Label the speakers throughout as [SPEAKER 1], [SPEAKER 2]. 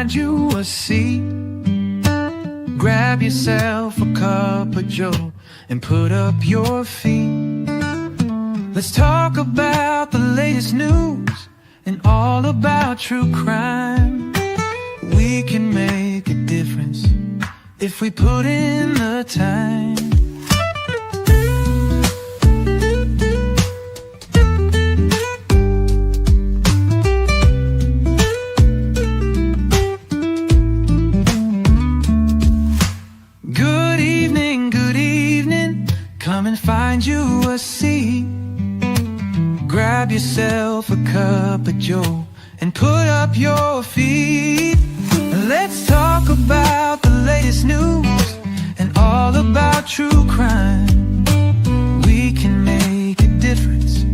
[SPEAKER 1] find you a seat. Grab yourself a cup of joe and put up your feet. Let's talk about the latest news and all about true crime. We can make a difference if we put in the time. Good evening, come and find you a seat. Grab yourself a cup of joe and put up your feet. Let's talk about the latest news and all about true crime. We can make a difference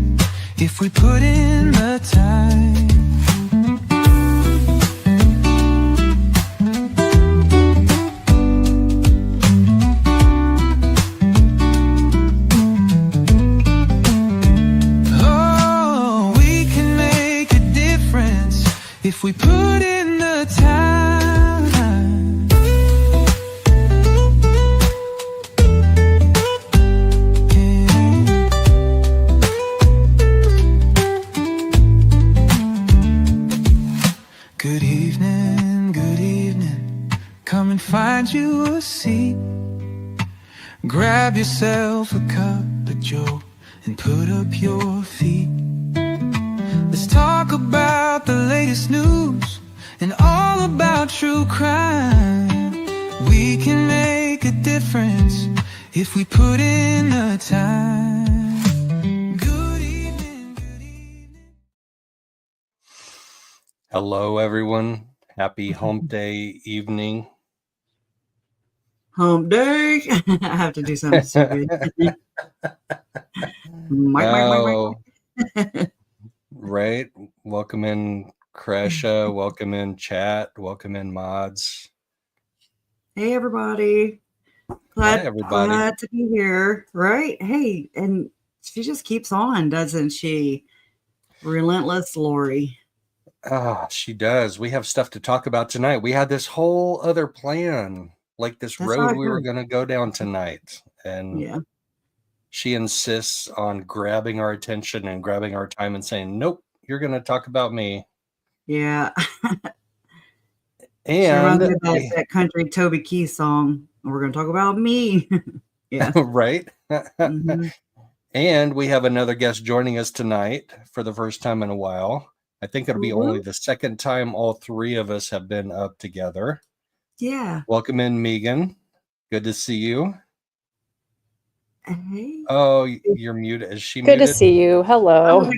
[SPEAKER 1] if we put in the time. If we put in the time. Good evening, come and find you a seat. Grab yourself a cup of joe and put up your feet. Let's talk about the latest news and all about true crime. We can make a difference if we put in the time. Good evening.
[SPEAKER 2] Hello, everyone. Happy Hump Day evening.
[SPEAKER 3] Hump Day. I have to do something stupid. Mike.
[SPEAKER 2] Right. Welcome in Kresha. Welcome in chat. Welcome in mods.
[SPEAKER 3] Hey, everybody. Glad to be here. Right? Hey, and she just keeps on, doesn't she? Relentless Lori.
[SPEAKER 2] Ah, she does. We have stuff to talk about tonight. We had this whole other plan, like this road we were going to go down tonight. And
[SPEAKER 3] yeah.
[SPEAKER 2] She insists on grabbing our attention and grabbing our time and saying, nope, you're going to talk about me.
[SPEAKER 3] Yeah.
[SPEAKER 2] And
[SPEAKER 3] that country Toby Keith song, we're going to talk about me. Yeah.
[SPEAKER 2] Right. Mm-hmm. And we have another guest joining us tonight for the first time in a while. I think it'll be only the second time all three of us have been up together.
[SPEAKER 3] Yeah.
[SPEAKER 2] Welcome in, Megan. Good to see you.
[SPEAKER 3] Hey.
[SPEAKER 2] Oh, you're muted. Is she
[SPEAKER 4] muted?
[SPEAKER 2] Good
[SPEAKER 4] to see you. Hello.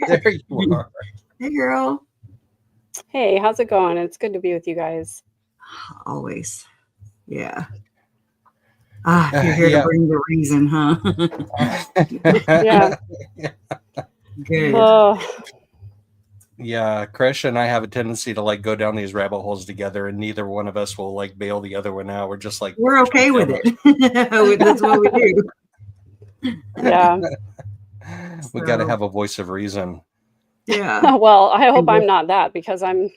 [SPEAKER 2] There you are.
[SPEAKER 3] Hey, girl.
[SPEAKER 4] Hey, how's it going? It's good to be with you guys.
[SPEAKER 3] Always. Yeah. You're here to bring the reason, huh?
[SPEAKER 4] Yeah.
[SPEAKER 3] Good.
[SPEAKER 2] Yeah, Kresha and I have a tendency to like go down these rabbit holes together, and neither one of us will like bail the other one out. We're just like,
[SPEAKER 3] we're okay with it. That's what we do.
[SPEAKER 4] Yeah.
[SPEAKER 2] We got to have a voice of reason.
[SPEAKER 3] Yeah.
[SPEAKER 4] Well, I hope I'm not that, because I'm.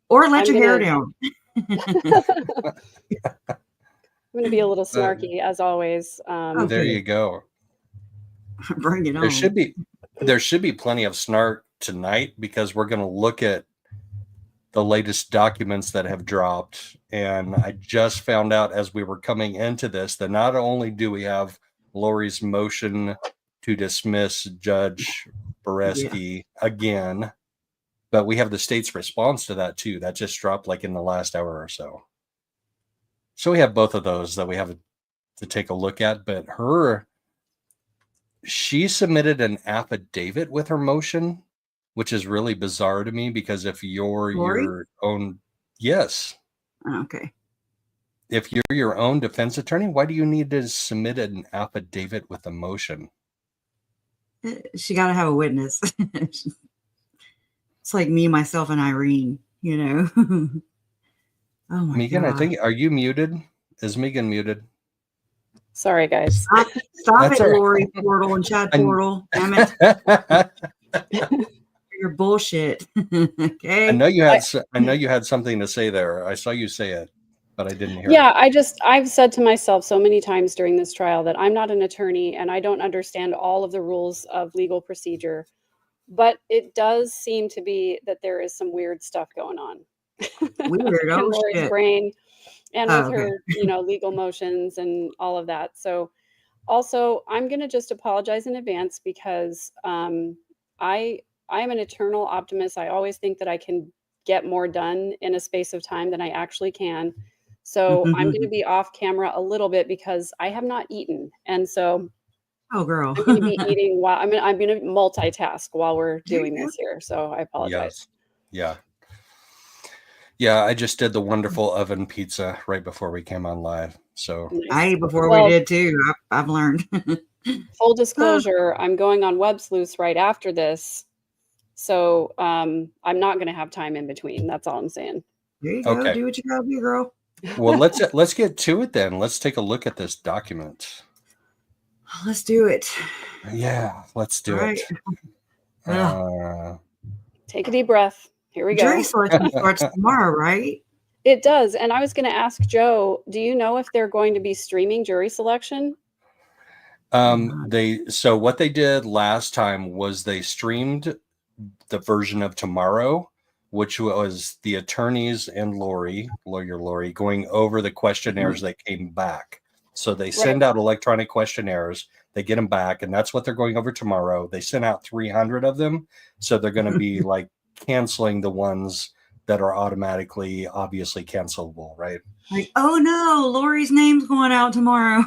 [SPEAKER 3] Or let your hair down.
[SPEAKER 4] I'm going to be a little snarky as always.
[SPEAKER 2] There you go.
[SPEAKER 3] Bring it on.
[SPEAKER 2] There should be plenty of snark tonight, because we're going to look at the latest documents that have dropped. And I just found out as we were coming into this that not only do we have Lori's motion to dismiss Judge Boreski again, but we have the state's response to that too. That just dropped like in the last hour or so. So we have both of those that we have to take a look at. But she submitted an affidavit with her motion, which is really bizarre to me, because if you're
[SPEAKER 3] Lori?
[SPEAKER 2] your own, yes.
[SPEAKER 3] Okay.
[SPEAKER 2] If you're your own defense attorney, why do you need to submit an affidavit with a motion?
[SPEAKER 3] She got to have a witness. It's like me, myself, and Irene, you know. Oh my
[SPEAKER 2] Megan,
[SPEAKER 3] God.
[SPEAKER 2] I think, are you muted? Is Megan muted?
[SPEAKER 4] Sorry, guys.
[SPEAKER 3] Stop it, Lori Portal and Chad Portal. Damn it. your bullshit. Okay.
[SPEAKER 2] I know you had something to say there. I saw you say it, but I didn't hear it.
[SPEAKER 4] Yeah, I've said to myself so many times during this trial that I'm not an attorney and I don't understand all of the rules of legal procedure, but it does seem to be that there is some weird stuff going on
[SPEAKER 3] Weird.
[SPEAKER 4] in
[SPEAKER 3] Oh
[SPEAKER 4] Lori's
[SPEAKER 3] shit.
[SPEAKER 4] brain and with
[SPEAKER 3] Okay.
[SPEAKER 4] her, legal motions and all of that. So also, I'm going to just apologize in advance because I am an eternal optimist. I always think that I can get more done in a space of time than I actually can. So I'm going to be off camera a little bit because I have not eaten, and so
[SPEAKER 3] Oh, girl.
[SPEAKER 4] I'm going to be eating while I'm going to multitask while we're
[SPEAKER 3] There you
[SPEAKER 4] doing
[SPEAKER 3] go.
[SPEAKER 4] this here. So I apologize.
[SPEAKER 2] Yes. Yeah. I just did the wonderful oven pizza right before we came on live. So
[SPEAKER 4] Nice.
[SPEAKER 3] I ate before
[SPEAKER 4] Well,
[SPEAKER 3] we did too. I've learned.
[SPEAKER 4] Full disclosure, I'm going on Web Sleuths right after this. So I'm not going to have time in between. That's all I'm saying.
[SPEAKER 3] There you go.
[SPEAKER 2] Okay.
[SPEAKER 3] Do what you gotta do, girl.
[SPEAKER 2] Well, let's get to it then. Let's take a look at this document.
[SPEAKER 3] Let's do it.
[SPEAKER 2] Yeah, let's do
[SPEAKER 3] Right.
[SPEAKER 2] it.
[SPEAKER 4] Take a deep breath. Here we go.
[SPEAKER 3] Jury selection starts tomorrow, right?
[SPEAKER 4] It does. And I was going to ask Joe, do you know if they're going to be streaming jury selection?
[SPEAKER 2] So what they did last time was they streamed the version of tomorrow, which was the attorneys and lawyer Lori going over the questionnaires that came back. So they send out electronic questionnaires, they get them back, and that's what they're going over tomorrow. They sent out 300 of them. So they're going to be like canceling the ones that are obviously cancelable, right?
[SPEAKER 3] Like, oh no, Lori's name's going out tomorrow.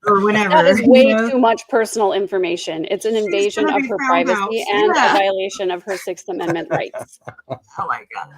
[SPEAKER 3] Or whenever.
[SPEAKER 4] That is way too much personal information. It's an invasion of her privacy and a violation of her Sixth Amendment rights.
[SPEAKER 3] Oh my God.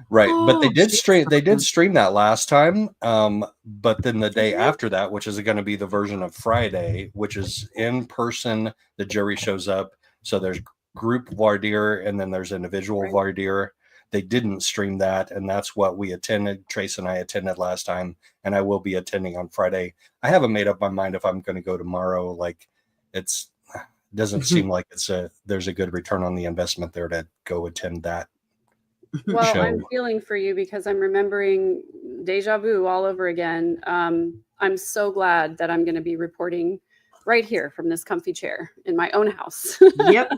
[SPEAKER 2] Right. But they did stream that last time. But then the day after that, which is going to be the version of Friday, which is in person, the jury shows up. So there's group voir dire and then there's individual voir dire. They didn't stream that, and that's what we attended. Trace and I attended last time, and I will be attending on Friday. I haven't made up my mind if I'm going to go tomorrow. Like, it doesn't seem like there's a good return on the investment there to go attend that.
[SPEAKER 4] Well,
[SPEAKER 2] show.
[SPEAKER 4] I'm feeling for you because I'm remembering deja vu all over again. I'm so glad that I'm going to be reporting right here from this comfy chair in my own house.
[SPEAKER 3] Yep.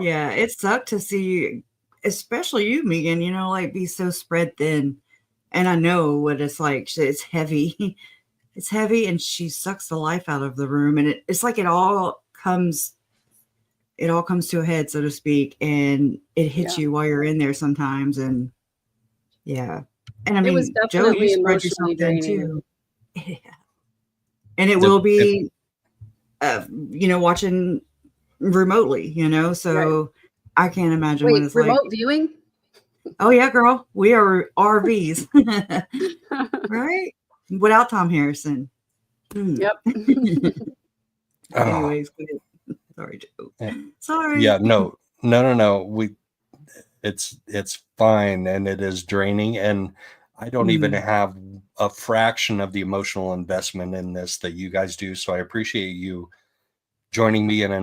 [SPEAKER 3] Yeah, it sucked to see, especially you, Megan, like be so spread thin. And I know what it's like. It's heavy. It's heavy, and she sucks the life out of the room. And it's like it all comes to a head, so to speak, and it hits you while you're in there sometimes. And yeah. And I mean,
[SPEAKER 4] it was
[SPEAKER 3] Joe,
[SPEAKER 4] definitely
[SPEAKER 3] you spread yourself
[SPEAKER 4] emotionally
[SPEAKER 3] thin
[SPEAKER 4] draining.
[SPEAKER 3] too. Yeah. And it will be, watching remotely, so I can't imagine what it's
[SPEAKER 4] remote
[SPEAKER 3] like.
[SPEAKER 4] Viewing?
[SPEAKER 3] Oh yeah, girl. We are RVs. Right? Without Tom Harrison.
[SPEAKER 4] Yep.
[SPEAKER 3] Anyways, sorry, Joe. Sorry.
[SPEAKER 2] Yeah, no. It's fine, and it is draining, and I don't even have a fraction of the emotional investment in this that you guys do. So I appreciate you joining me and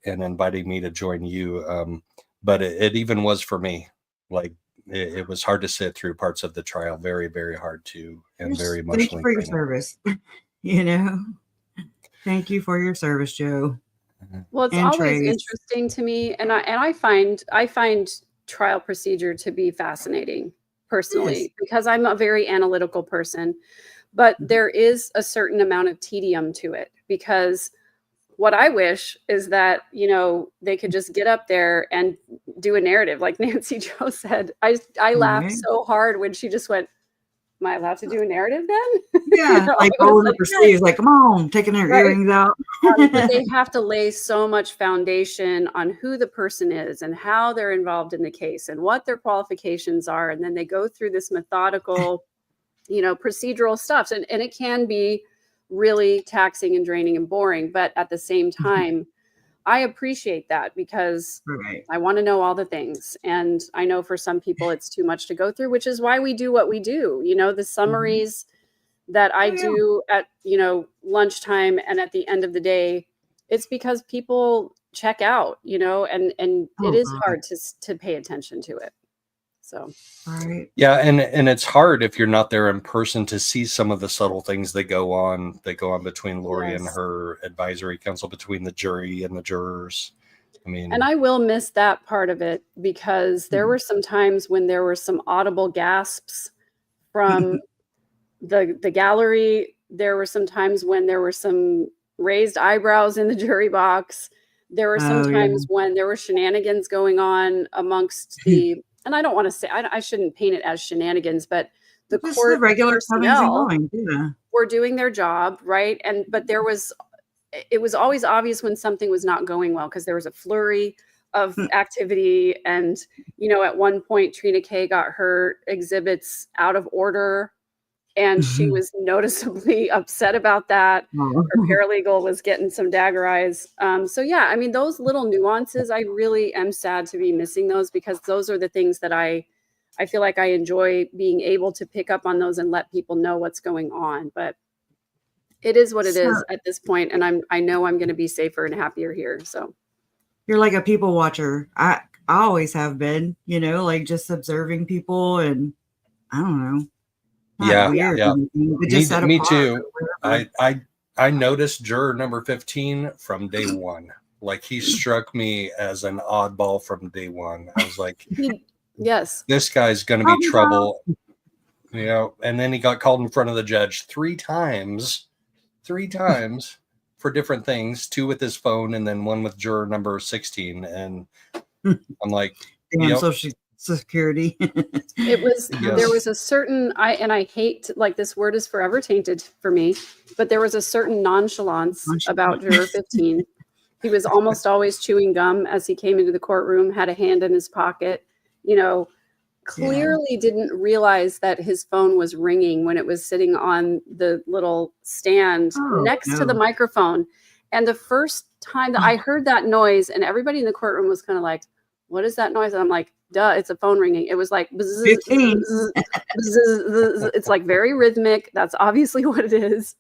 [SPEAKER 2] inviting me to join you. But it even was for me. Like it was hard to sit through parts of the trial. Very, very hard to, and very emotionally.
[SPEAKER 3] Thank you for your service. Thank you for your service, Joe.
[SPEAKER 4] Well, it's always interesting to me, and I find trial procedure to be fascinating personally, because I'm a very analytical person, but there is a certain amount of tedium to it, because what I wish is that, they could just get up there and do a narrative. Like Nancy Joe said, I laughed so hard when she just went, am I allowed to do a narrative then?
[SPEAKER 3] Yeah. Like rolling up her sleeves, like, come on, taking her earrings out.
[SPEAKER 4] But they have to lay so much foundation on who the person is and how they're involved in the case and what their qualifications are. And then they go through this methodical, procedural stuff. And it can be really taxing and draining and boring. But at the same time, I appreciate that because I want to know all the things. And I know for some people it's too much to go through, which is why we do what we do. The summaries that I do at, lunchtime and at the end of the day, it's because people check out, you know, and it is hard to pay attention to it. So,
[SPEAKER 3] right.
[SPEAKER 2] Yeah. And it's hard if you're not there in person to see some of the subtle things that go on between Lori and her advisory council, between the jury and the jurors. I mean,
[SPEAKER 4] and I will miss that part of it, because there were some times when there were some audible gasps from the gallery. There were some times when there were some raised eyebrows in the jury box. There were some times when there were shenanigans going on amongst the, and I don't want to say, I shouldn't paint it as shenanigans, but the
[SPEAKER 3] Just
[SPEAKER 4] court
[SPEAKER 3] the regular
[SPEAKER 4] personnel
[SPEAKER 3] yeah.
[SPEAKER 4] were doing their job, right? But it was always obvious when something was not going well, because there was a flurry of activity. And, you know, at one point, Trina K got her exhibits out of order, and she was noticeably upset about that. Her paralegal was getting some dagger eyes. So yeah, I mean, those little nuances, I really am sad to be missing those, because those are the things that I feel like I enjoy being able to pick up on those and let people know what's going on. But it is what it is at this point, and I know I'm going to be safer and happier here. So
[SPEAKER 3] you're like a people watcher. I always have been, you know, like just observing people, and I don't know.
[SPEAKER 2] Yeah. Me too.
[SPEAKER 3] I
[SPEAKER 2] I noticed juror number 15 from day one. Like, he struck me as an oddball from day one. I was like,
[SPEAKER 4] yes,
[SPEAKER 2] this guy's going to be trouble. You know, and then he got called in front of the judge three times for different things, 2 with his phone and then 1 with juror number 16. And I'm like,
[SPEAKER 3] damn, Social Security.
[SPEAKER 4] It was, there was a certain, I hate, like, this word is forever tainted for me, but there was a certain nonchalance about juror 15. He was almost always chewing gum as he came into the courtroom, had a hand in his pocket, you know, clearly didn't realize that his phone was ringing when it was sitting on the little stand next to the microphone. And the first time that I heard that noise, and everybody in the courtroom was kind of like, what is that noise? And I'm like, duh, it's a phone ringing. It was like, it's like very rhythmic. That's obviously what it is.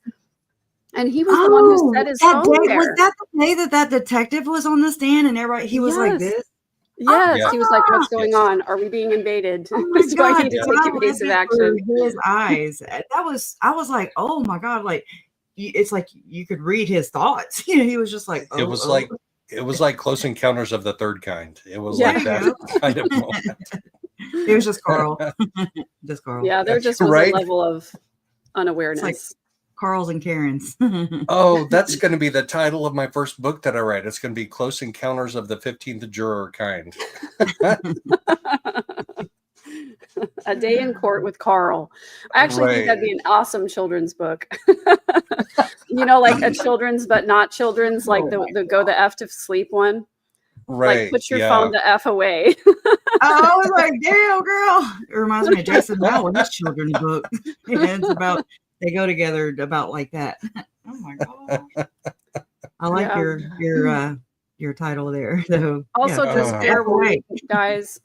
[SPEAKER 4] And he was the one who set his phone there.
[SPEAKER 3] Was that the day that detective was on the stand and everybody, he was like this?
[SPEAKER 4] Yes, he was like, what's going on? Are we being invaded? So I need to take evasive action.
[SPEAKER 3] His eyes. I was like, oh my God, like, it's like you could read his thoughts. You know, he was just like,
[SPEAKER 2] it was like Close Encounters of the Third Kind. It was like that kind of moment.
[SPEAKER 3] It was just Carl. Just Carl.
[SPEAKER 4] Yeah, there just was a level of unawareness.
[SPEAKER 3] It's like Carl's and Karen's.
[SPEAKER 2] Oh, that's going to be the title of my first book that I write. It's going to be Close Encounters of the 15th Juror Kind.
[SPEAKER 4] A Day in Court with Carl. I actually think that'd be an awesome children's book. You know, like a children's but not children's, like the go the F to sleep one.
[SPEAKER 2] Right.
[SPEAKER 4] Like, put your phone the F away.
[SPEAKER 3] I was like, damn, girl. It reminds me of Jason Howell, his children's book. It's about, they go together about like that. Oh my God. I like your title there. So,
[SPEAKER 4] also, just fair warning, guys.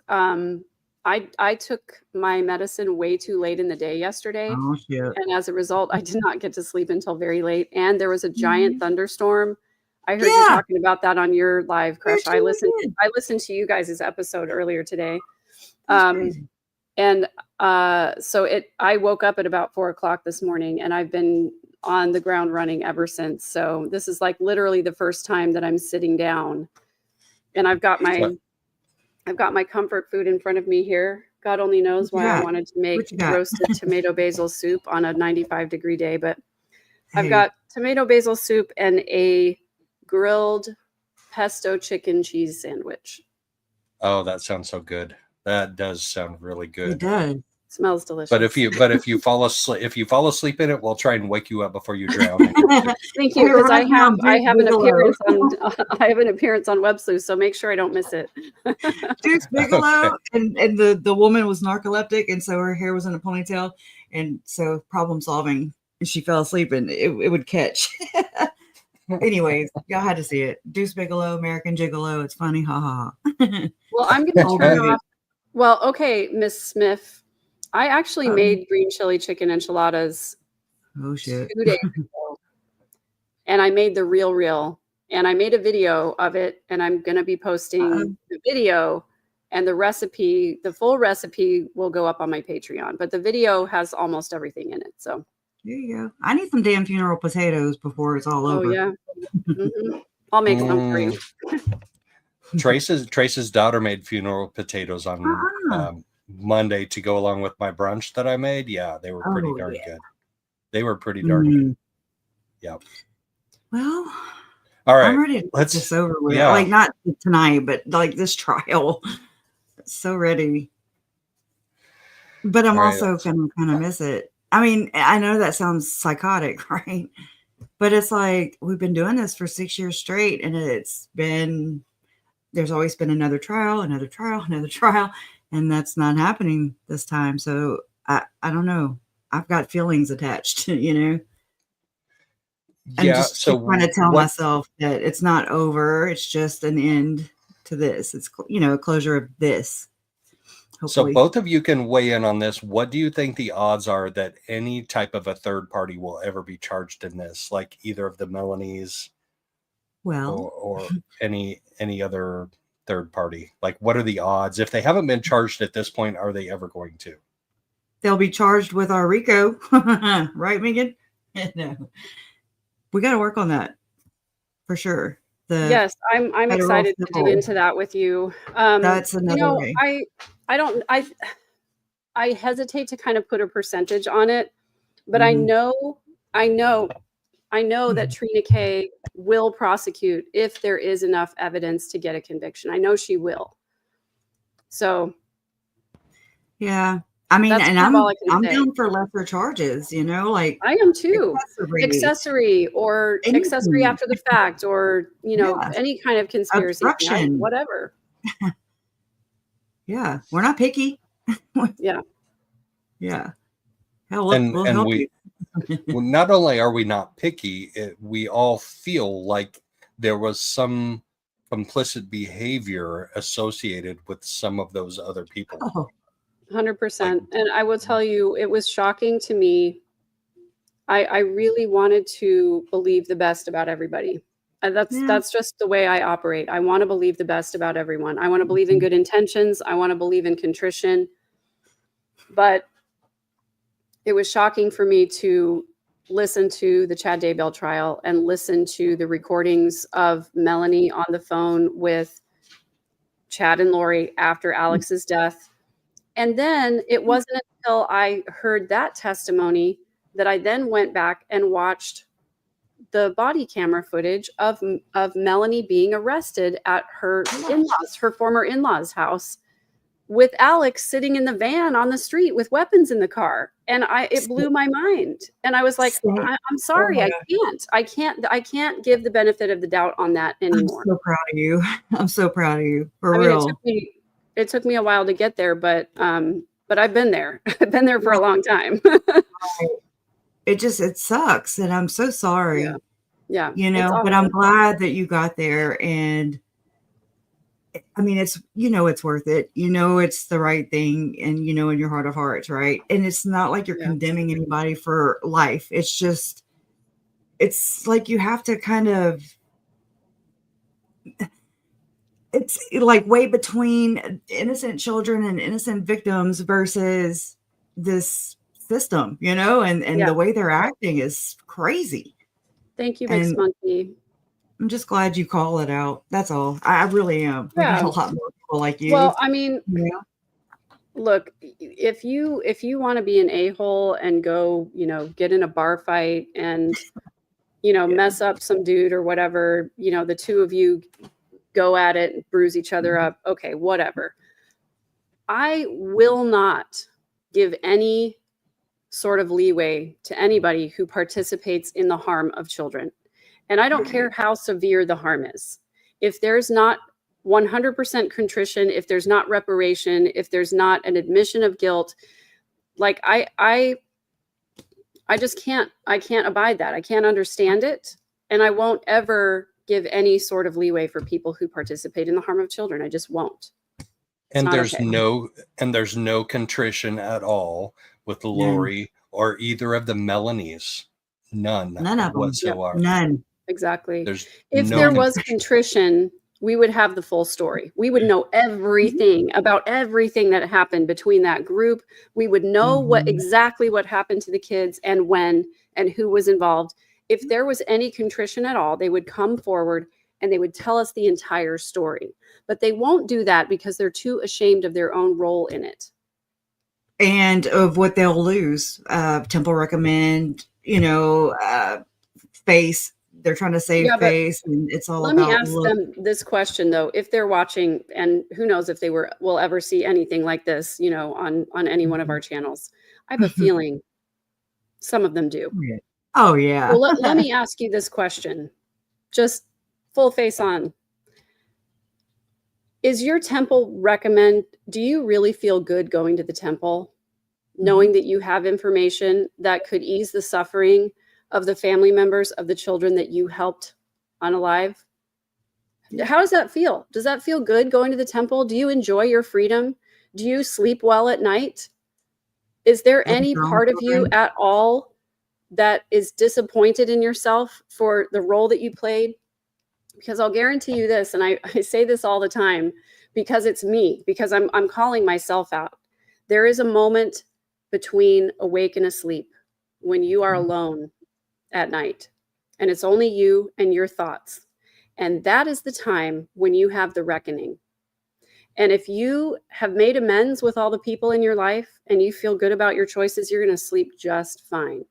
[SPEAKER 4] I took my medicine way too late in the day yesterday.
[SPEAKER 3] Oh, shit.
[SPEAKER 4] And as a result, I did not get to sleep until very late. And there was a giant thunderstorm. I heard you talking about that on your live, Kresha. I listened to you guys' episode earlier today. So I woke up at about 4:00 this morning, and I've been on the ground running ever since. So this is like literally the first time that I'm sitting down, and I've got my comfort food in front of me here. God only knows why I wanted to make roasted tomato basil soup on a 95-degree day, but I've got tomato basil soup and a grilled pesto chicken cheese sandwich.
[SPEAKER 2] Oh, that sounds so good. That does sound really good.
[SPEAKER 3] It does.
[SPEAKER 4] Smells delicious.
[SPEAKER 2] But if you fall asleep in it, we'll try and wake you up before you drown.
[SPEAKER 4] Thank you, because I have an appearance on Web Sleuth, so make sure I don't miss it.
[SPEAKER 3] Deuce Bigelow, and the woman was narcoleptic, and so her hair was in a ponytail, and so problem solving, and she fell asleep, and it would catch. Anyways, y'all had to see it. Deuce Bigelow, American Gigolo. It's funny, ha ha ha.
[SPEAKER 4] Well, I'm gonna turn off. Well, okay, Miss Smith. I actually made green chili chicken enchiladas
[SPEAKER 3] 2
[SPEAKER 4] days ago. And I made the real. And I made a video of it, and I'm going to be posting the video, and the full recipe will go up on my Patreon, but the video has almost everything in it. So
[SPEAKER 3] there you go. I need some damn funeral potatoes before it's all over.
[SPEAKER 4] Oh yeah. Mm-hmm. I'll make some for you.
[SPEAKER 2] Trace's daughter made funeral potatoes on Monday to go along with my brunch that I made. Yeah, they were pretty darn good. They were pretty darn good. Yep.
[SPEAKER 3] Well,
[SPEAKER 2] all right.
[SPEAKER 3] I'm ready to get this over with. Yeah. Like not tonight, but like this trial. So ready. But I'm also gonna kind of miss it. I mean, I know that sounds psychotic, right? But it's like we've been doing this for 6 years straight, and there's always been another trial, and that's not happening this time. So I don't know. I've got feelings attached, you know. And just trying to tell myself that it's not over. It's just an end to this. It's, a closure of this. Hopefully.
[SPEAKER 2] So both of you can weigh in on this. What do you think the odds are that any type of a third party will ever be charged in this, like either of the Melanies, or any other third party? Like, what are the odds? If they haven't been charged at this point, are they ever going to?
[SPEAKER 3] They'll be charged with our RICO, right, Megan? No. We got to work on that for sure.
[SPEAKER 4] Yes, I'm excited to dig into that with you.
[SPEAKER 3] That's another way.
[SPEAKER 4] I hesitate to kind of put a percentage on it, but I know that Trina K will prosecute if there is enough evidence to get a conviction. I know she will. So,
[SPEAKER 3] yeah. I mean, and I'm down for lesser charges, like
[SPEAKER 4] I am too. Accessory or accessory after the fact, or any kind of conspiracy, whatever.
[SPEAKER 3] Yeah, we're not picky.
[SPEAKER 4] Yeah.
[SPEAKER 3] Hell, we'll help you.
[SPEAKER 2] Well, not only are we not picky, we all feel like there was some complicit behavior associated with some of those other people.
[SPEAKER 4] 100%. And I will tell you, it was shocking to me. I really wanted to believe the best about everybody. And that's just the way I operate. I want to believe the best about everyone. I want to believe in good intentions. I want to believe in contrition. But it was shocking for me to listen to the Chad Daybell trial and listen to the recordings of Melanie on the phone with Chad and Lori after Alex's death. And then it wasn't until I heard that testimony that I then went back and watched the body camera footage of Melanie being arrested at her former in-laws house, with Alex sitting in the van on the street with weapons in the car. And it blew my mind. And I was like, I'm sorry, I can't give the benefit of the doubt on that anymore.
[SPEAKER 3] I'm so proud of you. I'm so proud of you. For real.
[SPEAKER 4] It took me a while to get there, but I've been there. I've been there for a long time.
[SPEAKER 3] It sucks. And I'm so sorry.
[SPEAKER 4] Yeah.
[SPEAKER 3] But I'm glad that you got there. And I mean, it's worth it. It's the right thing. And, in your heart of hearts, right? And it's not like you're condemning anybody for life. It's just, it's like you have to kind of, it's like way between innocent children and innocent victims versus this system, and the way they're acting is crazy.
[SPEAKER 4] Thank you, Big Monkey.
[SPEAKER 3] I'm just glad you call it out. That's all. I really am. We need a lot more people like you.
[SPEAKER 4] Well, I mean, look, if you want to be an a-hole and go, get in a bar fight and, mess up some dude or whatever, the two of you go at it and bruise each other up. Okay, whatever. I will not give any sort of leeway to anybody who participates in the harm of children. And I don't care how severe the harm is. If there's not 100% contrition, if there's not reparation, if there's not an admission of guilt, like I just can't abide that. I can't understand it. And I won't ever give any sort of leeway for people who participate in the harm of children. I just won't.
[SPEAKER 2] And there's no contrition at all with Lori or either of the Melanies. None of them whatsoever.
[SPEAKER 3] None.
[SPEAKER 4] Exactly.
[SPEAKER 2] If
[SPEAKER 4] there was contrition, we would have the full story. We would know everything about everything that happened between that group. We would know exactly what happened to the kids and when and who was involved. If there was any contrition at all, they would come forward and they would tell us the entire story. But they won't do that because they're too ashamed of their own role in it.
[SPEAKER 3] And of what they'll lose. Temple recommend, face. They're trying to save face, and it's all about.
[SPEAKER 4] Let me ask them this question though: if they're watching, and who knows if they will ever see anything like this, on any one of our channels. I have a feeling some of them do.
[SPEAKER 3] Oh yeah.
[SPEAKER 4] Well, let me ask you this question, just full face on. Is your temple recommend? Do you really feel good going to the temple, knowing that you have information that could ease the suffering of the family members of the children that you helped unalive? How does that feel? Does that feel good going to the temple? Do you enjoy your freedom? Do you sleep well at night? Is there any part of you at all that is disappointed in yourself for the role that you played? Because I'll guarantee you this, and I say this all the time because it's me, because I'm calling myself out. There is a moment between awake and asleep when you are alone at night, and it's only you and your thoughts. And that is the time when you have the reckoning. And if you have made amends with all the people in your life and you feel good about your choices, you're going to sleep just fine.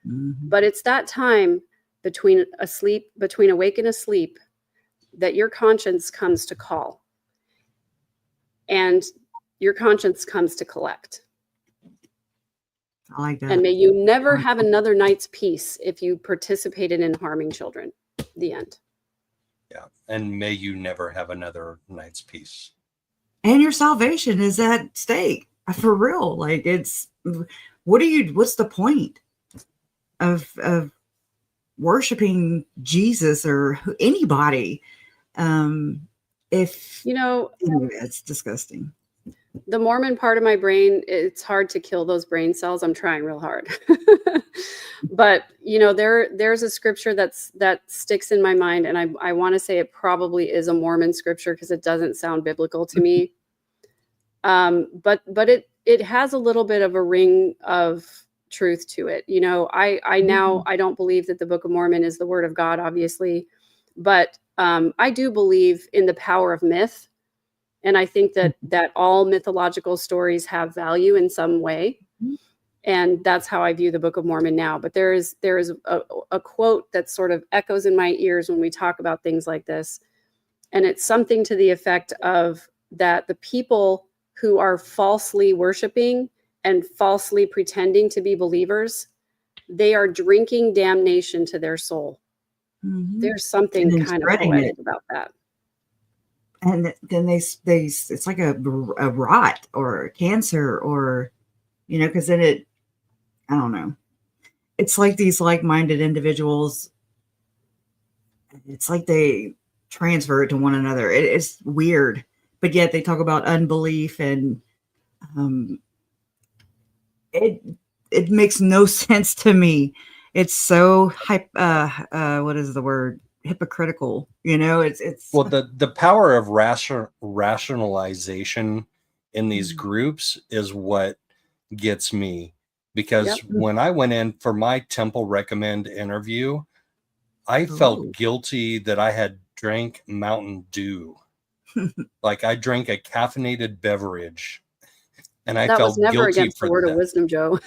[SPEAKER 4] But it's that time between awake and asleep that your conscience comes to call, and your conscience comes to collect.
[SPEAKER 3] I like that.
[SPEAKER 4] And may you never have another night's peace if you participated in harming children. The end.
[SPEAKER 2] Yeah. And may you never have another night's peace.
[SPEAKER 3] And your salvation is at stake. For real. Like what's the point of worshiping Jesus or anybody? If it's disgusting.
[SPEAKER 4] The Mormon part of my brain, it's hard to kill those brain cells. I'm trying real hard. But, there's a scripture that sticks in my mind. And I want to say it probably is a Mormon scripture because it doesn't sound biblical to me. But it has a little bit of a ring of truth to it. I don't believe that the Book of Mormon is the word of God, obviously, but I do believe in the power of myth. And I think that all mythological stories have value in some way. And that's how I view the Book of Mormon now. But there is a quote that sort of echoes in my ears when we talk about things like this. And it's something to the effect of that the people who are falsely worshiping and falsely pretending to be believers, they are drinking damnation to their soul. There's something kind of poetic about that.
[SPEAKER 3] And then they it's like a rot or a cancer or, because then I don't know. It's like these like-minded individuals. It's like they transfer it to one another. It's weird, but yet they talk about unbelief and it makes no sense to me. It's so what is the word? Hypocritical, it's
[SPEAKER 2] well, the power of rationalization in these groups is what gets me, because when I went in for my temple recommend interview, I felt guilty that I had drank Mountain Dew. Like I drank a caffeinated beverage, and I felt guilty for that. That was never against the word of wisdom, Joe.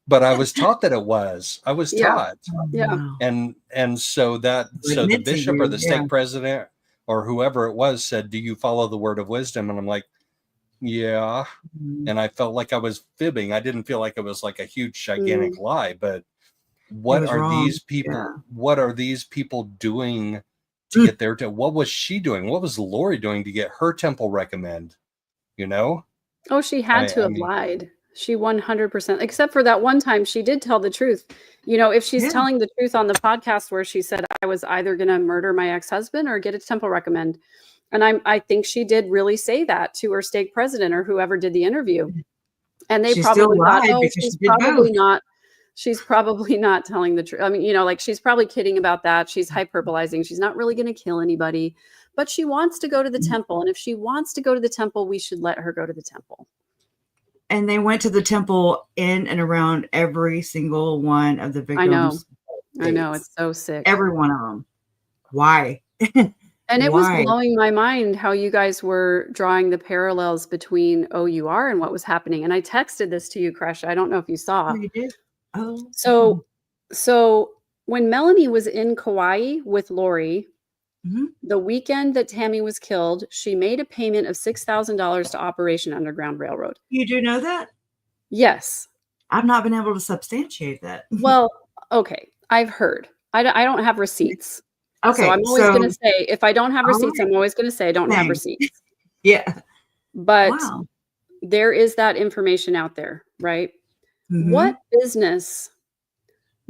[SPEAKER 2] But I was taught that it was. I was taught.
[SPEAKER 4] Yeah.
[SPEAKER 2] And so the bishop or the stake president or whoever it was said, "Do you follow the word of wisdom?" And I'm like, yeah. And I felt like I was fibbing. I didn't feel like it was like a huge, gigantic lie. But what are these people? Yeah. What are these people doing to get there? What was she doing? What was Lori doing to get her temple recommend?
[SPEAKER 4] Oh, she had to have lied. She 100%, except for that one time she did tell the truth. If she's telling the truth on the podcast where she said I was either going to murder my ex-husband or get a temple recommend. And I think she did really say that to her stake president or whoever did the interview. And they probably thought, she's probably not she's probably not telling the truth. I mean, like she's probably kidding about that. She's hyperbolizing. She's not really going to kill anybody, but she wants to go to the temple. And if she wants to go to the temple, we should let her go to the temple.
[SPEAKER 3] And they went to the temple in and around every single one of the victims.
[SPEAKER 4] I know. It's so sick.
[SPEAKER 3] Every one of them. Why?
[SPEAKER 4] And it was blowing my mind how you guys were drawing the parallels between OUR and what was happening. And I texted this to you, Kresha. I don't know if you saw.
[SPEAKER 3] Oh, you did? Oh.
[SPEAKER 4] So when Melanie was in Kauai with Lori, the weekend that Tammy was killed, she made a payment of $6,000 to Operation Underground Railroad.
[SPEAKER 3] You do know that?
[SPEAKER 4] Yes.
[SPEAKER 3] I've not been able to substantiate that.
[SPEAKER 4] Well, okay. I've heard. I don't have receipts.
[SPEAKER 3] Okay.
[SPEAKER 4] So I'm always going to say, if I don't have receipts, I'm always going to say I don't have receipts.
[SPEAKER 3] Yeah.
[SPEAKER 4] But there is that information out there, right? What business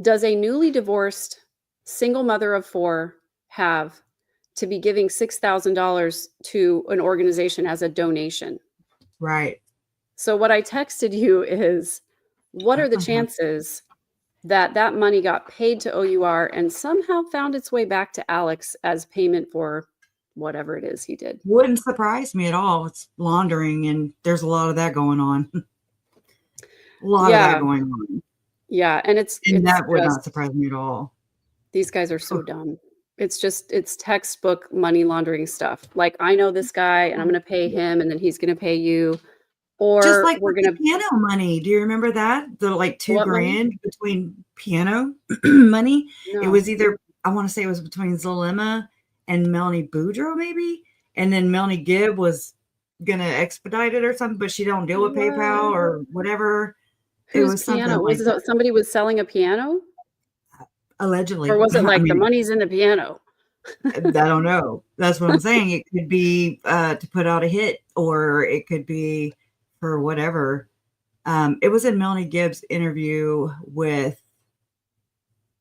[SPEAKER 4] does a newly divorced single mother of 4 have to be giving $6,000 to an organization as a donation?
[SPEAKER 3] Right.
[SPEAKER 4] So what I texted you is, what are the chances that money got paid to OUR and somehow found its way back to Alex as payment for whatever it is he did?
[SPEAKER 3] Wouldn't surprise me at all. It's laundering, and there's a lot of that going on. A lot of that going on.
[SPEAKER 4] Yeah, and
[SPEAKER 3] that would not surprise me at all.
[SPEAKER 4] These guys are so dumb. It's textbook money laundering stuff. Like, I know this guy and I'm going to pay him and then he's going to pay you. Or
[SPEAKER 3] just like
[SPEAKER 4] we're going to
[SPEAKER 3] piano money. Do you remember that? The like $2,000 between piano money. No. It was either, I want to say it was between Zalema and Melanie Boudreaux maybe. And then Melanie Gibb was going to expedite it or something, but she don't deal with PayPal or whatever.
[SPEAKER 4] Whose it was piano? Was it somebody was selling a piano?
[SPEAKER 3] Allegedly.
[SPEAKER 4] Or was it like the money's in the piano?
[SPEAKER 3] I don't know. That's what I'm saying. It could be to put out a hit, or it could be for whatever. It was in Melanie Gibb's interview with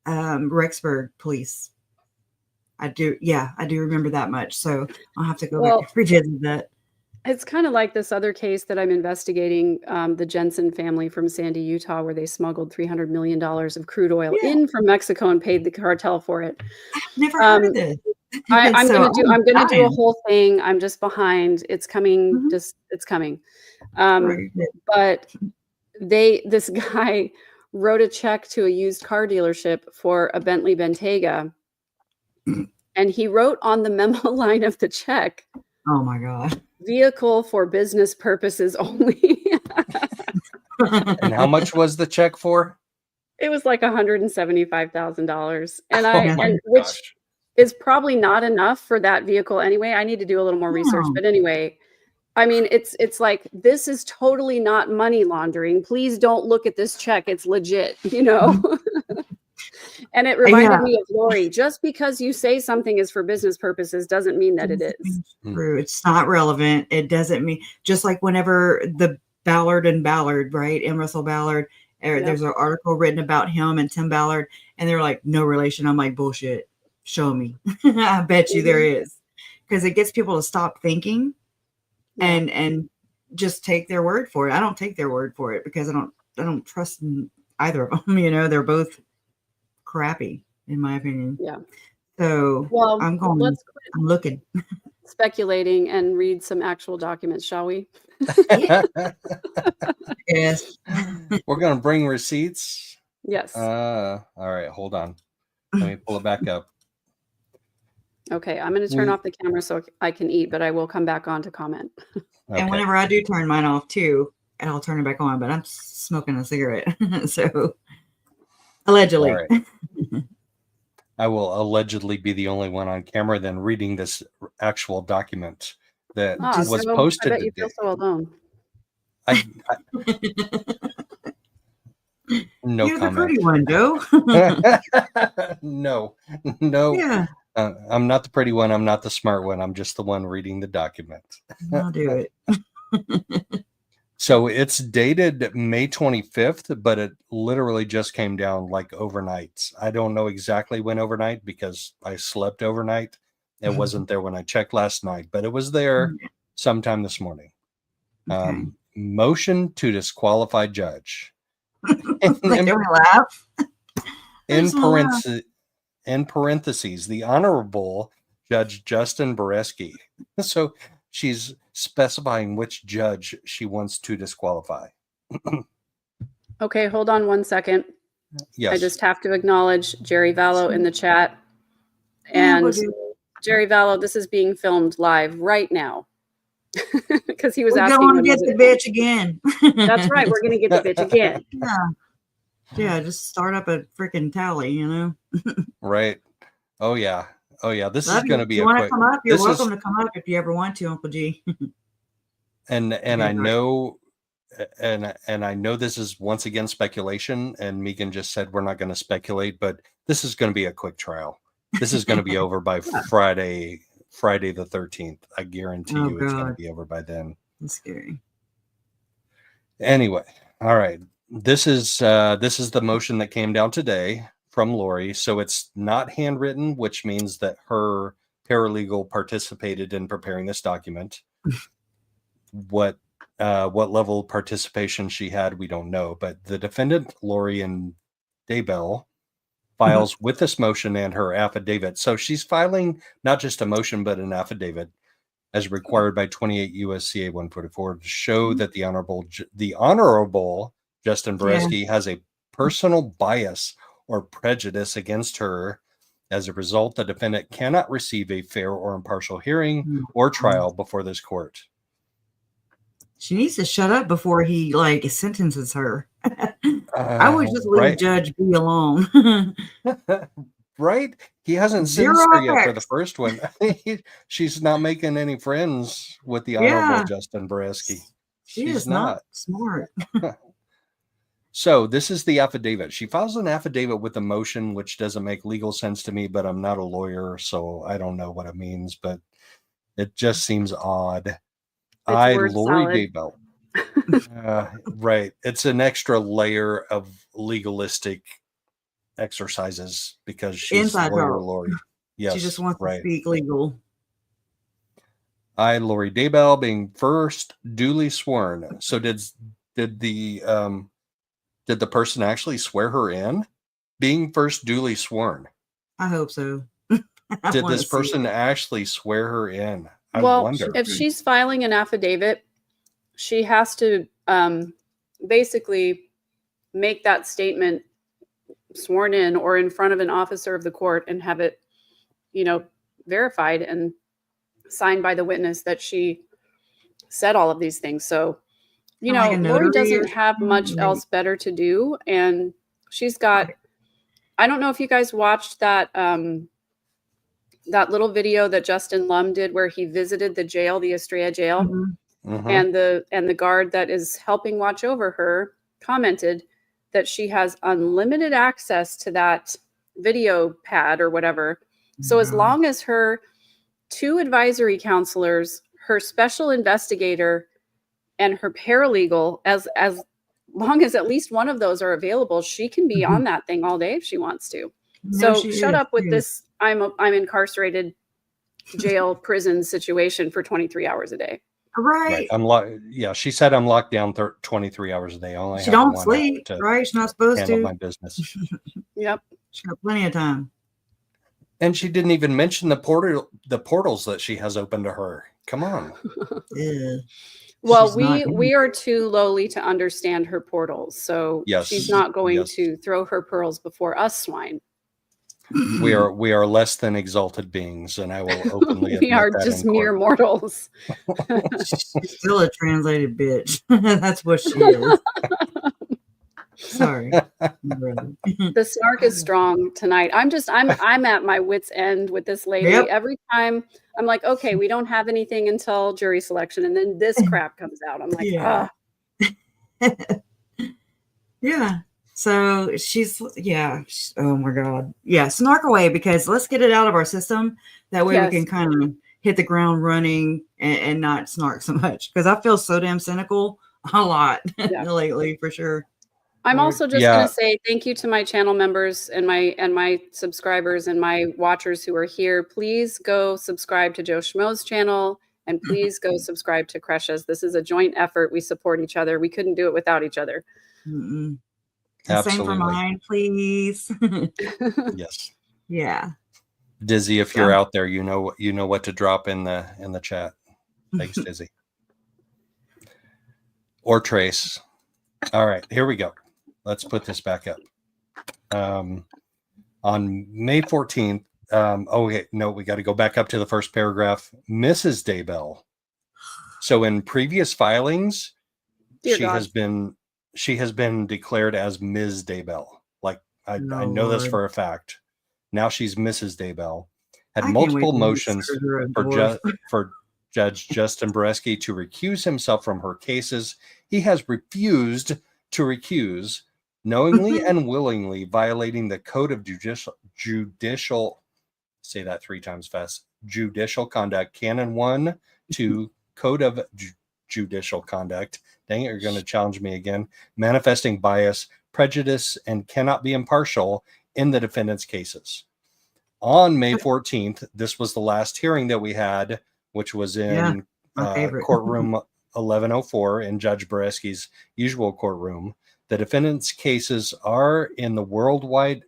[SPEAKER 3] Rexburg police. I do remember that much. So I'll have to go back and revisit that.
[SPEAKER 4] It's kind of like this other case that I'm investigating, the Jensen family from Sandy, Utah, where they smuggled $300 million of crude oil in from Mexico and paid the cartel for it.
[SPEAKER 3] I've never heard of this.
[SPEAKER 4] I'm going to do a whole thing. I'm just behind. It's coming. It's coming. But this guy wrote a check to a used car dealership for a Bentley Bentayga, and he wrote on the memo line of the check,
[SPEAKER 3] "Oh my God,
[SPEAKER 4] vehicle for business purposes only."
[SPEAKER 3] And
[SPEAKER 2] how much was the check for?
[SPEAKER 4] It was like $175,000, and which is probably not enough for that vehicle anyway. I need to do a little more research, but anyway, I mean, it's like, this is totally not money laundering. Please don't look at this check. It's legit, And it reminded me of Lori. Just because you say something is for business purposes doesn't mean that it is.
[SPEAKER 3] True. It's not relevant. It doesn't mean, just like whenever the Ballard and Ballard, right? M. Russell Ballard, there's an article written about him and Tim Ballard, and they're like, no relation. I'm like, bullshit. Show me. I bet you there is. Because it gets people to stop thinking and just take their word for it. I don't take their word for it because I don't trust either of them. They're both crappy in my opinion. Yeah. So I'm looking.
[SPEAKER 4] Speculating and read some actual documents, shall we?
[SPEAKER 3] Yes.
[SPEAKER 2] We're going to bring receipts.
[SPEAKER 4] Yes.
[SPEAKER 2] All right. Hold on. Let me pull it back up.
[SPEAKER 4] Okay. I'm going to turn off the camera so I can eat, but I will come back on to comment.
[SPEAKER 3] Okay. And whenever I do turn mine off too, and I'll turn it back on, but I'm smoking a cigarette. So allegedly.
[SPEAKER 2] All right. I will allegedly be the only one on camera then reading this actual document that was posted.
[SPEAKER 4] I bet you feel so alone.
[SPEAKER 2] No
[SPEAKER 3] You're
[SPEAKER 2] comment.
[SPEAKER 3] The pretty one, Joe.
[SPEAKER 2] No.
[SPEAKER 3] Yeah.
[SPEAKER 2] I'm not the pretty one. I'm not the smart one. I'm just the one reading the document.
[SPEAKER 3] I'll do it.
[SPEAKER 2] So it's dated May 25th, but it literally just came down like overnight. I don't know exactly when overnight because I slept overnight. It wasn't there when I checked last night, but it was there sometime this morning.
[SPEAKER 3] Okay.
[SPEAKER 2] Motion to disqualify judge.
[SPEAKER 3] Like, don't we laugh?
[SPEAKER 2] In parentheses, the Honorable Judge Justin Boreski. So she's specifying which judge she wants to disqualify.
[SPEAKER 4] Okay, hold on one second.
[SPEAKER 2] Yes.
[SPEAKER 4] I just have to acknowledge Jerry Vallow in the chat. And Jerry Vallow, this is being filmed live right now. Because he was asking.
[SPEAKER 3] We're going to get the bitch again.
[SPEAKER 4] That's right. We're going to get the bitch again.
[SPEAKER 3] Yeah, just start up a freaking tally, you know?
[SPEAKER 2] Right. Oh, yeah. Oh, yeah. This is going to be
[SPEAKER 3] a quick. Come up? You're welcome to come up if you ever want to, Uncle G.
[SPEAKER 2] And I know, and I know this is once again speculation, and Megan just said we're not going to speculate, but this is going to be a quick trial. This is going to be over by Friday the 13th. I guarantee you it's going to be over by then.
[SPEAKER 3] That's scary.
[SPEAKER 2] Anyway, all right. This is the motion that came down today from Lori. So it's not handwritten, which means that her paralegal participated in preparing this document. What level of participation she had, we don't know. But the defendant, Lori and Daybell, files with this motion and her affidavit. So she's filing not just a motion, but an affidavit as required by 28 U.S.C.A. 144 to show that the Honorable Justin Boreski has a personal bias or prejudice against her. As a result, the defendant cannot receive a fair or impartial hearing or trial before this court.
[SPEAKER 3] She needs to shut up before he sentences her. I would just leave Judge B alone.
[SPEAKER 2] Right? He hasn't sentenced her yet for the first one. She's not making any friends with the Honorable Justin Boreski.
[SPEAKER 3] She's not smart.
[SPEAKER 2] So this is the affidavit. She files an affidavit with a motion, which doesn't make legal sense to me, but I'm not a lawyer, so I don't know what it means, but it just seems odd. Lori Daybell. Right. It's an extra layer of legalistic exercises because she's lawyer Lori. Yes,
[SPEAKER 3] she just wants to speak legal.
[SPEAKER 2] Lori Daybell, being first duly sworn. So did the person actually swear her in? Being first duly sworn.
[SPEAKER 3] I hope so.
[SPEAKER 2] Did this person actually swear her in? I wonder.
[SPEAKER 4] If she's filing an affidavit, she has to basically make that statement sworn in or in front of an officer of the court and have it, verified and signed by the witness that she said all of these things. So, Lori doesn't have much else better to do. And she's got, I don't know if you guys watched that little video that Justin Lum did where he visited the jail, the Estrella jail, and the guard that is helping watch over her commented that she has unlimited access to that video pad or whatever. So as long as her 2 advisory counselors, her special investigator, and her paralegal, as long as at least one of those are available, she can be on that thing all day if she wants to. So shut up with this. I'm incarcerated jail prison situation for 23 hours a day.
[SPEAKER 3] Right.
[SPEAKER 2] She said I'm locked down 23 hours a day.
[SPEAKER 3] She don't sleep, right? She's not supposed to.
[SPEAKER 2] My business.
[SPEAKER 4] Yep.
[SPEAKER 3] She's got plenty of time.
[SPEAKER 2] And she didn't even mention the portals that she has open to her. Come on.
[SPEAKER 3] Yeah.
[SPEAKER 4] Well, we are too lowly to understand her portals, so she's not going to throw her pearls before us swine.
[SPEAKER 2] We are less than exalted beings, and I will openly
[SPEAKER 4] we are just mere mortals.
[SPEAKER 3] She's still a translated bitch. That's what she is. Sorry.
[SPEAKER 4] The snark is strong tonight. I'm at my wit's end with this lady. Yep. Every time I'm like, okay, we don't have anything until jury selection, and then this crap comes out. I'm like,
[SPEAKER 3] yeah. So she's, oh my God. Yeah, snark away, because let's get it out of our system. That way we can kind of hit the ground running and not snark so much. Because I feel so damn cynical a lot lately, for sure.
[SPEAKER 4] I'm also just going to say thank you to my channel members and my subscribers and my watchers who are here. Please go subscribe to Joe Schmo's channel, and please go subscribe to Kresha's. This is a joint effort. We support each other. We couldn't do it without each other.
[SPEAKER 3] Same for mine, please.
[SPEAKER 2] Yes.
[SPEAKER 3] Yeah.
[SPEAKER 2] Dizzy, if you're out there, you know what to drop in the chat. Thanks, Dizzy. Or Trace. All right, here we go. Let's put this back up. On May 14th, okay, no, we got to go back up to the first paragraph. Mrs. Daybell. So in previous filings, she has been declared as Ms. Daybell. Like I know this for a fact. Now she's Mrs. Daybell. Had multiple motions for Judge Justin Bresky to recuse himself from her cases. He has refused to recuse, knowingly and willingly violating the Code of Judicial, say that 3 times fast, Judicial Conduct, Canon 1, 2, Code of Judicial Conduct. Dang it, you're going to challenge me again. Manifesting bias, prejudice, and cannot be impartial in the defendant's cases. On May 14th, this was the last hearing that we had, which was in courtroom 1104 in Judge Bresky's usual courtroom. The defendant's cases are in the worldwide.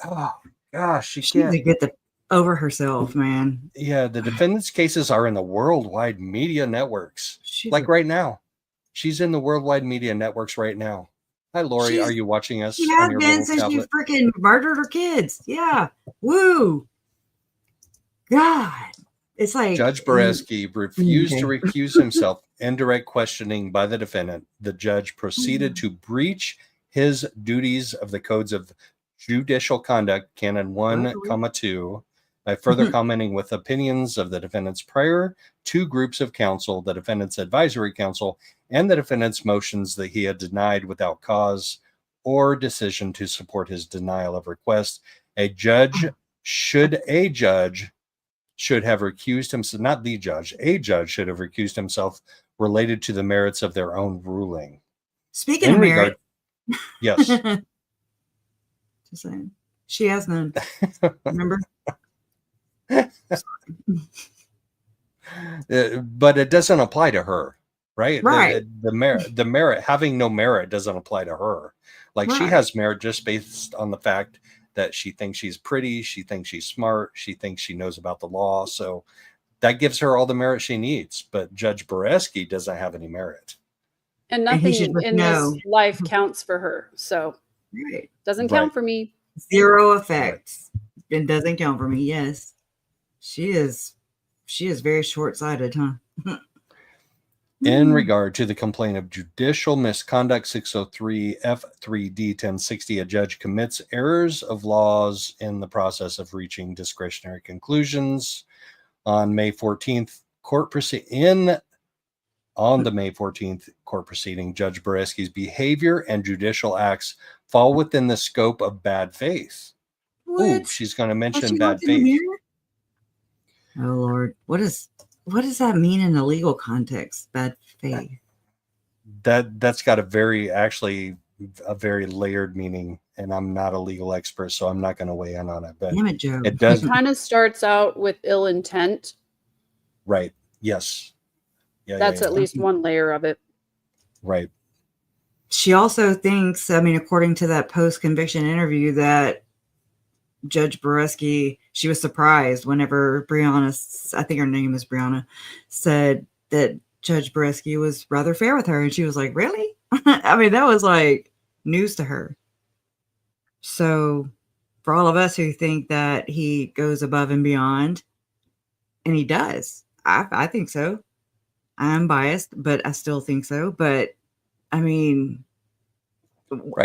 [SPEAKER 2] Oh gosh, she can't
[SPEAKER 3] get over herself, man.
[SPEAKER 2] Yeah, the defendant's cases are in the worldwide media networks. Right now, she's in the worldwide media networks right now. Hi, Lori. Are you watching us?
[SPEAKER 3] She has been since she freaking murdered her kids. Yeah. Woo. God. It's like
[SPEAKER 2] Judge Bresky refused to recuse himself. Indirect questioning by the defendant. The judge proceeded to breach his duties of the codes of judicial conduct, Canon 1, 2, by further commenting with opinions of the defendant's prior 2 groups of counsel, the defendant's advisory counsel, and the defendant's motions that he had denied without cause or decision to support his denial of request. A judge should have recused himself, not the judge, a judge should have recused himself related to the merits of their own ruling.
[SPEAKER 3] Speaking of merit.
[SPEAKER 2] Yes.
[SPEAKER 3] Just saying. She has none. Remember?
[SPEAKER 2] But it doesn't apply to her, right?
[SPEAKER 3] Right.
[SPEAKER 2] The merit, having no merit doesn't apply to her. She has merit just based on the fact that she thinks she's pretty, she thinks she's smart, she thinks she knows about the law. So that gives her all the merit she needs. But Judge Bresky doesn't have any merit.
[SPEAKER 4] And nothing in this life counts for her. So doesn't count for me.
[SPEAKER 3] 0 effects. It doesn't count for me. Yes. She is very short-sighted, huh?
[SPEAKER 2] In regard to the complaint of judicial misconduct 603 F3D 1060, a judge commits errors of laws in the process of reaching discretionary conclusions. On May 14th, on the May 14th court proceeding, Judge Bresky's behavior and judicial acts fall within the scope of bad faith. Ooh, she's going to mention bad faith.
[SPEAKER 3] Oh Lord, what does that mean in a legal context? Bad faith.
[SPEAKER 2] That's got a very layered meaning, and I'm not a legal expert, so I'm not going to weigh in on it. But
[SPEAKER 3] damn it, Joe.
[SPEAKER 2] It does.
[SPEAKER 4] It kind of starts out with ill intent.
[SPEAKER 2] Right. Yes. Yeah.
[SPEAKER 4] That's at least one layer of it.
[SPEAKER 2] Right.
[SPEAKER 3] She also thinks, according to that post-conviction interview, that Judge Bresky, she was surprised whenever Brianna, I think her name is Brianna, said that Judge Bresky was rather fair with her. And she was like, really? That was like news to her. So for all of us who think that he goes above and beyond, and he does, I think so. I'm biased, but I still think so. But
[SPEAKER 2] right.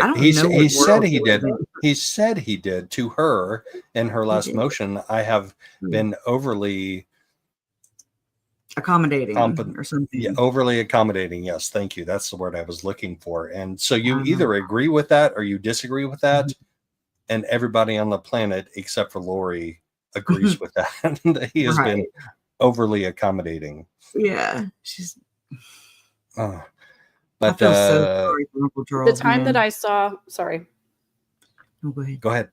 [SPEAKER 2] I don't know. He said he did. He said he did to her in her last motion. I have been overly
[SPEAKER 3] accommodating or something.
[SPEAKER 2] Yeah, overly accommodating. Yes, thank you. That's the word I was looking for. And so you either agree with that or you disagree with that. And everybody on the planet, except for Lori, agrees with that. That he has been overly accommodating.
[SPEAKER 3] Yeah, she's.
[SPEAKER 2] But
[SPEAKER 3] I feel so sorry for Uncle Charles,
[SPEAKER 4] the time that I saw, sorry.
[SPEAKER 3] Oh, go ahead.
[SPEAKER 2] Go ahead.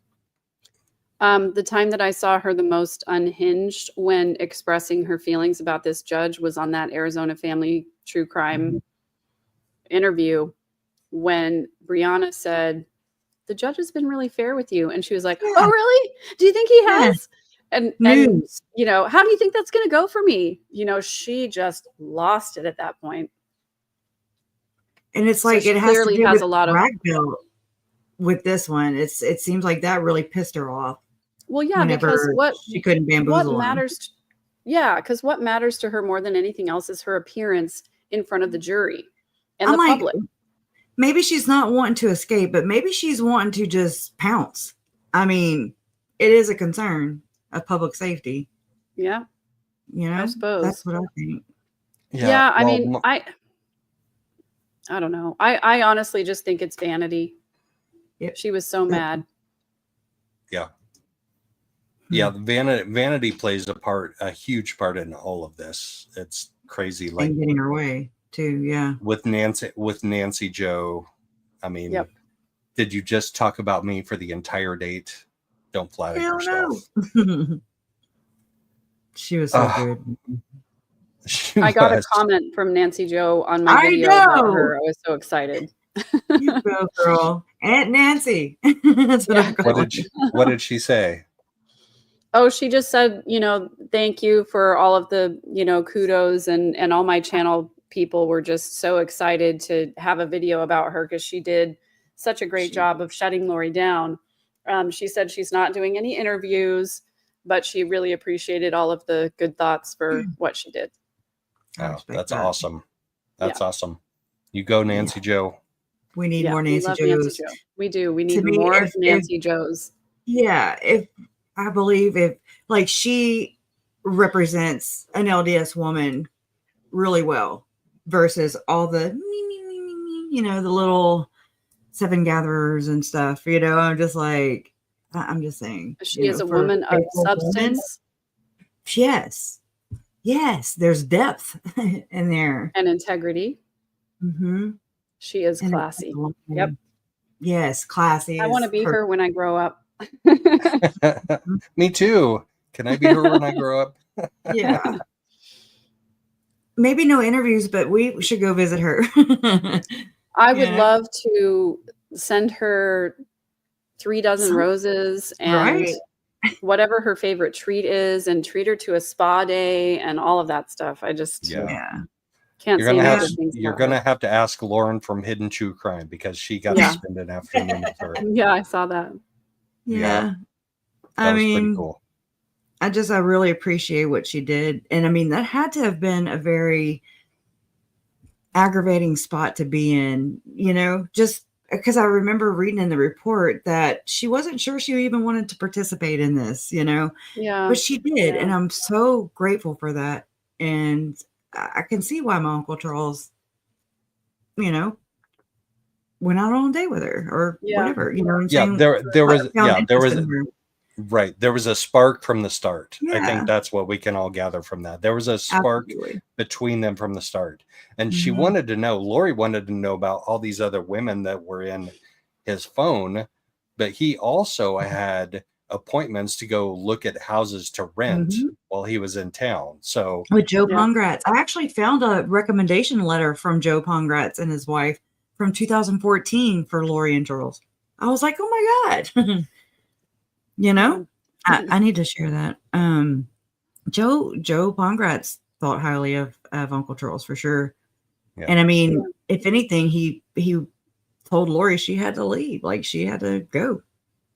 [SPEAKER 4] The time that I saw her the most unhinged when expressing her feelings about this judge was on that Arizona Family True Crime interview when Brianna said, the judge has been really fair with you. And she was like, oh, really? Do you think he has? And, you know, how do you think that's going to go for me? You know, she just lost it at that point.
[SPEAKER 3] And it's like, it has to do with a lot of ragdoll with this one. It seems like that really pissed her off.
[SPEAKER 4] Well, yeah, because
[SPEAKER 3] she couldn't bamboozle
[SPEAKER 4] what matters. Yeah, because what matters to her more than anything else is her appearance in front of the jury and the public.
[SPEAKER 3] Maybe she's not wanting to escape, but maybe she's wanting to just pounce. I mean, it is a concern of public safety.
[SPEAKER 4] Yeah.
[SPEAKER 3] You know,
[SPEAKER 4] I suppose.
[SPEAKER 3] That's what I think.
[SPEAKER 4] Yeah, I mean, I don't know. I honestly just think it's vanity.
[SPEAKER 3] Yep.
[SPEAKER 4] She was so mad.
[SPEAKER 2] Yeah. Yeah, vanity plays a huge part in all of this. It's crazy. Like,
[SPEAKER 3] and getting her way too, yeah.
[SPEAKER 2] With Nancy Jo, I mean, did you just talk about me for the entire date? Don't flatter yourself.
[SPEAKER 3] No. She was so good.
[SPEAKER 4] I got a comment from Nancy Jo on my video about her. I was so excited.
[SPEAKER 3] You go, girl. Aunt Nancy. That's
[SPEAKER 2] what did she say?
[SPEAKER 4] Oh, she just said, you know, thank you for all of the, you know, kudos, and all my channel people were just so excited to have a video about her because she did such a great job of shutting Lori down. She said she's not doing any interviews, but she really appreciated all of the good thoughts for what she did.
[SPEAKER 2] Oh, that's awesome. That's awesome. You go, Nancy Jo.
[SPEAKER 3] We need more Nancy Jo's.
[SPEAKER 4] We do. We need more Nancy Jo's.
[SPEAKER 3] Yeah. I believe like she represents an LDS woman really well versus all the, you know, the little seven gatherers and stuff, you know, I'm just saying.
[SPEAKER 4] She is a woman of substance.
[SPEAKER 3] Yes. Yes. There's depth in there.
[SPEAKER 4] And integrity.
[SPEAKER 3] Mm-hmm.
[SPEAKER 4] She is classy. Yep.
[SPEAKER 3] Yes. Classy.
[SPEAKER 4] I want to be her when I grow up.
[SPEAKER 2] Me too. Can I be her when I grow up?
[SPEAKER 3] Yeah. Maybe no interviews, but we should go visit her.
[SPEAKER 4] I would love to send her 3 dozen roses and whatever her favorite treat is, and treat her to a spa day and all of that stuff. I just can't
[SPEAKER 2] you're gonna have to ask Lauren from Hidden True Crime because she got to spend an afternoon with her.
[SPEAKER 4] Yeah, I saw that.
[SPEAKER 3] Yeah.
[SPEAKER 2] That was pretty cool.
[SPEAKER 3] I really appreciate what she did. And I mean, that had to have been a very aggravating spot to be in, you know, just because I remember reading in the report that she wasn't sure she even wanted to participate in this, you know, but she did. And I'm so grateful for that. And I can see why my Uncle Charles, you know, went out on a date with her or whatever, you know what I'm saying?
[SPEAKER 2] There was a spark from the start. I think that's what we can all gather from that. There was a spark between them from the start. And she wanted to know, Lori wanted to know about all these other women that were in his phone, but he also had appointments to go look at houses to rent while he was in town. So
[SPEAKER 3] with Joe Pongratz, I actually found a recommendation letter from Joe Pongratz and his wife from 2014 for Lori and Charles. I was like, oh my God. You know, I need to share that. Joe Pongratz thought highly of Uncle Charles for sure. Yeah. And I mean, if anything, he told Lori she had to leave, like she had to go.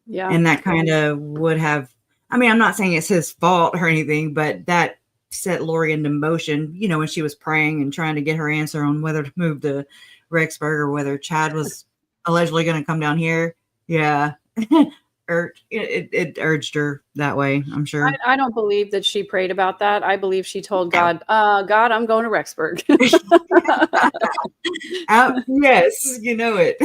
[SPEAKER 3] Yeah. And that kind of would have, I mean, I'm not saying it's his fault or anything, but that set Lori into motion, you know, when she was praying and trying to get her answer on whether to move to Rexburg or whether Chad was allegedly going to come down here. Yeah. It urged her that way, I'm sure.
[SPEAKER 4] I don't believe that she prayed about that. I believe she told God, God, I'm going to Rexburg.
[SPEAKER 3] Yes, you know it.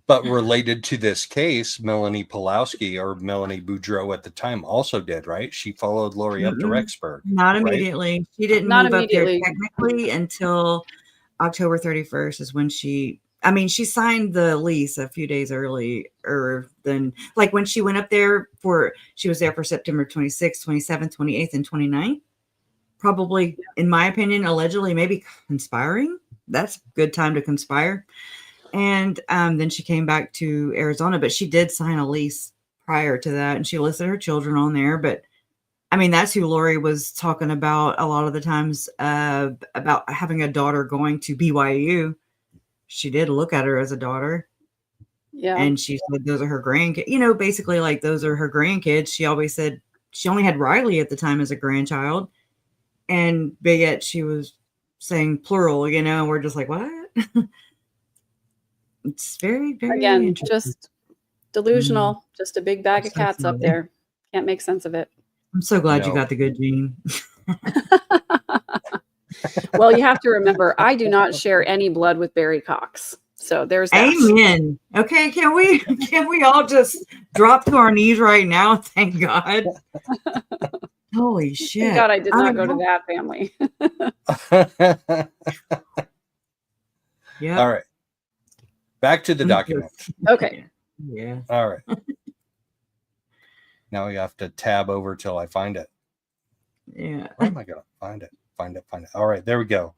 [SPEAKER 2] But related to this case, Melanie Pulowski or Melanie Boudreaux at the time also did, right? She followed Lori up to Rexburg.
[SPEAKER 3] Not immediately. She didn't move up there technically until October 31st is when she signed the lease a few days earlier than, like when she went up there she was there for September 26th, 27th, 28th, and 29th. Probably, in my opinion, allegedly, maybe conspiring. That's a good time to conspire. And then she came back to Arizona, but she did sign a lease prior to that, and she listed her children on there. But I mean, that's who Lori was talking about a lot of the times, about having a daughter going to BYU. She did look at her as a daughter.
[SPEAKER 4] Yeah.
[SPEAKER 3] And she said those are her grandkids, basically like those are her grandkids. She always said she only had Riley at the time as a grandchild. And yet she was saying plural, and we're just like, what? It's very, very
[SPEAKER 4] Again, just delusional, just a big bag of cats up there. Can't make sense of it.
[SPEAKER 3] I'm so glad you got the good gene.
[SPEAKER 4] Well, you have to remember, I do not share any blood with Barry Cox. So there's that.
[SPEAKER 3] Amen. Okay, can we all just drop to our knees right now? Thank God. Holy shit.
[SPEAKER 4] Thank God I did not go to that family.
[SPEAKER 3] Yeah.
[SPEAKER 2] All right. Back to the document.
[SPEAKER 4] Okay.
[SPEAKER 3] Yeah.
[SPEAKER 2] All right. Now we have to tab over till I find it.
[SPEAKER 3] Yeah.
[SPEAKER 2] Where am I going to find it? Find it. All right. There we go.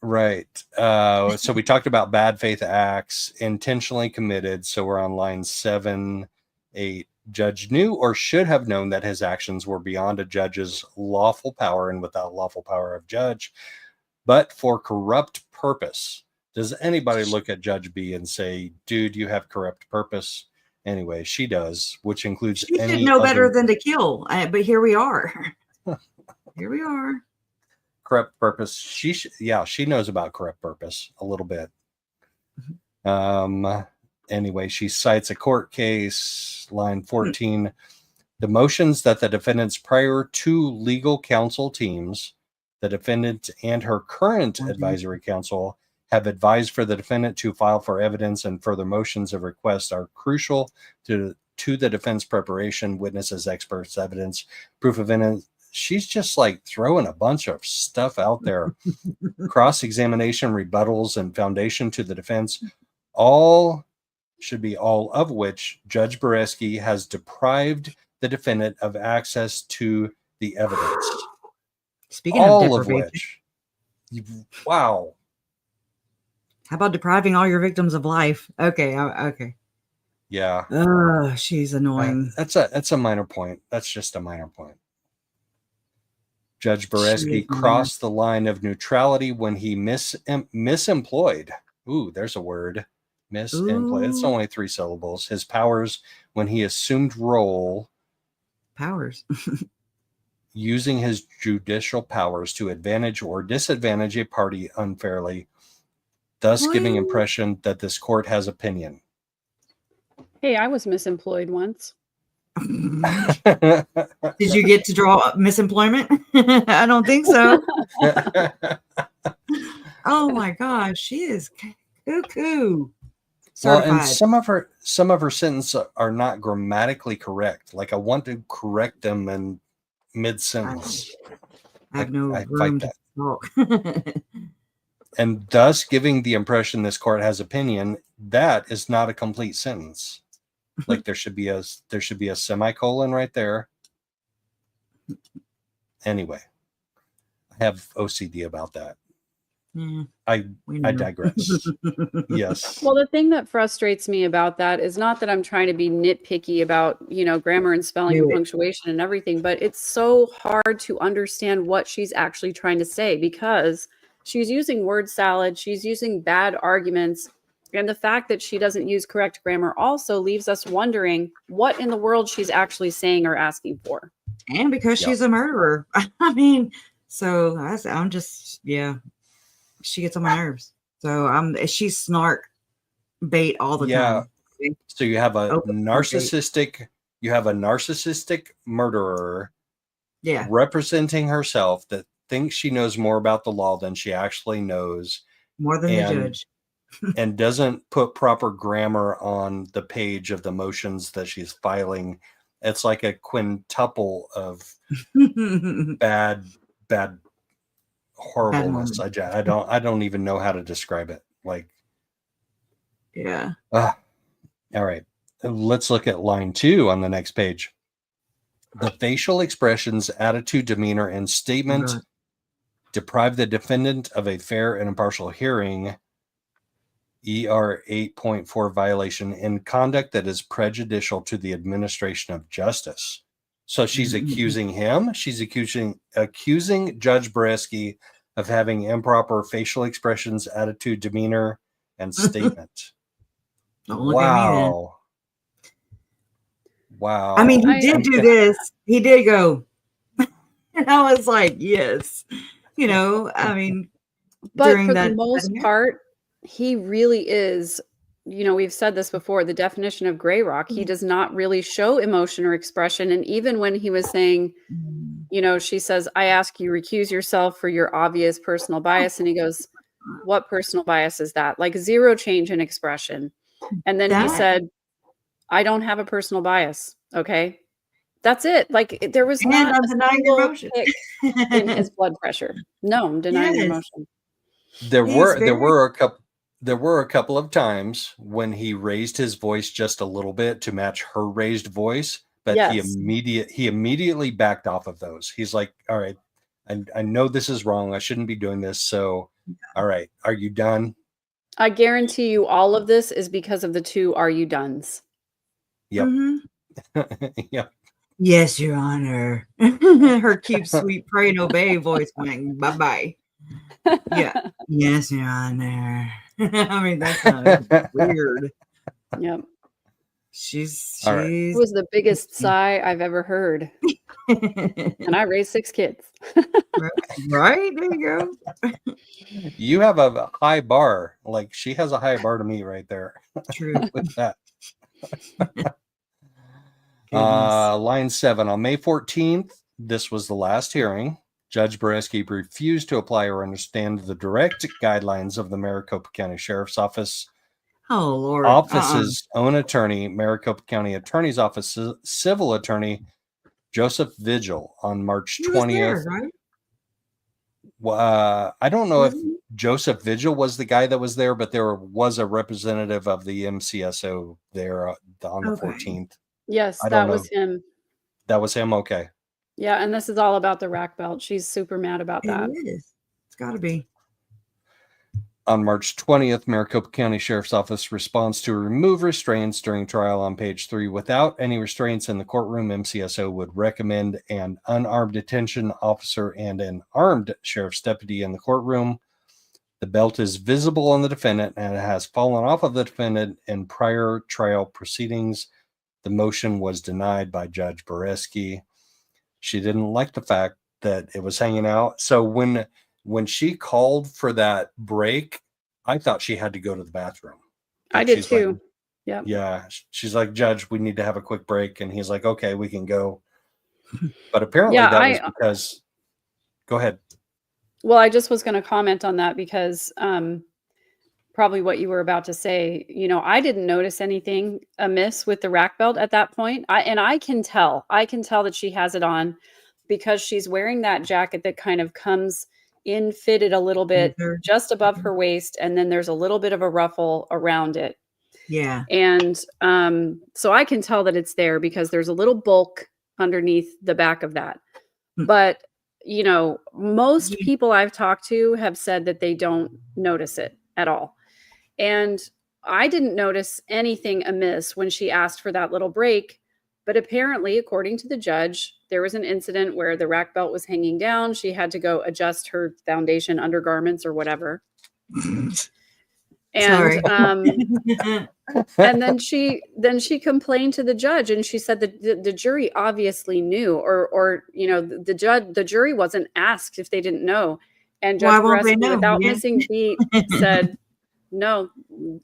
[SPEAKER 2] Right. So we talked about bad faith acts, intentionally committed. So we're on line 7, 8. Judge knew or should have known that his actions were beyond a judge's lawful power and without lawful power of judge, but for corrupt purpose. Does anybody look at Judge B and say, dude, you have corrupt purpose? Anyway, she does, which includes
[SPEAKER 3] she should know better than to kill. But here we are. Here we are.
[SPEAKER 2] Corrupt purpose. She knows about corrupt purpose a little bit. Anyway, she cites a court case, line 14. The motions that the defendant's prior 2 legal counsel teams, the defendant and her current advisory counsel, have advised for the defendant to file for evidence and further motions of request are crucial to the defense preparation, witnesses, experts, evidence, proof of innocence. She's just like throwing a bunch of stuff out there. Cross-examination, rebuttals, and foundation to the defense, all of which Judge Boreski has deprived the defendant of access to the evidence.
[SPEAKER 3] Speaking all of which,
[SPEAKER 2] wow.
[SPEAKER 3] How about depriving all your victims of life? Okay. Okay.
[SPEAKER 2] Yeah.
[SPEAKER 3] She's annoying.
[SPEAKER 2] That's a minor point. That's just a minor point. Judge Boreski crossed the line of neutrality when he misemployed. Ooh, there's a word. Misemployed. It's only 3 syllables. His powers when he assumed role.
[SPEAKER 3] Powers.
[SPEAKER 2] Using his judicial powers to advantage or disadvantage a party unfairly, thus giving impression that this court has opinion.
[SPEAKER 4] Hey, I was misemployed once.
[SPEAKER 3] Did you get to draw misemployment? I don't think so. Oh my gosh, she is cuckoo. Certified.
[SPEAKER 2] Well, and some of her sentences are not grammatically correct. Like I want to correct them in mid-sentence.
[SPEAKER 3] I have no room to talk.
[SPEAKER 2] And thus giving the impression this court has opinion, that is not a complete sentence. Like there should be a semicolon right there. Anyway, I have OCD about that. I digress. Yes.
[SPEAKER 4] Well, the thing that frustrates me about that is not that I'm trying to be nitpicky about, grammar and spelling and punctuation and everything, but it's so hard to understand what she's actually trying to say because she's using word salad, she's using bad arguments, and the fact that she doesn't use correct grammar also leaves us wondering what in the world she's actually saying or asking for.
[SPEAKER 3] And because she's a murderer. I mean, so I'm just, she gets on my nerves. So she's snark bait all the time.
[SPEAKER 2] So you have a narcissistic murderer representing herself that thinks she knows more about the law than she actually knows.
[SPEAKER 3] More than the judge.
[SPEAKER 2] And doesn't put proper grammar on the page of the motions that she's filing. It's like a quintuple of bad horribleness. I don't even know how to describe it. Like, all right. Let's look at line 2 on the next page. The facial expressions, attitude, demeanor, and statement deprive the defendant of a fair and impartial hearing. ER 8.4 violation in conduct that is prejudicial to the administration of justice. So she's accusing him. She's accusing Judge Bresky of having improper facial expressions, attitude, demeanor, and statement. Wow. Wow.
[SPEAKER 3] I mean, he did do this. He did go. And I was like, yes. You know, I mean,
[SPEAKER 4] but for the most part, he really is, you know, we've said this before, the definition of gray rock. He does not really show emotion or expression. And even when he was saying, you know, she says, I ask you recuse yourself for your obvious personal bias. And he goes, what personal bias is that? Like zero change in expression. And then he said, I don't have a personal bias. Okay. That's it. Like there was not a single kick in his blood pressure. No, I'm denying emotion.
[SPEAKER 2] There were a couple of times when he raised his voice just a little bit to match her raised voice, but he immediately backed off of those. He's like, all right, I know this is wrong. I shouldn't be doing this. So, all right, are you done?
[SPEAKER 4] I guarantee you all of this is because of the two "are you dones."
[SPEAKER 2] Yep.
[SPEAKER 3] Yep. Yes, Your Honor. Her cute, sweet, pray and obey voice went bye-bye. Yeah. Yes, Your Honor. I mean, that's weird.
[SPEAKER 4] Yep.
[SPEAKER 3] She's
[SPEAKER 4] It was the biggest sigh I've ever heard. And I raised 6 kids.
[SPEAKER 3] Right? There you go.
[SPEAKER 2] You have a high bar. Like she has a high bar to meet right there.
[SPEAKER 3] True.
[SPEAKER 2] With that. Line 7 on May 14th. This was the last hearing. Judge Bresky refused to apply or understand the direct guidelines of the Maricopa County Sheriff's Office.
[SPEAKER 3] Oh, Lord.
[SPEAKER 2] Office's own attorney, Maricopa County Attorney's Office civil attorney, Joseph Vigil, on March 20th.
[SPEAKER 3] There, right?
[SPEAKER 2] I don't know if Joseph Vigil was the guy that was there, but there was a representative of the MCSO there on the 14th.
[SPEAKER 4] Yes, that was him.
[SPEAKER 2] That was him? Okay.
[SPEAKER 4] Yeah, and this is all about the rack belt. She's super mad about that.
[SPEAKER 3] It is. It's got to be.
[SPEAKER 2] On March 20th, Maricopa County Sheriff's Office responds to remove restraints during trial on page 3. Without any restraints in the courtroom, MCSO would recommend an unarmed detention officer and an armed sheriff's deputy in the courtroom. The belt is visible on the defendant and it has fallen off of the defendant in prior trial proceedings. The motion was denied by Judge Bresky. She didn't like the fact that it was hanging out. So when she called for that break, I thought she had to go to the bathroom.
[SPEAKER 4] I did too.
[SPEAKER 2] Like, yeah. She's like, Judge, we need to have a quick break. And he's like, okay, we can go. But apparently that was because, go ahead.
[SPEAKER 4] Well, I just was going to comment on that because probably what you were about to say, you know, I didn't notice anything amiss with the rack belt at that point. I can tell that she has it on because she's wearing that jacket that kind of comes in fitted a little bit just above her waist. And then there's a little bit of a ruffle around it.
[SPEAKER 3] Yeah.
[SPEAKER 4] And so I can tell that it's there because there's a little bulk underneath the back of that. But, you know, most people I've talked to have said that they don't notice it at all. And I didn't notice anything amiss when she asked for that little break. But apparently, according to the judge, there was an incident where the rack belt was hanging down. She had to go adjust her foundation undergarments or whatever. And and then she complained to the judge, and she said that the jury obviously knew, or you know, the jury wasn't asked if they didn't know. And Judge Bresky, without missing beat, said, no,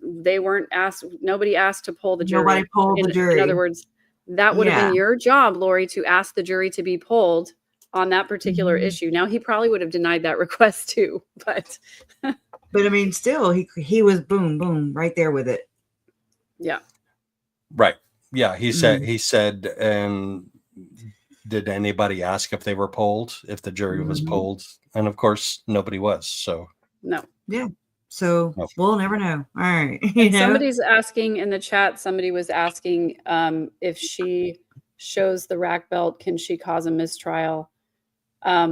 [SPEAKER 4] they weren't asked. Nobody asked to pull the jury.
[SPEAKER 3] Nobody pulled the jury.
[SPEAKER 4] In other words, that would have been your job, Lori, to ask the jury to be pulled on that particular issue. Now, he probably would have denied that request too, but
[SPEAKER 3] I mean, still, he was boom, right there with it.
[SPEAKER 4] Yeah.
[SPEAKER 2] Right. Yeah. He said, and did anybody ask if they were polled, if the jury was polled? And of course, nobody was. So
[SPEAKER 4] no.
[SPEAKER 3] Yeah. So we'll never know. All right.
[SPEAKER 4] Somebody's asking in the chat, somebody was asking if she shows the rack belt, can she cause a mistrial? I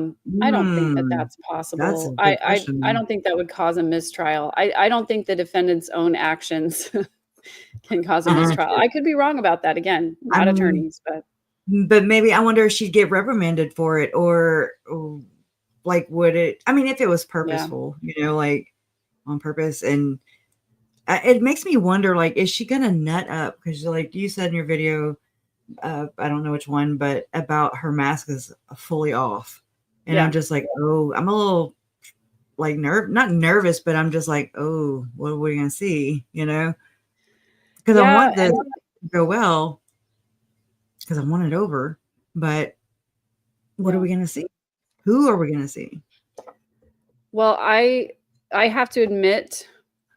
[SPEAKER 4] don't think that that's
[SPEAKER 3] That's a
[SPEAKER 4] possible.
[SPEAKER 3] good question.
[SPEAKER 4] I don't think that would cause a mistrial. I don't think the defendant's own actions can cause a mistrial. I could be wrong about that. Again, not attorneys,
[SPEAKER 3] but maybe I wonder if she'd get reprimanded for it, or like, would it? I mean, if it was purposeful, like on purpose, and it makes me wonder, like, is she gonna nut up? Because, like you said in your video, I don't know which one, but about her mask is fully off, and I'm just like, oh, I'm a little like not nervous, but I'm just like, oh, what are we gonna see? Because I want this to go well, because I want it over, but what are we gonna see? Who are we gonna see?
[SPEAKER 4] Well, I have to admit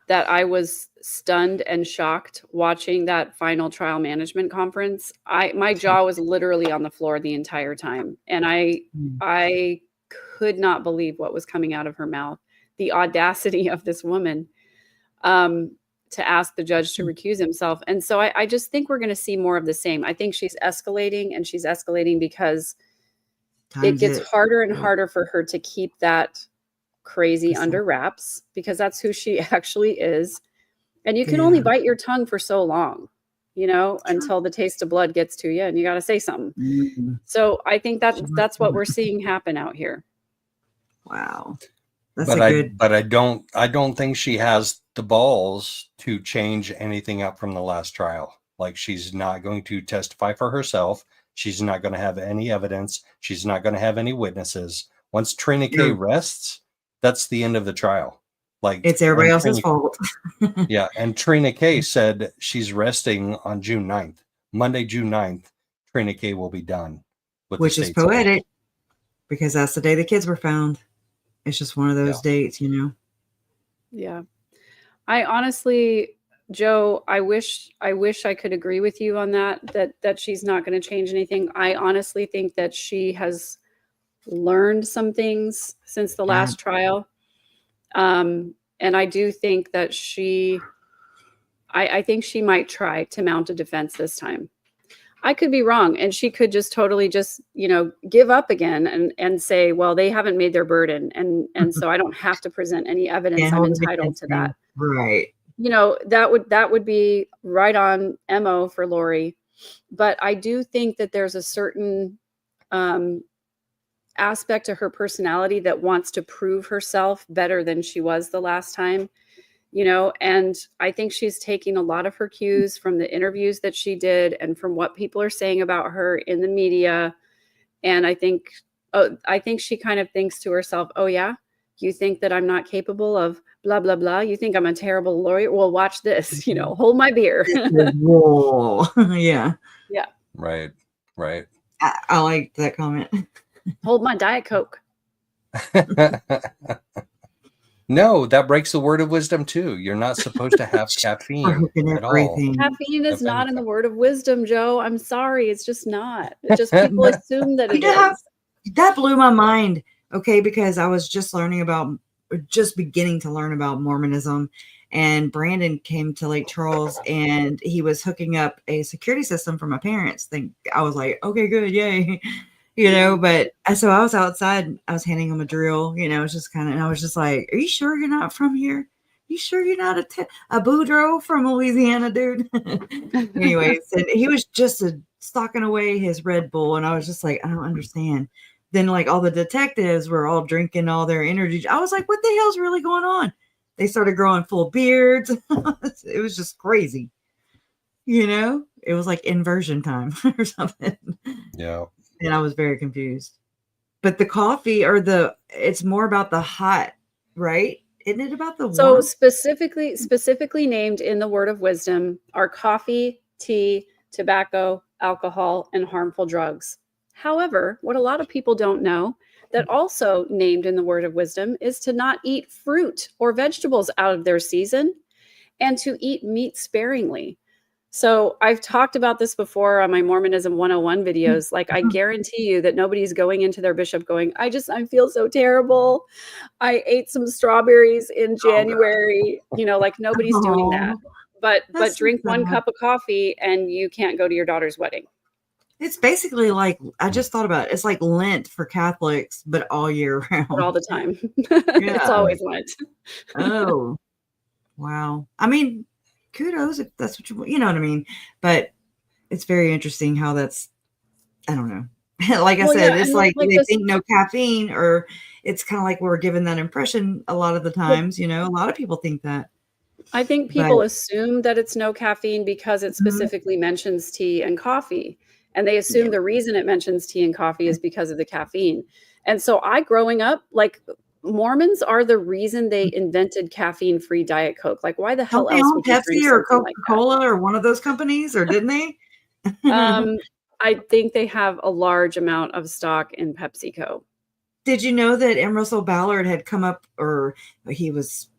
[SPEAKER 4] that I was stunned and shocked watching that final trial management conference. My jaw was literally on the floor the entire time, and I could not believe what was coming out of her mouth. The audacity of this woman to ask the judge to recuse himself. And so I just think we're going to see more of the same. I think she's escalating, and she's escalating because it gets harder and harder for her to keep that crazy under wraps, because that's who she actually is. And you can only bite your tongue for so long, until the taste of blood gets to you and you got to say something. Mm-hmm. So I think that's what we're seeing happen out here.
[SPEAKER 3] Wow.
[SPEAKER 2] But I don't think she has the balls to change anything up from the last trial. Like, she's not going to testify for herself. She's not going to have any evidence. She's not going to have any witnesses. Once Trina K rests, that's the end of the trial. Like,
[SPEAKER 3] it's everybody else's fault.
[SPEAKER 2] Yeah. And Trina K said she's resting on June 9th. Monday, June 9th, Trina K will be done.
[SPEAKER 3] Which is poetic, because that's the day the kids were found. It's just one of those dates,
[SPEAKER 4] Yeah. I honestly, Joe, I wish I could agree with you on that she's not going to change anything. I honestly think that she has learned some things since the last trial. And I do think that I think she might try to mount a defense this time. I could be wrong, and she could just totally give up again and say, well, they haven't made their burden, and so I don't have to present any evidence. I'm entitled to that.
[SPEAKER 3] Right.
[SPEAKER 4] That would be right on MO for Lori. But I do think that there's a certain aspect to her personality that wants to prove herself better than she was the last time. And I think she's taking a lot of her cues from the interviews that she did and from what people are saying about her in the media. And I think she kind of thinks to herself, oh yeah, you think that I'm not capable of blah, blah, blah. You think I'm a terrible lawyer? Well, watch this, hold my beer.
[SPEAKER 3] Whoa. Yeah.
[SPEAKER 4] Yeah.
[SPEAKER 2] Right.
[SPEAKER 3] I like that comment.
[SPEAKER 4] Hold my Diet Coke.
[SPEAKER 2] No, that breaks the word of wisdom too. You're not supposed to have caffeine at all.
[SPEAKER 4] Caffeine is not in the word of wisdom, Joe. I'm sorry. It's just not. It's just people assume that it is.
[SPEAKER 3] That blew my mind. Okay, because I was just beginning to learn about Mormonism, and Brandon came to Lake Charles, and he was hooking up a security system for my parents. I was like, okay, good, yay. But so I was outside, I was handing him a drill, it's just and I was just like, are you sure you're not from here? You sure you're not a Boudreaux from Louisiana, dude? Anyways, and he was just stocking away his Red Bull, and I was just like, I don't understand. Then, like, all the detectives were all drinking all their energy. I was like, what the hell's really going on? They started growing full beards. It was just crazy. It was like inversion time or something.
[SPEAKER 2] Yeah.
[SPEAKER 3] And I was very confused. But the coffee it's more about the hot, right? Isn't it about the warm?
[SPEAKER 4] So specifically named in the word of wisdom are coffee, tea, tobacco, alcohol, and harmful drugs. However, what a lot of people don't know, that also named in the word of wisdom, is to not eat fruit or vegetables out of their season, and to eat meat sparingly. So I've talked about this before on my Mormonism 101 videos. Like, I guarantee you that nobody's going into their bishop going, I feel so terrible. I ate some strawberries in January. Like, nobody's doing that. But drink one cup of coffee and you can't go to your daughter's wedding.
[SPEAKER 3] It's basically like, I just thought about it. It's like Lent for Catholics, but all year round.
[SPEAKER 4] But all the time. It's always Lent.
[SPEAKER 3] Oh, wow. I mean, kudos if that's what you know what I mean? But it's very interesting how that's, I don't know. Like I said, it's like they think no caffeine, or it's kind of like we're given that impression a lot of the times, you know, a lot of people think that.
[SPEAKER 4] I think people assume that it's no caffeine because it specifically mentions tea and coffee. And they assume the reason it mentions tea and coffee is because of the caffeine. And so growing up, like, Mormons are the reason they invented caffeine-free Diet Coke. Like, why the hell else would you drink
[SPEAKER 3] Pepsi or
[SPEAKER 4] something
[SPEAKER 3] Coca-Cola or one of those companies, or didn't they?
[SPEAKER 4] I think they have a large amount of stock in PepsiCo.
[SPEAKER 3] Did you know that M. Russell Ballard had come up, or he was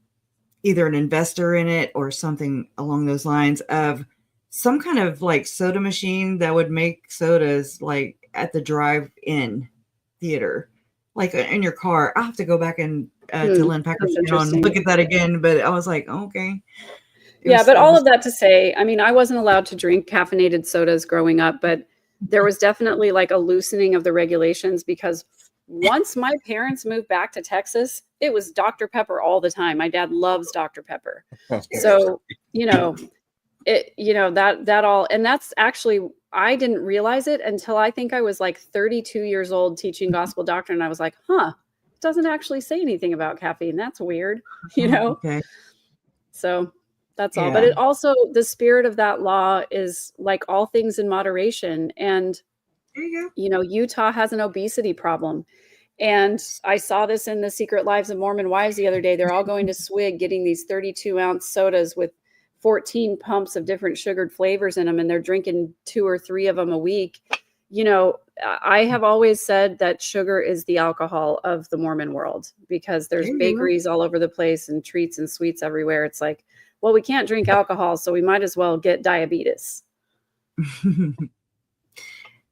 [SPEAKER 3] either an investor in it or something along those lines, of some kind of like soda machine that would make sodas like at the drive-in theater, like in your car. I'll have to go back and to Lynn Packer's channel and look at that again. But I was like, okay.
[SPEAKER 4] But all of that to say, I mean, I wasn't allowed to drink caffeinated sodas growing up, but there was definitely like a loosening of the regulations, because once my parents moved back to Texas, it was Dr. Pepper all the time. My dad loves Dr. Pepper. So, that all, and that's actually, I didn't realize it until I think I was like 32 years old teaching gospel doctrine. And I was like, it doesn't actually say anything about caffeine. That's weird, Okay. So that's all. But it also, the spirit of that law is like all things in moderation. And, Utah has an obesity problem. And I saw this in the Secret Lives of Mormon Wives the other day. They're all going to Swig, getting these 32-ounce sodas with 14 pumps of different sugared flavors in them, and they're drinking 2 or 3 of them a week. I have always said that sugar is the alcohol of the Mormon world, because there's bakeries all over the place and treats and sweets everywhere. It's like, well, we can't drink alcohol, so we might as well get diabetes.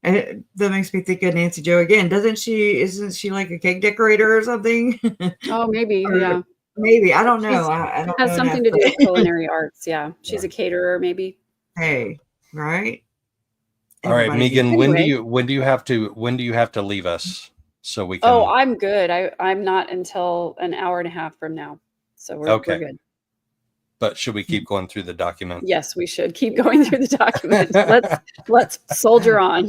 [SPEAKER 3] That makes me think of Nancy Joe again. Isn't she like a cake decorator or something?
[SPEAKER 4] Oh, maybe.
[SPEAKER 3] Maybe. I don't know. I don't
[SPEAKER 4] has something to do with culinary arts. Yeah. She's a caterer, maybe.
[SPEAKER 3] Hey, right.
[SPEAKER 2] All right, Megan, when do you have to leave us so we can?
[SPEAKER 4] Oh, I'm good. I'm not until an hour and a half from now. So we're good.
[SPEAKER 2] But should we keep going through the document?
[SPEAKER 4] Yes, we should keep going through the document. Let's soldier on.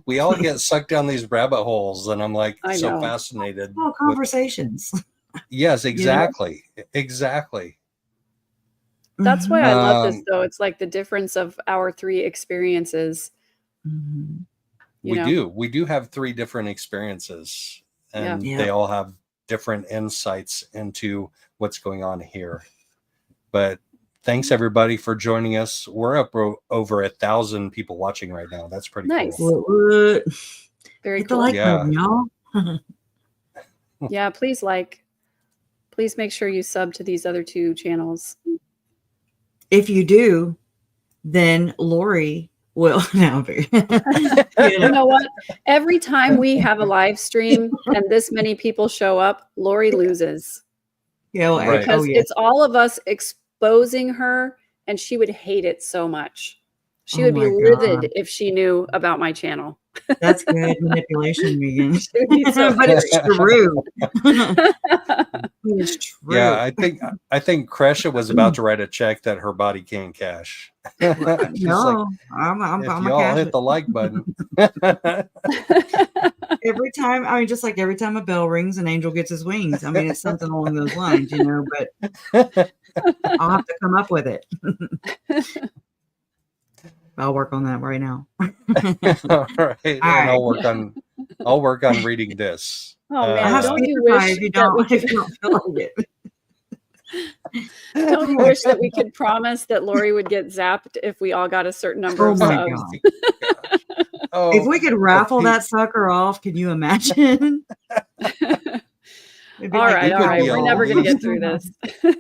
[SPEAKER 2] We all get sucked down these rabbit holes, and I'm like so fascinated.
[SPEAKER 3] Oh, conversations.
[SPEAKER 2] Yes, exactly. Exactly.
[SPEAKER 4] That's why I love this, though. It's like the difference of our 3 experiences.
[SPEAKER 2] We do have 3 different experiences, and they all have different insights into what's going on here. But thanks everybody for joining us. We're up over 1,000 people watching right now. That's pretty
[SPEAKER 4] cool. Very cool.
[SPEAKER 3] Like y'all.
[SPEAKER 4] Yeah, please make sure you sub to these other 2 channels.
[SPEAKER 3] If you do, then Lori will now be.
[SPEAKER 4] You know what? Every time we have a live stream and this many people show up, Lori loses.
[SPEAKER 3] Yeah,
[SPEAKER 4] because it's all of us exposing her, and she would hate it so much. She would be livid if she knew about my channel.
[SPEAKER 3] That's good manipulation, Megan. But it's true. It's true.
[SPEAKER 2] Yeah, I think Kresha was about to write a check that her body can't cash.
[SPEAKER 3] No, I'm
[SPEAKER 2] y'all hit the like button.
[SPEAKER 3] Every time, just like every time a bell rings, an angel gets his wings. It's something along those lines, but I'll have to come up with it. I'll work on that right now.
[SPEAKER 2] All right. I'll work on reading this.
[SPEAKER 4] Oh man, don't you wish
[SPEAKER 3] if you don't feel like it?
[SPEAKER 4] Don't you wish that we could promise that Lori would get zapped if we all got a certain number of subs?
[SPEAKER 3] If we could raffle that sucker off, can you imagine?
[SPEAKER 4] All right. We're never going to get through this.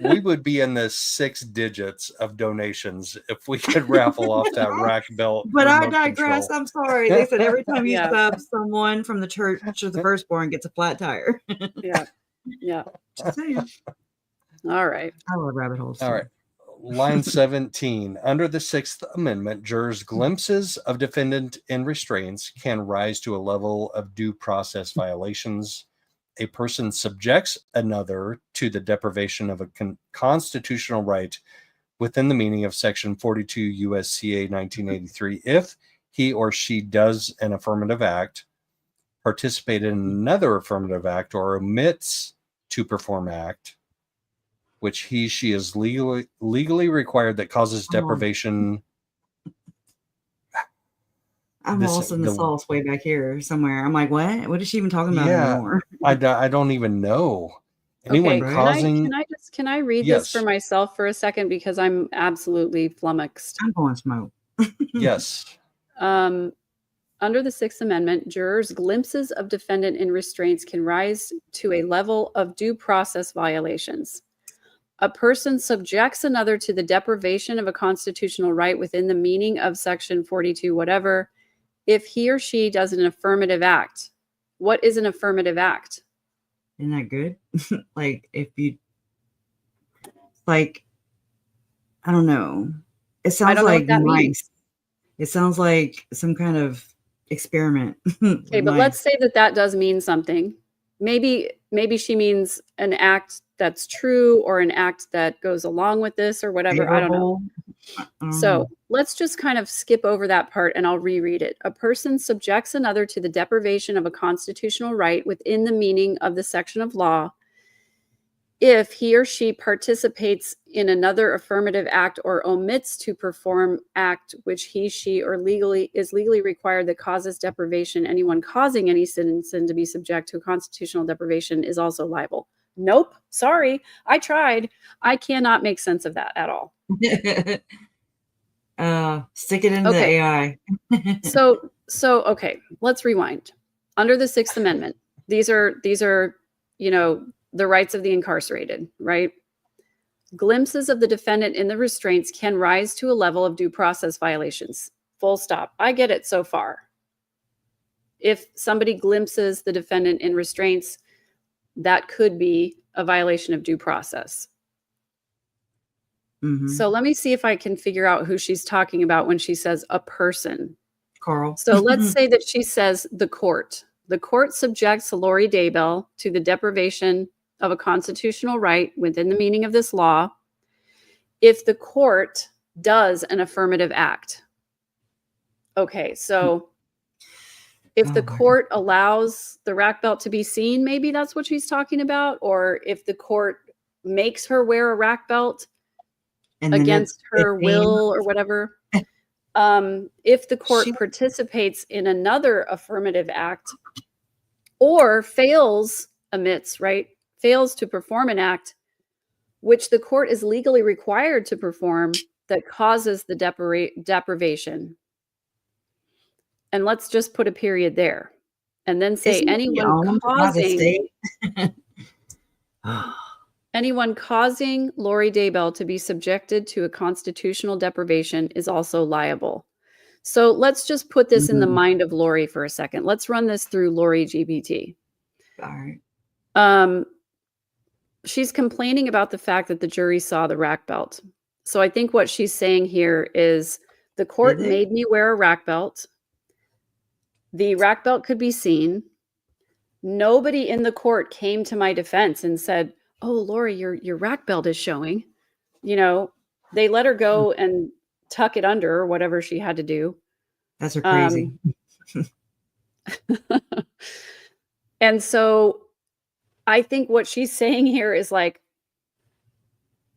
[SPEAKER 2] We would be in the 6 digits of donations if we could raffle off that rack belt.
[SPEAKER 3] But I digress. I'm sorry. They said every time you sub, someone from the church of the firstborn gets a flat tire.
[SPEAKER 4] Yeah. Just saying. All right.
[SPEAKER 3] I love rabbit holes.
[SPEAKER 2] All right. line 17. Under the Sixth Amendment, jurors' glimpses of defendant in restraints can rise to a level of due process violations. A person subjects another to the deprivation of a constitutional right within the meaning of Section 42 USCA 1983 if he or she does an affirmative act, participate in another affirmative act, or omits to perform act, which she is legally required that causes deprivation.
[SPEAKER 3] I'm lost in the sauce way back here somewhere. I'm like, what? What is she even talking about anymore?
[SPEAKER 2] I don't even know. Anyone causing...
[SPEAKER 4] Can I read this for myself for a second, because I'm absolutely flummoxed.
[SPEAKER 3] I'm going to smoke.
[SPEAKER 2] Yes.
[SPEAKER 4] Under the Sixth Amendment, jurors' glimpses of defendant in restraints can rise to a level of due process violations. A person subjects another to the deprivation of a constitutional right within the meaning of Section 42 whatever if he or she does an affirmative act. What is an affirmative act?
[SPEAKER 3] Isn't that good? Like, if you, like, I don't know. It sounds like nice. It sounds like some kind of experiment.
[SPEAKER 4] Okay, but let's say that does mean something. Maybe she means an act that's true, or an act that goes along with this, or whatever. Favorable. I don't know. So let's just kind of skip over that part, and I'll reread it. A person subjects another to the deprivation of a constitutional right within the meaning of the section of law if he or she participates in another affirmative act or omits to perform act which he, she, or is legally required that causes deprivation. Anyone causing any citizen to be subject to a constitutional deprivation is also liable. Nope. Sorry. I tried. I cannot make sense of that at all.
[SPEAKER 3] Stick it in the AI.
[SPEAKER 4] So okay, let's rewind. Under the Sixth Amendment, these are, the rights of the incarcerated, right? Glimpses of the defendant in the restraints can rise to a level of due process violations. Full stop. I get it so far. If somebody glimpses the defendant in restraints, that could be a violation of due process. Mm-hmm. So let me see if I can figure out who she's talking about when she says a person.
[SPEAKER 3] Carl.
[SPEAKER 4] So let's say that she says the court. The court subjects Lori Daybell to the deprivation of a constitutional right within the meaning of this law if the court does an affirmative act. Okay, so if the court allows the rack belt to be seen, maybe that's what she's talking about. Or if the court makes her wear a rack belt against her will or whatever. If the court participates in another affirmative act or fails to perform an act which the court is legally required to perform that causes the deprivation. And let's just put a period there. And then say anyone causing Lori Daybell to be subjected to a constitutional deprivation is also liable. So let's just put this in the mind of Lori for a second. Let's run this through Lori GPT.
[SPEAKER 3] All right.
[SPEAKER 4] She's complaining about the fact that the jury saw the rack belt. So I think what she's saying here is the court made me wear a rack belt. The rack belt could be seen. Nobody in the court came to my defense and said, "Oh, Lori, your rack belt is showing." They let her go and tuck it under or whatever she had to do.
[SPEAKER 3] That's her crazy.
[SPEAKER 4] And so I think what she's saying here is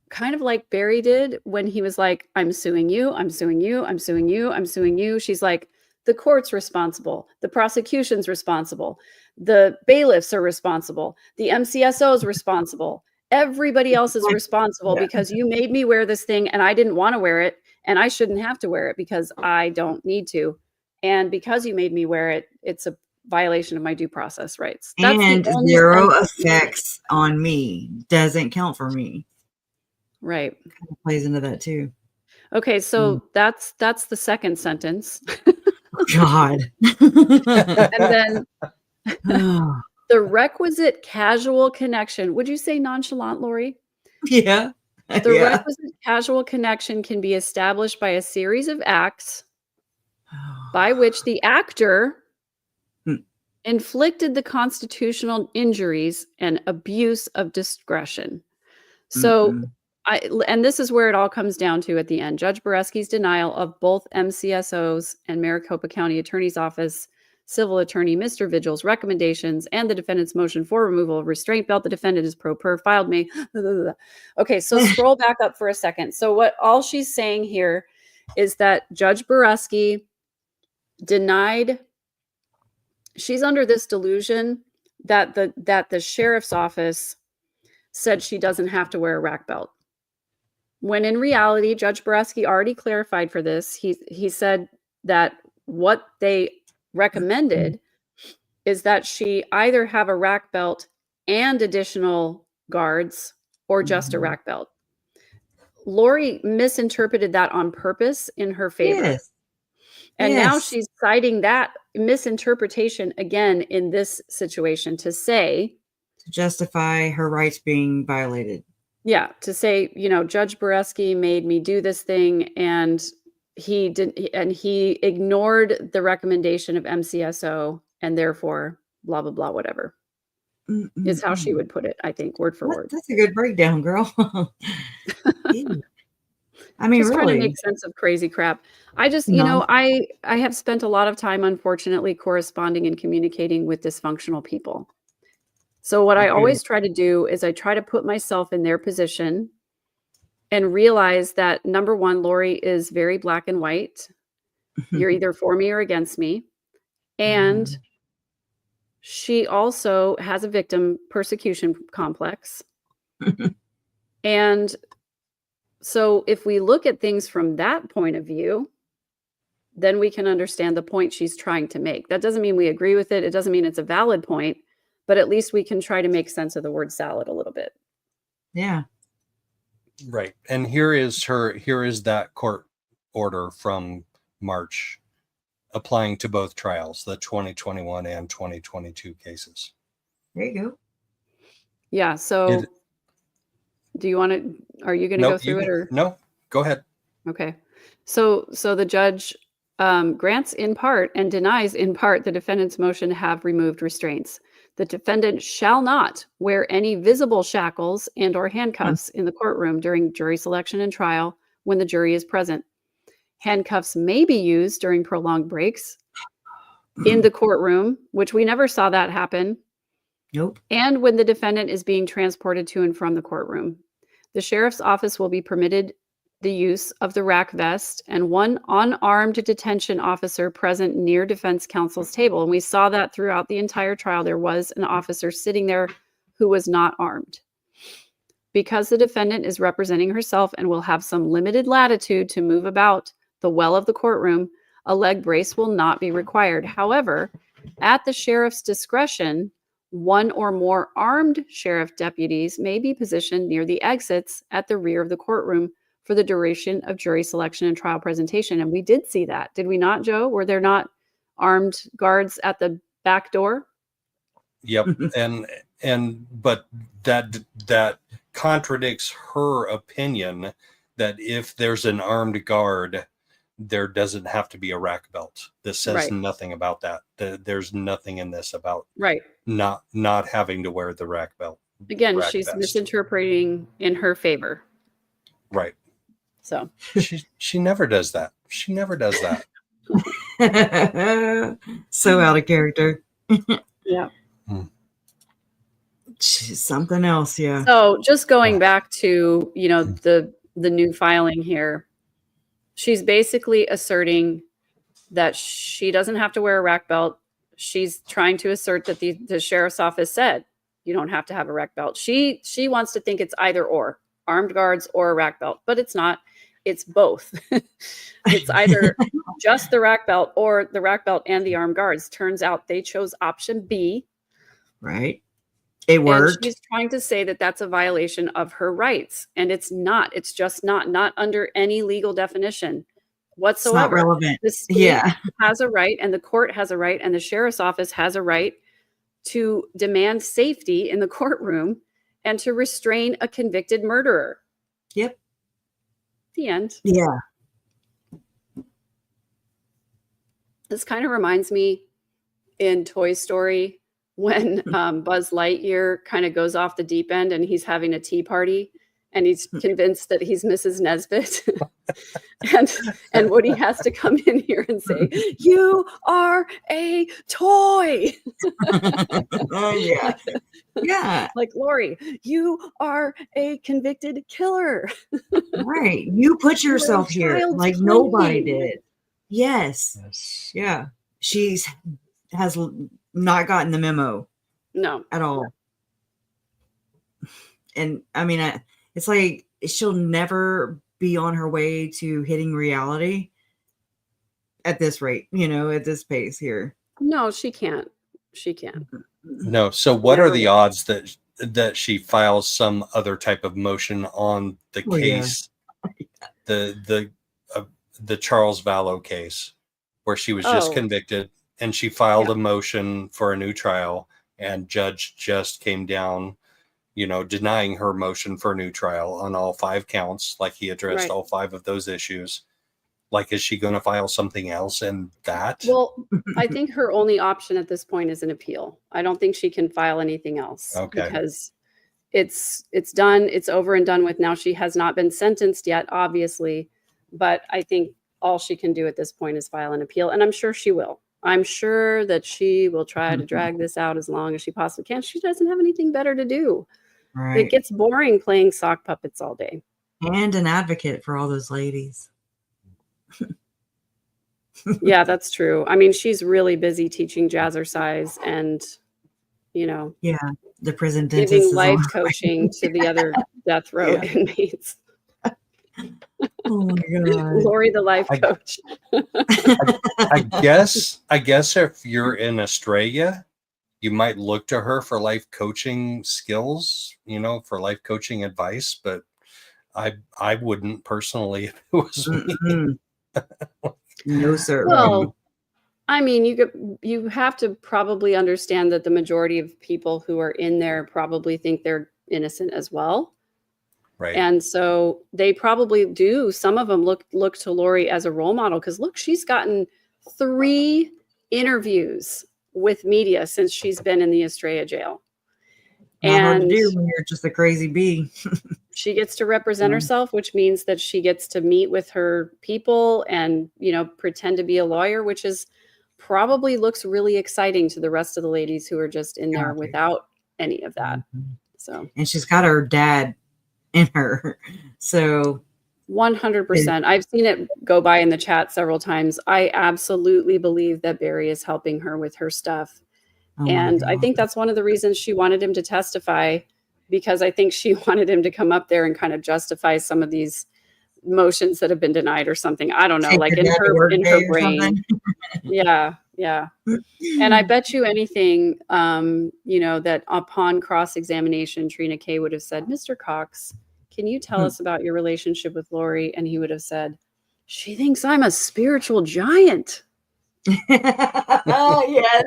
[SPEAKER 4] kind of like Barry did when he was like, "I'm suing you, I'm suing you, I'm suing you, I'm suing you." She's like, the court's responsible. The prosecution's responsible. The bailiffs are responsible. The MCSO is responsible. Everybody else is responsible because you made me wear this thing and I didn't want to wear it and I shouldn't have to wear it because I don't need to. And because you made me wear it, it's a violation of my due process rights.
[SPEAKER 3] And zero effects on me. Doesn't count for me.
[SPEAKER 4] Right.
[SPEAKER 3] Kind of plays into that too.
[SPEAKER 4] Okay, so that's the second sentence.
[SPEAKER 3] God.
[SPEAKER 4] And then the requisite casual connection. Would you say nonchalant, Lori?
[SPEAKER 3] Yeah.
[SPEAKER 4] The requisite casual connection can be established by a series of acts by which the actor inflicted the constitutional injuries and abuse of discretion. So, and this is where it all comes down to at the end. Judge Boresky's denial of both MCSO's and Maricopa County Attorney's Office Civil Attorney Mr. Vigil's recommendations and the defendant's motion for removal of restraint belt. The defendant is pro per filed May. Okay, so scroll back up for a second. So what all she's saying here is that Judge Boresky denied. She's under this delusion that the sheriff's office said she doesn't have to wear a rack belt. When in reality, Judge Boresky already clarified for this. He said that what they recommended is that she either have a rack belt and additional guards or just a rack belt. Lori misinterpreted that on purpose in her favor. Yes. And now she's citing that misinterpretation again in this situation to
[SPEAKER 3] justify her rights being violated.
[SPEAKER 4] Yeah, to say, Judge Boresky made me do this thing and he ignored the recommendation of MCSO and therefore blah, blah, blah, whatever is how she would put it, I think, word for word.
[SPEAKER 3] That's a good breakdown, girl. I mean,
[SPEAKER 4] just
[SPEAKER 3] really
[SPEAKER 4] trying to make sense of crazy crap. I just, I have spent a lot of time, unfortunately, corresponding and communicating with dysfunctional people. So what I always try to do is I try to put myself in their position and realize that, number one, Lori is very black and white. You're either for me or against me. And she also has a victim persecution complex. And so if we look at things from that point of view, then we can understand the point she's trying to make. That doesn't mean we agree with it. It doesn't mean it's a valid point, but at least we can try to make sense of the word salad a little bit.
[SPEAKER 3] Yeah.
[SPEAKER 2] Right. And here is that court order from March applying to both trials, the 2021 and 2022 cases.
[SPEAKER 3] There you go.
[SPEAKER 4] Yeah. So do you want to, are you going to go through it or?
[SPEAKER 2] No, go ahead.
[SPEAKER 4] Okay. So the judge grants in part and denies in part the defendant's motion to have removed restraints. The defendant shall not wear any visible shackles and or handcuffs in the courtroom during jury selection and trial when the jury is present. Handcuffs may be used during prolonged breaks in the courtroom, which we never saw that happen.
[SPEAKER 3] Nope.
[SPEAKER 4] And when the defendant is being transported to and from the courtroom. The sheriff's office will be permitted the use of the rack vest and one unarmed detention officer present near defense counsel's table. And we saw that throughout the entire trial. There was an officer sitting there who was not armed. Because the defendant is representing herself and will have some limited latitude to move about the well of the courtroom, a leg brace will not be required. However, at the sheriff's discretion, one or more armed sheriff deputies may be positioned near the exits at the rear of the courtroom for the duration of jury selection and trial presentation. And we did see that. Did we not, Joe? Were there not armed guards at the back door?
[SPEAKER 2] Yep. But that contradicts her opinion that if there's an armed guard, there doesn't have to be a rack belt. This says nothing about that. There's nothing in this about not having to wear the rack belt.
[SPEAKER 4] Again, she's misinterpreting in her favor.
[SPEAKER 2] Right.
[SPEAKER 4] So
[SPEAKER 2] she never does that. She never does that.
[SPEAKER 3] So out of character.
[SPEAKER 4] Yeah.
[SPEAKER 3] She's something else. Yeah.
[SPEAKER 4] So just going back to, the new filing here, she's basically asserting that she doesn't have to wear a rack belt. She's trying to assert that the sheriff's office said you don't have to have a rack belt. She wants to think it's either or, armed guards or a rack belt, but it's not. It's both. It's either just the rack belt or the rack belt and the armed guards. Turns out they chose option B.
[SPEAKER 3] Right. It worked.
[SPEAKER 4] And she's trying to say that that's a violation of her rights. And it's not. It's just not under any legal definition whatsoever.
[SPEAKER 3] It's not relevant.
[SPEAKER 4] The state has a right and the court has a right and the sheriff's office has a right to demand safety in the courtroom and to restrain a convicted murderer.
[SPEAKER 3] Yep.
[SPEAKER 4] The end.
[SPEAKER 3] Yeah.
[SPEAKER 4] This kind of reminds me in Toy Story when Buzz Lightyear kind of goes off the deep end and he's having a tea party and he's convinced that he's Mrs. Nesbit. and Woody has to come in here and say, "You are a toy."
[SPEAKER 3] Oh, yeah. Yeah.
[SPEAKER 4] Like, Lori, you are a convicted killer.
[SPEAKER 3] Right. You put yourself here like nobody did. Yes. Yeah. Has not gotten the memo.
[SPEAKER 4] No.
[SPEAKER 3] At all. And I mean, it's like she'll never be on her way to hitting reality at this rate, at this pace here.
[SPEAKER 4] No, she can't. She can't.
[SPEAKER 2] No. So what are the odds that she files some other type of motion on the case, the Charles Vallow case, where she was just convicted and she filed a motion for a new trial and judge just came down, denying her motion for a new trial on all 5 counts, like he addressed all 5 of those issues. Like, is she going to file something else in that?
[SPEAKER 4] Well, I think her only option at this point is an appeal. I don't think she can file anything else because it's done. It's over and done with. Now, she has not been sentenced yet, obviously, but I think all she can do at this point is file an appeal. And I'm sure she will. I'm sure that she will try to drag this out as long as she possibly can. She doesn't have anything better to do. Right. It gets boring playing sock puppets all day.
[SPEAKER 3] And an advocate for all those ladies.
[SPEAKER 4] Yeah, that's true. I mean, she's really busy teaching jazzercise and,
[SPEAKER 3] the prison dentist
[SPEAKER 4] giving life coaching to the other death row inmates.
[SPEAKER 3] Oh my God.
[SPEAKER 4] Lori, the life coach.
[SPEAKER 2] I guess if you're in Australia, you might look to her for life coaching skills, for life coaching advice, but I wouldn't personally if it was me.
[SPEAKER 3] No, sir.
[SPEAKER 4] Well, I mean, you have to probably understand that the majority of people who are in there probably think they're innocent as well.
[SPEAKER 2] Right.
[SPEAKER 4] And so they probably do. Some of them look to Lori as a role model because look, she's gotten 3 interviews with media since she's been in the Estrella jail.
[SPEAKER 3] Not hard to do when you're just a crazy bee.
[SPEAKER 4] She gets to represent herself, which means that she gets to meet with her people and, pretend to be a lawyer, which is probably looks really exciting to the rest of the ladies who are just in there without any of that. So,
[SPEAKER 3] and she's got her dad in her. So
[SPEAKER 4] 100%. I've seen it go by in the chat several times. I absolutely believe that Barry is helping her with her stuff. And I think that's one of the reasons she wanted him to testify, because I think she wanted him to come up there and kind of justify some of these motions that have been denied or something. I don't know, like in her brain. Yeah. And I bet you anything, that upon cross-examination, Trina K would have said, "Mr. Cox, can you tell us about your relationship with Lori?" And he would have said, "She thinks I'm a spiritual giant."
[SPEAKER 3] Yes.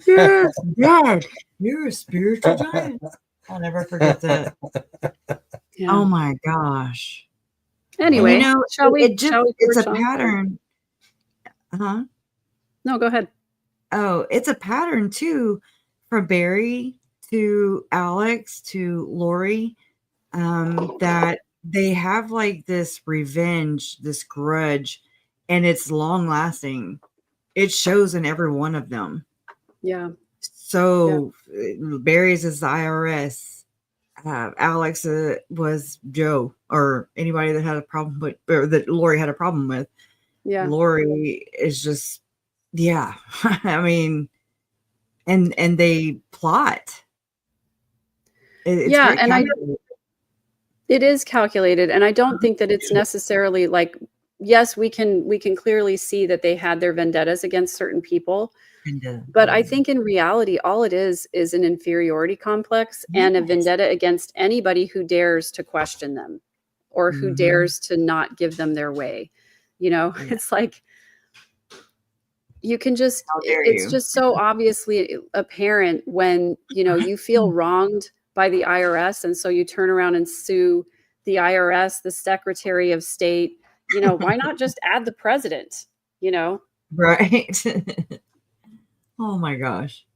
[SPEAKER 3] Yes, Dad, you're a spiritual giant. I'll never forget that. Yeah. Oh my gosh.
[SPEAKER 4] Anyway, shall we?
[SPEAKER 3] It's a pattern.
[SPEAKER 4] No, go ahead.
[SPEAKER 3] Oh, it's a pattern too, from Barry to Alex to Lori, that they have like this revenge, this grudge, and it's long lasting. It shows in every one of them.
[SPEAKER 4] Yeah.
[SPEAKER 3] So Barry's is the IRS. Alex was Joe, or anybody that had a problem with, or that Lori had a problem with. Yeah. Lori is just, I mean, and they plot. It's
[SPEAKER 4] it is calculated, and I don't think that it's necessarily like, yes, we can clearly see that they had their vendettas against certain people. But I think in reality, all it is an inferiority complex and a vendetta against anybody who dares to question them or who dares to not give them their way. It's like, you can just, it's just so obviously apparent when, you feel wronged by the IRS. And so you turn around and sue the IRS, the Secretary of State. You know, why not just add the president? You know,
[SPEAKER 3] right? Oh my gosh.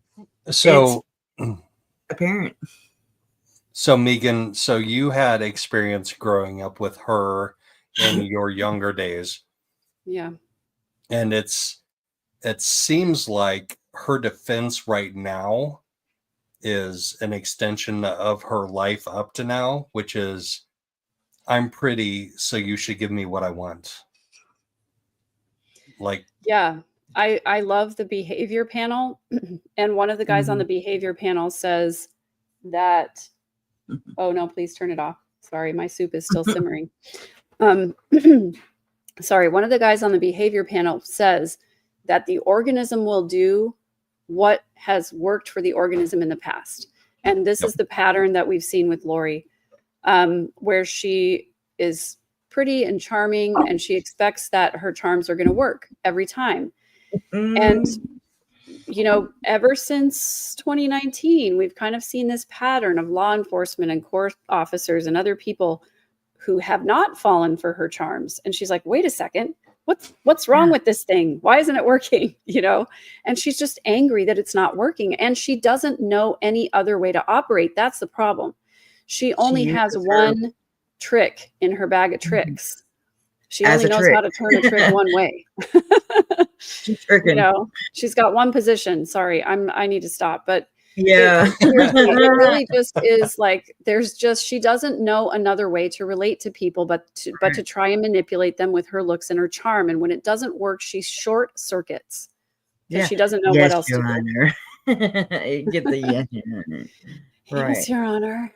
[SPEAKER 2] So
[SPEAKER 3] it's apparent.
[SPEAKER 2] So Megan, so you had experience growing up with her in your younger days.
[SPEAKER 4] Yeah.
[SPEAKER 2] And it seems like her defense right now is an extension of her life up to now, which is, I'm pretty, so you should give me what I want. Like,
[SPEAKER 4] yeah, I love the behavior panel. And one of the guys on the behavior panel says that, oh no, please turn it off. Sorry, my soup is still simmering. Sorry, one of the guys on the behavior panel says that the organism will do what has worked for the organism in the past. And this is the pattern that we've seen with Lori, where she is pretty and charming and she expects that her charms are going to work every time. And, you know, ever since 2019, we've kind of seen this pattern of law enforcement and court officers and other people who have not fallen for her charms. And she's like, wait a second, what's wrong with this thing? Why isn't it working? You know, and she's just angry that it's not working. And she doesn't know any other way to operate. That's the problem. She only has one trick in her bag of tricks. She only knows how to turn a trick one way. You know, she's got one position. Sorry, I need to stop. But it really just is like she doesn't know another way to relate to people but to try and manipulate them with her looks and her charm. And when it doesn't work, she short circuits. Yeah, she doesn't know what else to do.
[SPEAKER 3] Get the yes, Your Honor.
[SPEAKER 4] Yes, Your Honor.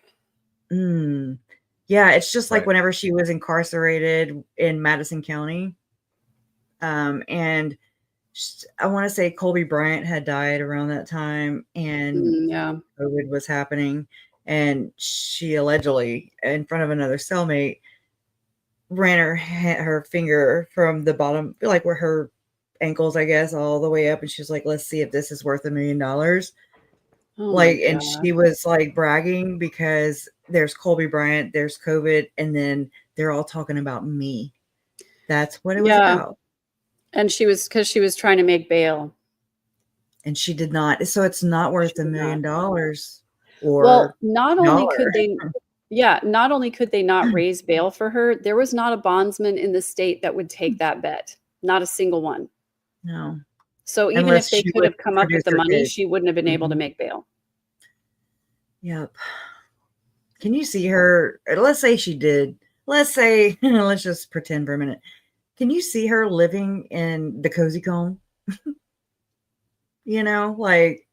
[SPEAKER 3] Yeah, it's just like whenever she was incarcerated in Madison County, and I want to say Kobe Bryant had died around that time, and COVID was happening, and she allegedly, in front of another cellmate, ran her finger from the bottom, like where her ankles, I guess, all the way up, and she's like, "Let's see if this is worth $1 million." And she was like bragging because there's Kobe Bryant, there's COVID, and then they're all talking about me. That's what it was about.
[SPEAKER 4] And because she was trying to make bail.
[SPEAKER 3] And she did not. So it's not worth $1 million.
[SPEAKER 4] Not only could they not raise bail for her, there was not a bondsman in the state that would take that bet. Not a single one.
[SPEAKER 3] No.
[SPEAKER 4] So even if they could have come up with the money, she wouldn't have been able to make bail.
[SPEAKER 3] Yep. Can you see her? Let's say she did. Let's say, let's just pretend for a minute. Can you see her living in the cozy cone? You know, like.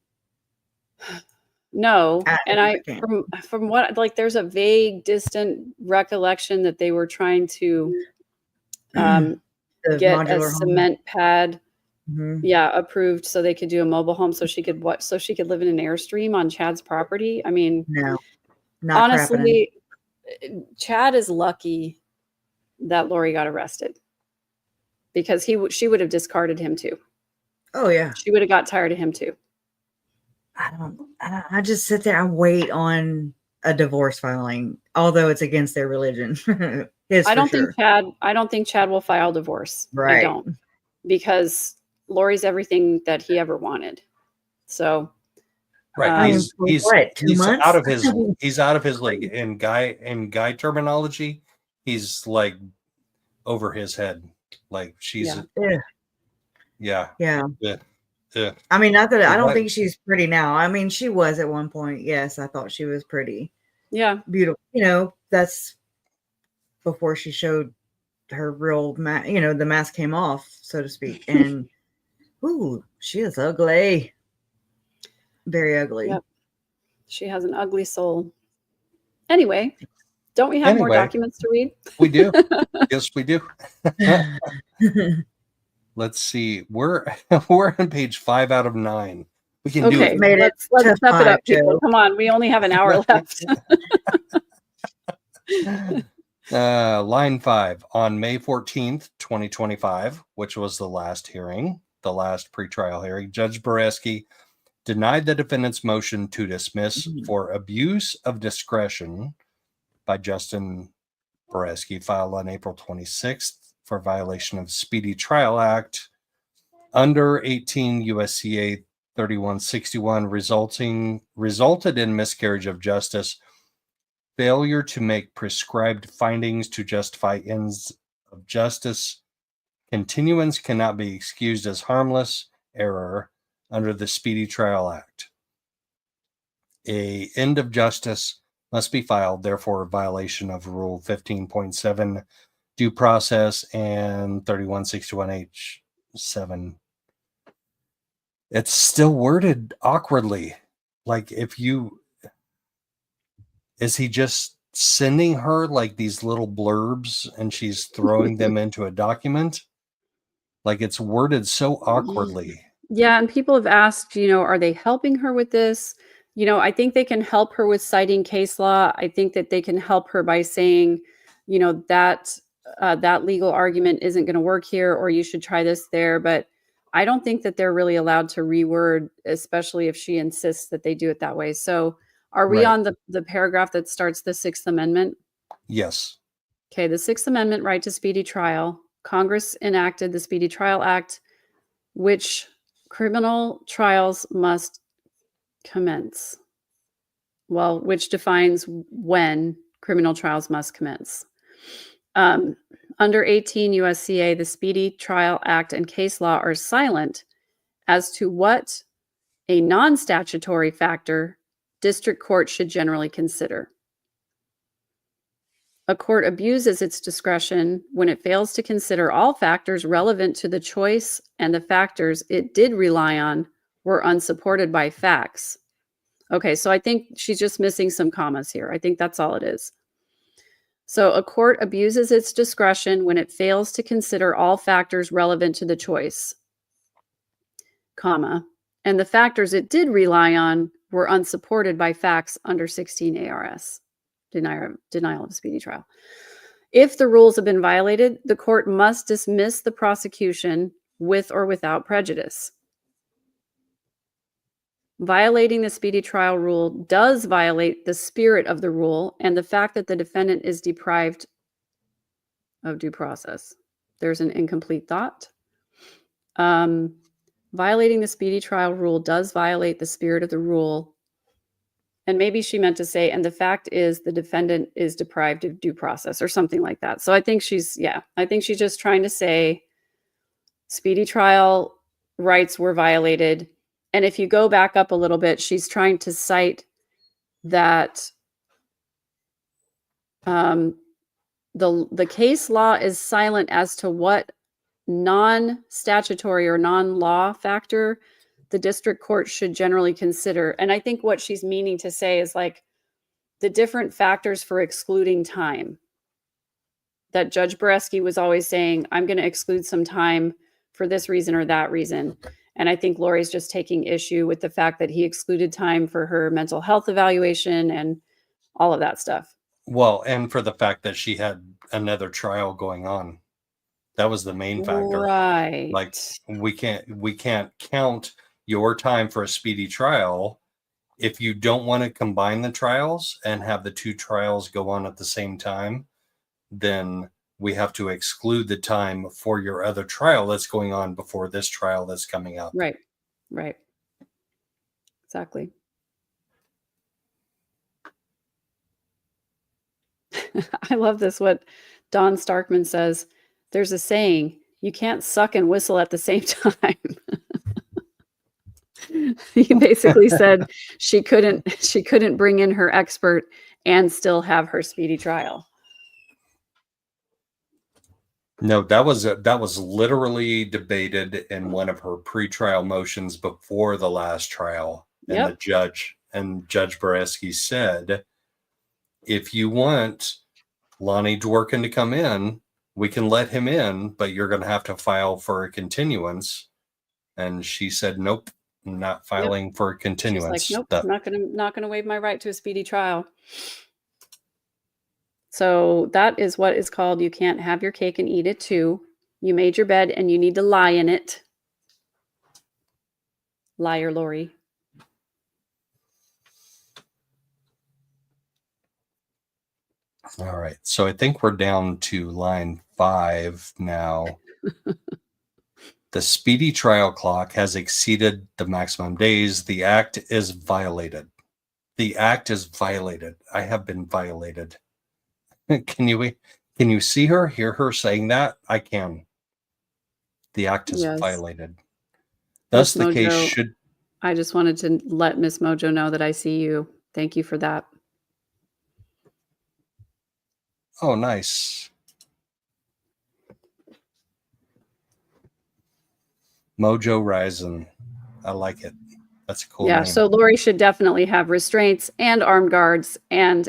[SPEAKER 4] No. And from what, like, there's a vague, distant recollection that they were trying to get a cement pad. Approved so they could do a mobile home so she could live in an Airstream on Chad's property. I mean,
[SPEAKER 3] no,
[SPEAKER 4] honestly, Chad is lucky that Lori got arrested because she would have discarded him too.
[SPEAKER 3] Oh yeah,
[SPEAKER 4] she would have got tired of him too.
[SPEAKER 3] I just sit there and wait on a divorce filing, although it's against their religion. I don't
[SPEAKER 4] think Chad will file divorce.
[SPEAKER 3] Right.
[SPEAKER 4] I don't, because Lori's everything that he ever wanted. So
[SPEAKER 2] he's out of his league. In guy terminology, he's like over his head. Like she's yeah.
[SPEAKER 3] I mean, not that I don't think she's pretty now. I mean, she was at one point. Yes, I thought she was pretty.
[SPEAKER 4] Yeah.
[SPEAKER 3] Beautiful. You know, that's before she showed her real the mask came off, so to speak. And ooh, she is ugly. Very ugly.
[SPEAKER 4] Yep. She has an ugly soul. Anyway, don't we have more documents to read?
[SPEAKER 2] We do. Yes, we do. Let's see. We're on page 5 out of 9. We can do it.
[SPEAKER 4] Let's step it up, people. Come on. We only have an hour left.
[SPEAKER 2] Line 5. On May 14th, 2025, which was the last pretrial hearing, Judge Boreski denied the defendant's motion to dismiss for abuse of discretion by Justin Boreski filed on April 26th for violation of Speedy Trial Act under 18 USCA 3161, resulted in miscarriage of justice, failure to make prescribed findings to justify ends of justice. Continuance cannot be excused as harmless error under the Speedy Trial Act. A end of justice must be filed, therefore, a violation of Rule 15.7 due process and 3161H7. It's still worded awkwardly. Like, is he just sending her like these little blurbs and she's throwing them into a document? Like, it's worded so awkwardly.
[SPEAKER 4] Yeah. And people have asked, are they helping her with this? I think they can help her with citing case law. I think that they can help her by saying, that legal argument isn't going to work here, or you should try this there. But I don't think that they're really allowed to reword, especially if she insists that they do it that way. So are we on the paragraph that starts the Sixth Amendment?
[SPEAKER 2] Yes.
[SPEAKER 4] Okay. The Sixth Amendment right to speedy trial. Congress enacted the Speedy Trial Act, which criminal trials must commence. Well, which defines when criminal trials must commence. Under 18 USCA, the Speedy Trial Act and case law are silent as to what a non-statutory factor district court should generally consider. A court abuses its discretion when it fails to consider all factors relevant to the choice and the factors it did rely on were unsupported by facts. Okay, so I think she's just missing some commas here. I think that's all it is. So a court abuses its discretion when it fails to consider all factors relevant to the choice, comma, and the factors it did rely on were unsupported by facts under 16 ARS, denial of a speedy trial. If the rules have been violated, the court must dismiss the prosecution with or without prejudice. Violating the speedy trial rule does violate the spirit of the rule and the fact that the defendant is deprived of due process. There's an incomplete thought. Violating the speedy trial rule does violate the spirit of the rule. And maybe she meant to say, and the fact is the defendant is deprived of due process or something like that. So I think she's just trying to say speedy trial rights were violated. And if you go back up a little bit, she's trying to cite that the case law is silent as to what non-statutory or non-law factor the district court should generally consider. And I think what she's meaning to say is like the different factors for excluding time. That Judge Boreski was always saying, I'm going to exclude some time for this reason or that reason. And I think Lori's just taking issue with the fact that he excluded time for her mental health evaluation and all of that stuff.
[SPEAKER 2] Well, and for the fact that she had another trial going on. That was the main factor.
[SPEAKER 4] Right.
[SPEAKER 2] Like we can't count your time for a speedy trial if you don't want to combine the trials and have the two trials go on at the same time. Then we have to exclude the time for your other trial that's going on before this trial that's coming up.
[SPEAKER 4] Right. Exactly. I love this. What Don Starkman says, there's a saying, you can't suck and whistle at the same time. He basically said she couldn't bring in her expert and still have her speedy trial.
[SPEAKER 2] No, that was literally debated in one of her pretrial motions before the last trial. And the Judge Boreski said, if you want Lonnie Dworkin to come in, we can let him in, but you're going to have to file for a continuance. And she said, nope, I'm not filing for a continuance.
[SPEAKER 4] She's like, nope, I'm not gonna waive my right to a speedy trial. So that is what is called, you can't have your cake and eat it too. You made your bed and you need to lie in it. Liar, Lori.
[SPEAKER 2] All right. So I think we're down to line 5 now. The speedy trial clock has exceeded the maximum days. The act is violated. The act is violated. I have been violated. Can you see her, hear her saying that? I can. The act is violated. Thus, the case should.
[SPEAKER 4] I just wanted to let Miss Mojo know that I see you. Thank you for that.
[SPEAKER 2] Oh, nice. Mojo Rising. I like it. That's a cool name.
[SPEAKER 4] So Lori should definitely have restraints and armed guards and.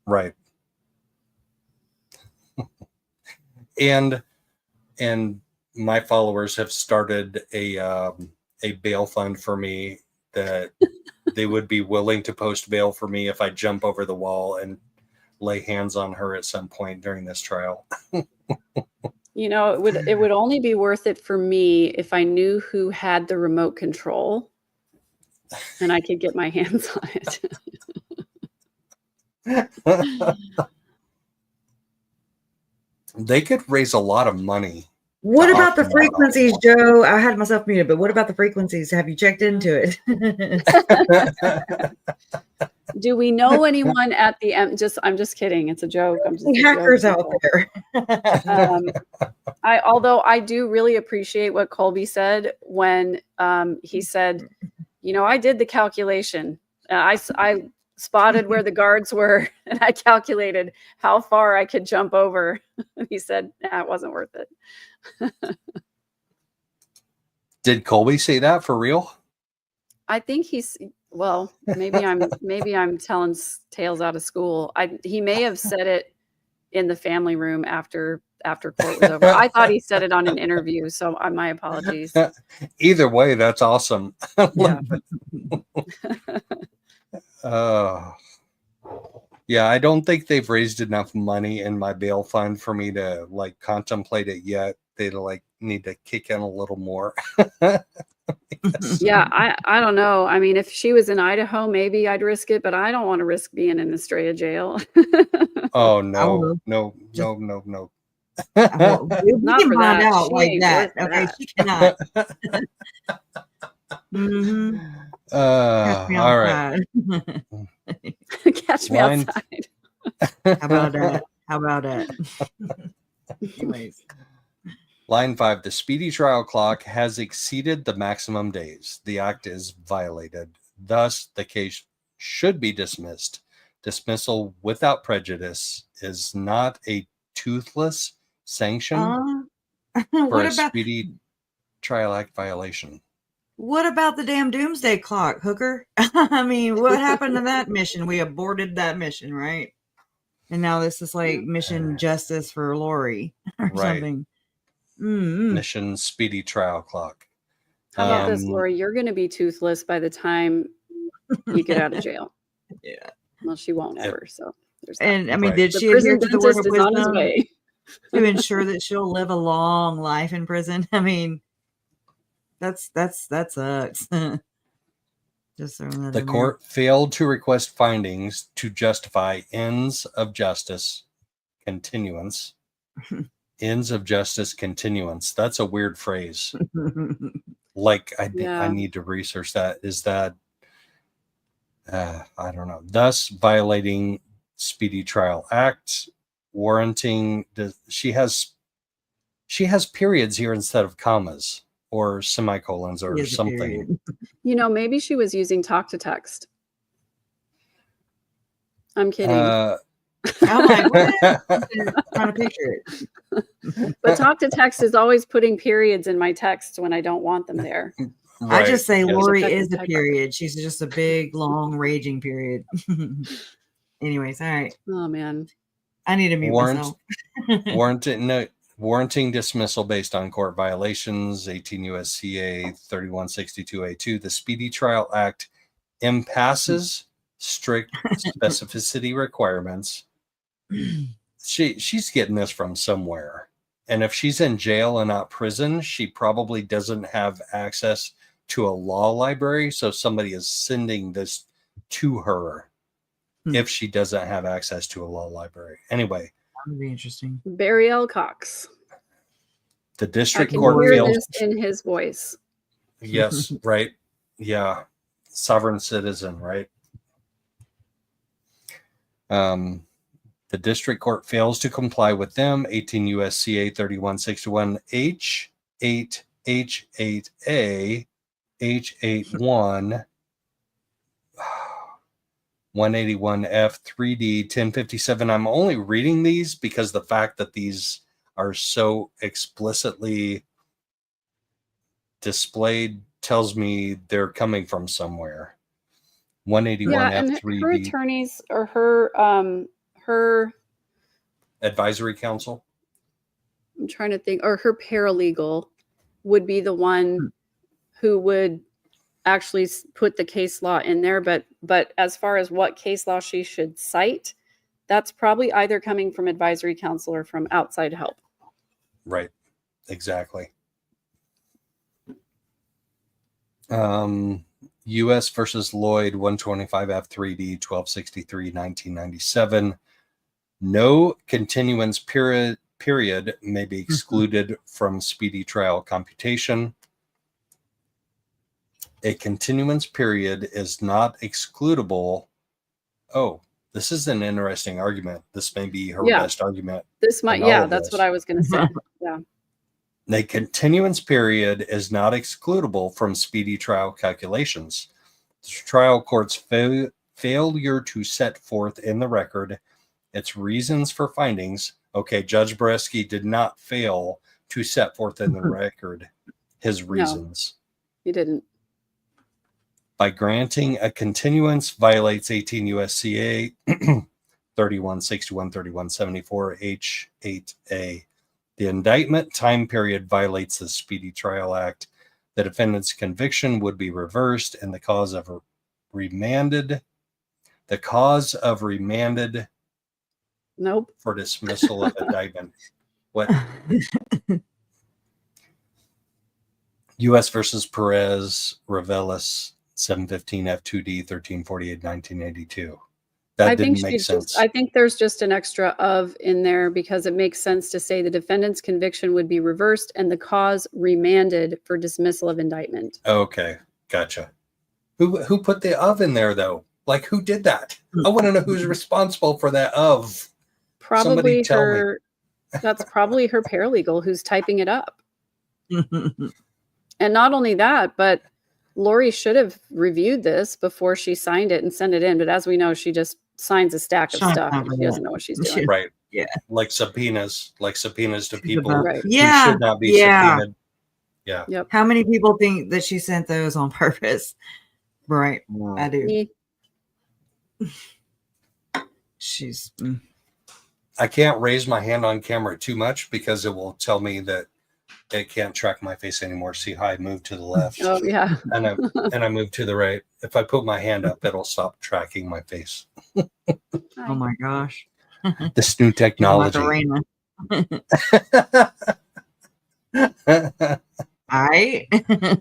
[SPEAKER 2] Right. and my followers have started a bail fund for me that they would be willing to post bail for me if I jump over the wall and lay hands on her at some point during this trial.
[SPEAKER 4] You know, it would only be worth it for me if I knew who had the remote control and I could get my hands on it.
[SPEAKER 3] They
[SPEAKER 2] could raise a lot of money.
[SPEAKER 3] What about the frequencies, Joe? I had myself muted, but what about the frequencies? Have you checked into it?
[SPEAKER 4] Do we know anyone at the end? I'm just kidding. It's a joke. I'm just
[SPEAKER 3] hackers out there.
[SPEAKER 4] Although I do really appreciate what Colby said when he said, you know, I did the calculation. I spotted where the guards were and I calculated how far I could jump over. He said, nah, it wasn't worth it.
[SPEAKER 2] Did Colby say that for real?
[SPEAKER 4] I think maybe I'm telling tales out of school. He may have said it in the family room after court was over. I thought he said it on an interview, so my apologies.
[SPEAKER 2] Either way, that's awesome.
[SPEAKER 4] Yeah.
[SPEAKER 2] Yeah, I don't think they've raised enough money in my bail fund for me to like contemplate it yet. They'd like need to kick in a little more.
[SPEAKER 4] Yeah, I don't know. I mean, if she was in Idaho, maybe I'd risk it, but I don't want to risk being in Estrella jail.
[SPEAKER 2] Oh no.
[SPEAKER 3] Well, we
[SPEAKER 4] Not
[SPEAKER 3] can
[SPEAKER 4] for
[SPEAKER 3] find
[SPEAKER 4] that.
[SPEAKER 3] out
[SPEAKER 4] She
[SPEAKER 3] like
[SPEAKER 4] ain't
[SPEAKER 3] that.
[SPEAKER 4] worth
[SPEAKER 3] Okay,
[SPEAKER 4] that.
[SPEAKER 3] she cannot. Catch me
[SPEAKER 2] all right.
[SPEAKER 3] outside.
[SPEAKER 4] Catch me outside.
[SPEAKER 3] How about that? Anyways.
[SPEAKER 2] Line 5, the speedy trial clock has exceeded the maximum days. The act is violated. Thus, the case should be dismissed. Dismissal without prejudice is not a toothless sanction for a speedy trial act violation.
[SPEAKER 3] What about the damn doomsday clock, Hooker? I mean, what happened to that mission? We aborted that mission, right? And now this is like mission justice for Lori or something.
[SPEAKER 2] Mission speedy trial clock.
[SPEAKER 4] How about this, Lori? You're going to be toothless by the time you get out of jail.
[SPEAKER 3] Yeah.
[SPEAKER 4] Well, she won't ever. So there's that.
[SPEAKER 3] And I mean, did she adhere to the word of wisdom to ensure that she'll live a long life in prison? I mean, that sucks. Just
[SPEAKER 2] the court failed to request findings to justify ends of justice continuance. Ends of justice continuance. That's a weird phrase. Like I need to research that. Is that I don't know. Thus violating Speedy Trial Act, warranting she has periods here instead of commas or semicolons or something.
[SPEAKER 4] You know, maybe she was using talk to text. I'm kidding.
[SPEAKER 3] I'm like, what? I'm trying to picture it.
[SPEAKER 4] But talk to text is always putting periods in my text when I don't want them there.
[SPEAKER 3] Right. I just say Lori is a period. She's just a big, long, raging period. Anyways, all right.
[SPEAKER 4] Oh man,
[SPEAKER 3] I need to mute myself.
[SPEAKER 2] Warranting dismissal based on court violations. 18 U.S.C.A. 3162A2. The Speedy Trial Act impasses strict specificity requirements. She's getting this from somewhere, and if she's in jail and not prison, she probably doesn't have access to a law library, so somebody is sending this to her. if she doesn't have access to a law library. Anyway.
[SPEAKER 3] That would be interesting.
[SPEAKER 4] Barry L. Cox.
[SPEAKER 2] The district
[SPEAKER 4] I can
[SPEAKER 2] court
[SPEAKER 4] hear
[SPEAKER 2] fails.
[SPEAKER 4] this in his voice.
[SPEAKER 2] Yes, right. Yeah. Sovereign citizen, right? The district court fails to comply with them. 18 U.S.C.A. 3161 H8 H8A H81 181F 3D 1057. I'm only reading these because the fact that these are so explicitly displayed tells me they're coming from somewhere. 181 F3D.
[SPEAKER 4] Her attorneys or her
[SPEAKER 2] advisory council.
[SPEAKER 4] I'm trying to think, or her paralegal would be the one who would actually put the case law in there. But as far as what case law she should cite, that's probably either coming from advisory council or from outside help.
[SPEAKER 2] Right. Exactly. U.S. versus Lloyd 125 F3D 1263 1997. No continuance period may be excluded from speedy trial computation. A continuance period is not excludable. Oh, this is an interesting argument. This may be her best argument.
[SPEAKER 4] This might, that's what I was going to say. Yeah.
[SPEAKER 2] A continuance period is not excludable from speedy trial calculations. The trial court's failure to set forth in the record its reasons for findings. Okay, Judge Bresky did not fail to set forth in the record his reasons.
[SPEAKER 4] No, he didn't.
[SPEAKER 2] By granting a continuance violates 18 U.S.C.A. 3161 3174 H8A. The indictment time period violates the Speedy Trial Act. The defendant's conviction would be reversed and the cause of remanded.
[SPEAKER 4] Nope.
[SPEAKER 2] For dismissal of indictment. What? U.S. versus Perez Revelis 715 F2D 1348 1982. That didn't make sense.
[SPEAKER 4] I think there's just an extra of in there because it makes sense to say the defendant's conviction would be reversed and the cause remanded for dismissal of indictment.
[SPEAKER 2] Okay, gotcha. Who put the of in there though? Like who did that? I want to know who's responsible for that of.
[SPEAKER 4] Probably her. That's probably her paralegal who's typing it up. And not only that, but Lori should have reviewed this before she signed it and sent it in. But as we know, she just signs a stack of stuff. And she doesn't know what she's doing.
[SPEAKER 2] Right.
[SPEAKER 3] Yeah.
[SPEAKER 2] Like subpoenas to people
[SPEAKER 4] right.
[SPEAKER 2] who should not be subpoenaed. Yeah.
[SPEAKER 4] Yep.
[SPEAKER 3] How many people think that she sent those on purpose? Right. I do.
[SPEAKER 4] Me.
[SPEAKER 3] She's.
[SPEAKER 2] I can't raise my hand on camera too much because it will tell me that it can't track my face anymore. See how I move to the left.
[SPEAKER 4] Oh yeah.
[SPEAKER 2] and I move to the right. If I put my hand up, it'll stop tracking my face.
[SPEAKER 3] Oh my gosh.
[SPEAKER 2] This new technology.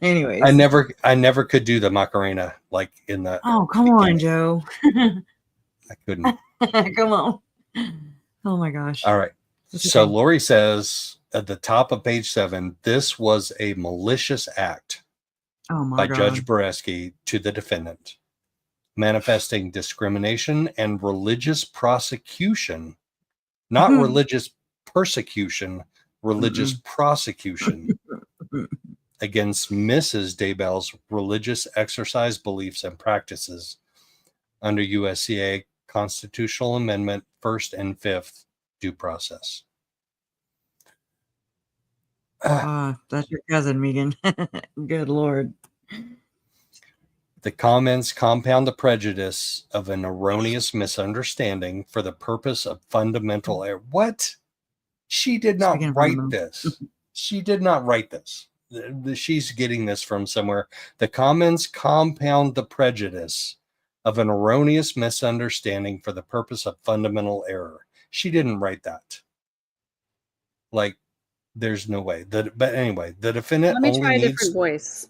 [SPEAKER 3] Anyways.
[SPEAKER 2] I never could do the Macarena like in the.
[SPEAKER 3] Oh, come on, Joe.
[SPEAKER 2] I couldn't.
[SPEAKER 3] Come on. Oh my gosh.
[SPEAKER 2] All right. So Lori says at the top of page 7, this was a malicious act by Judge Boreski to the defendant, manifesting discrimination and religious prosecution, not religious persecution, religious prosecution against Mrs. Daybell's religious exercise, beliefs, and practices under USCA Constitutional Amendment 1st and 5th due process.
[SPEAKER 3] That's your cousin, Megan. Good Lord.
[SPEAKER 2] The comments compound the prejudice of an erroneous misunderstanding for the purpose of fundamental error. What? She did not write this. She did not write this. She's getting this from somewhere. The comments compound the prejudice of an erroneous misunderstanding for the purpose of fundamental error. She didn't write that. Like, there's no way. But anyway, the defendant.
[SPEAKER 4] Let me try a different voice.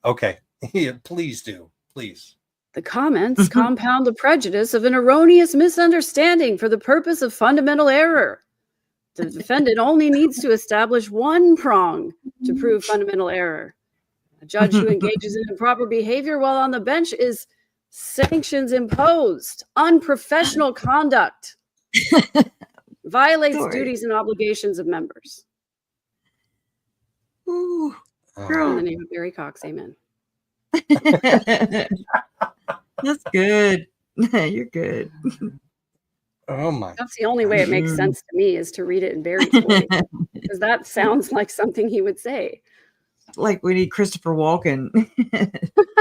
[SPEAKER 2] Okay. Yeah, please do. Please.
[SPEAKER 4] The comments compound the prejudice of an erroneous misunderstanding for the purpose of fundamental error. The defendant only needs to establish one prong to prove fundamental error. A judge who engages in improper behavior while on the bench is sanctions imposed, unprofessional conduct, violates duties and obligations of members.
[SPEAKER 3] Ooh,
[SPEAKER 4] In the name of Barry Cox, amen.
[SPEAKER 3] That's good. You're good.
[SPEAKER 2] Oh my!
[SPEAKER 4] That's the only way it makes sense to me, is to read it in Barry's voice, because that sounds like something he would say.
[SPEAKER 3] Like we need Christopher Walken,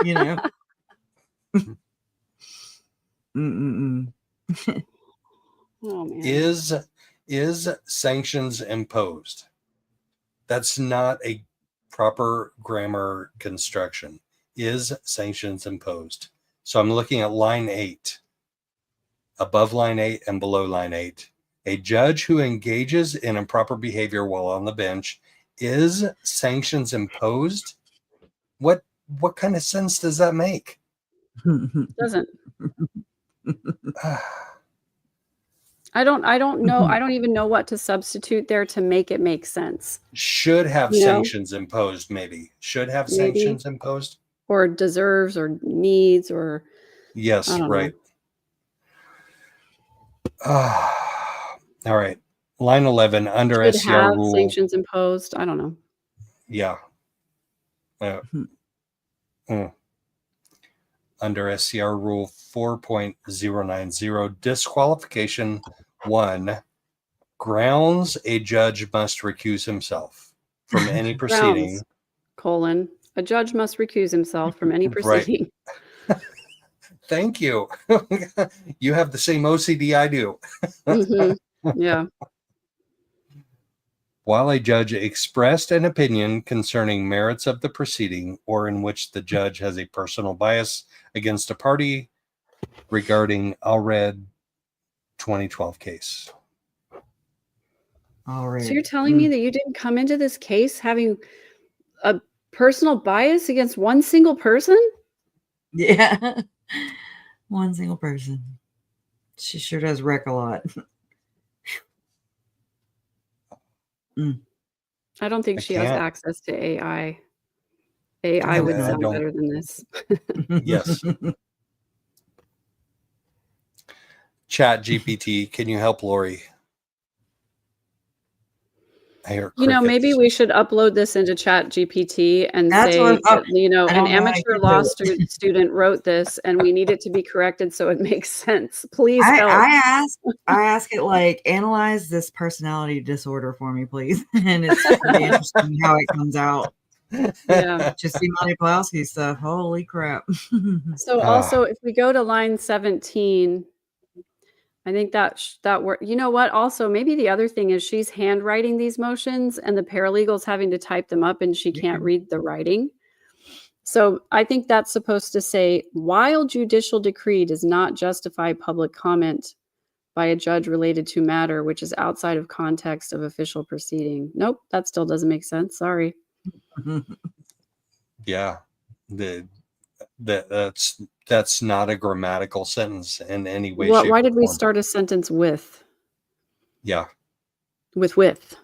[SPEAKER 3] you know.
[SPEAKER 4] Oh man!
[SPEAKER 2] Is sanctions imposed? That's not a proper grammar construction. Is sanctions imposed? So I'm looking at line 8, above line 8 and below line 8. A judge who engages in improper behavior while on the bench, is sanctions imposed? What kind of sense does that make?
[SPEAKER 4] Doesn't. I don't know. I don't even know what to substitute there to make it make sense.
[SPEAKER 2] Should have sanctions imposed, maybe. Should have sanctions imposed.
[SPEAKER 4] Or deserves, or needs, or...
[SPEAKER 2] Yes, right. All right. Line 11, under
[SPEAKER 4] should
[SPEAKER 2] SCR
[SPEAKER 4] have
[SPEAKER 2] rule.
[SPEAKER 4] Sanctions imposed. I don't know.
[SPEAKER 2] Yeah. Under SCR rule 4.090, disqualification 1, grounds a judge must recuse himself from any proceeding.
[SPEAKER 4] Grounds, a judge must recuse himself from any proceeding.
[SPEAKER 2] Right. Thank you. You have the same OCD I do.
[SPEAKER 4] Yeah.
[SPEAKER 2] While a judge expressed an opinion concerning merits of the proceeding, or in which the judge has a personal bias against a party regarding Allred 2012 case.
[SPEAKER 3] All right.
[SPEAKER 4] So you're telling me that you didn't come into this case having a personal bias against one single person?
[SPEAKER 3] Yeah. One single person. She sure does wreck a lot.
[SPEAKER 4] I don't think she has access to AI. AI would sound better than this.
[SPEAKER 2] Yes. Chat GPT, can you help Lori?
[SPEAKER 4] Maybe we should upload this into Chat GPT and say, an amateur law student wrote this and we need it to be corrected so it makes sense. Please help.
[SPEAKER 3] I ask it, like, analyze this personality disorder for me, please. And it's pretty interesting how it comes out.
[SPEAKER 4] Yeah.
[SPEAKER 3] Just see Monty Pawlowski stuff. Holy crap.
[SPEAKER 4] So also, if we go to line 17, I think that work. You know what? Also, maybe the other thing is she's handwriting these motions and the paralegal's having to type them up and she can't read the writing. So I think that's supposed to say, while judicial decree does not justify public comment by a judge related to matter which is outside of context of official proceeding. Nope, that still doesn't make sense. Sorry.
[SPEAKER 2] Yeah. That's not a grammatical sentence in any way.
[SPEAKER 4] Why did we start a sentence with?
[SPEAKER 2] Yeah.
[SPEAKER 4] With.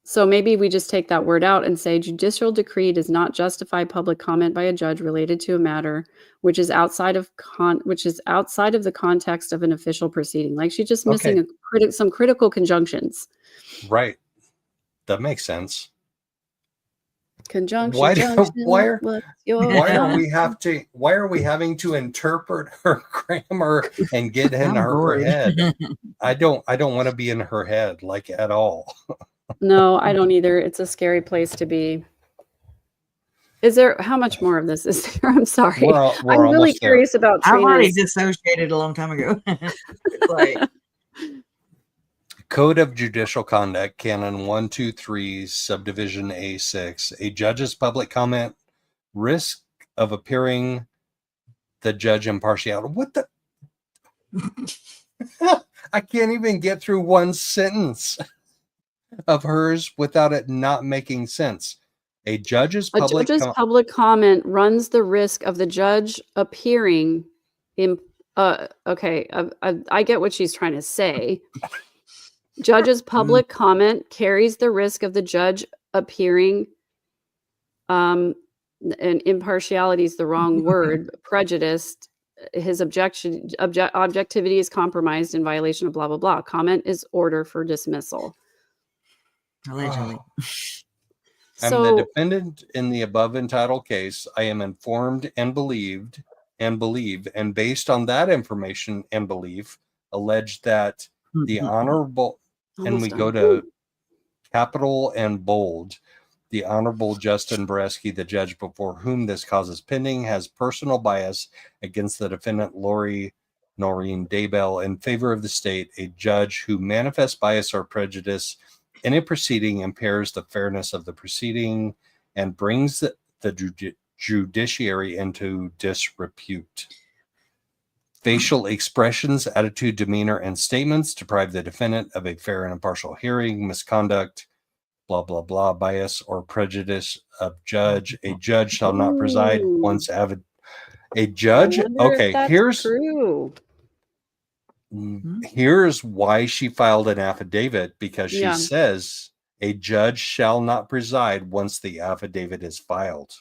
[SPEAKER 4] So maybe we just take that word out and say judicial decree does not justify public comment by a judge related to a matter which is outside of the context of an official proceeding. Like she's just missing some critical conjunctions.
[SPEAKER 2] Right. That makes sense.
[SPEAKER 4] Conjunction.
[SPEAKER 2] Why are we having to interpret her grammar and get in her head? I don't want to be in her head, like, at all.
[SPEAKER 4] No, I don't either. It's a scary place to be. How much more of this is there? I'm sorry. I'm really curious about
[SPEAKER 3] I've already dissociated a long time ago. Like,
[SPEAKER 2] Code of Judicial Conduct, Canon 123, Subdivision A6. A judge's public comment, risk of appearing the judge impartiality. What the? I can't even get through one sentence of hers without it not making sense. A judge's
[SPEAKER 4] A
[SPEAKER 2] public
[SPEAKER 4] judge's public comment runs the risk of the judge appearing in. Okay, I get what she's trying to say. Judge's public comment carries the risk of the judge appearing. And impartiality is the wrong word. Prejudiced. His objectivity is compromised in violation of blah blah blah. Comment is order for dismissal.
[SPEAKER 3] Allegedly.
[SPEAKER 2] I'm the defendant in the above entitled case. I am informed and believe, and based on that information and belief, allege that the honorable, and we go to capital and bold, the Honorable Justin Bresky, the judge before whom this cause is pending, has personal bias against the defendant Lori Daybell in favor of the state. A judge who manifests bias or prejudice in a proceeding impairs the fairness of the proceeding and brings the judiciary into disrepute. Facial expressions, attitude, demeanor, and statements deprive the defendant of a fair and impartial hearing. Misconduct, blah, blah, blah, bias or prejudice of judge. A judge shall not preside once avid. A judge, okay, here's true. Here's why she filed an affidavit, because she says a judge shall not preside once the affidavit is filed.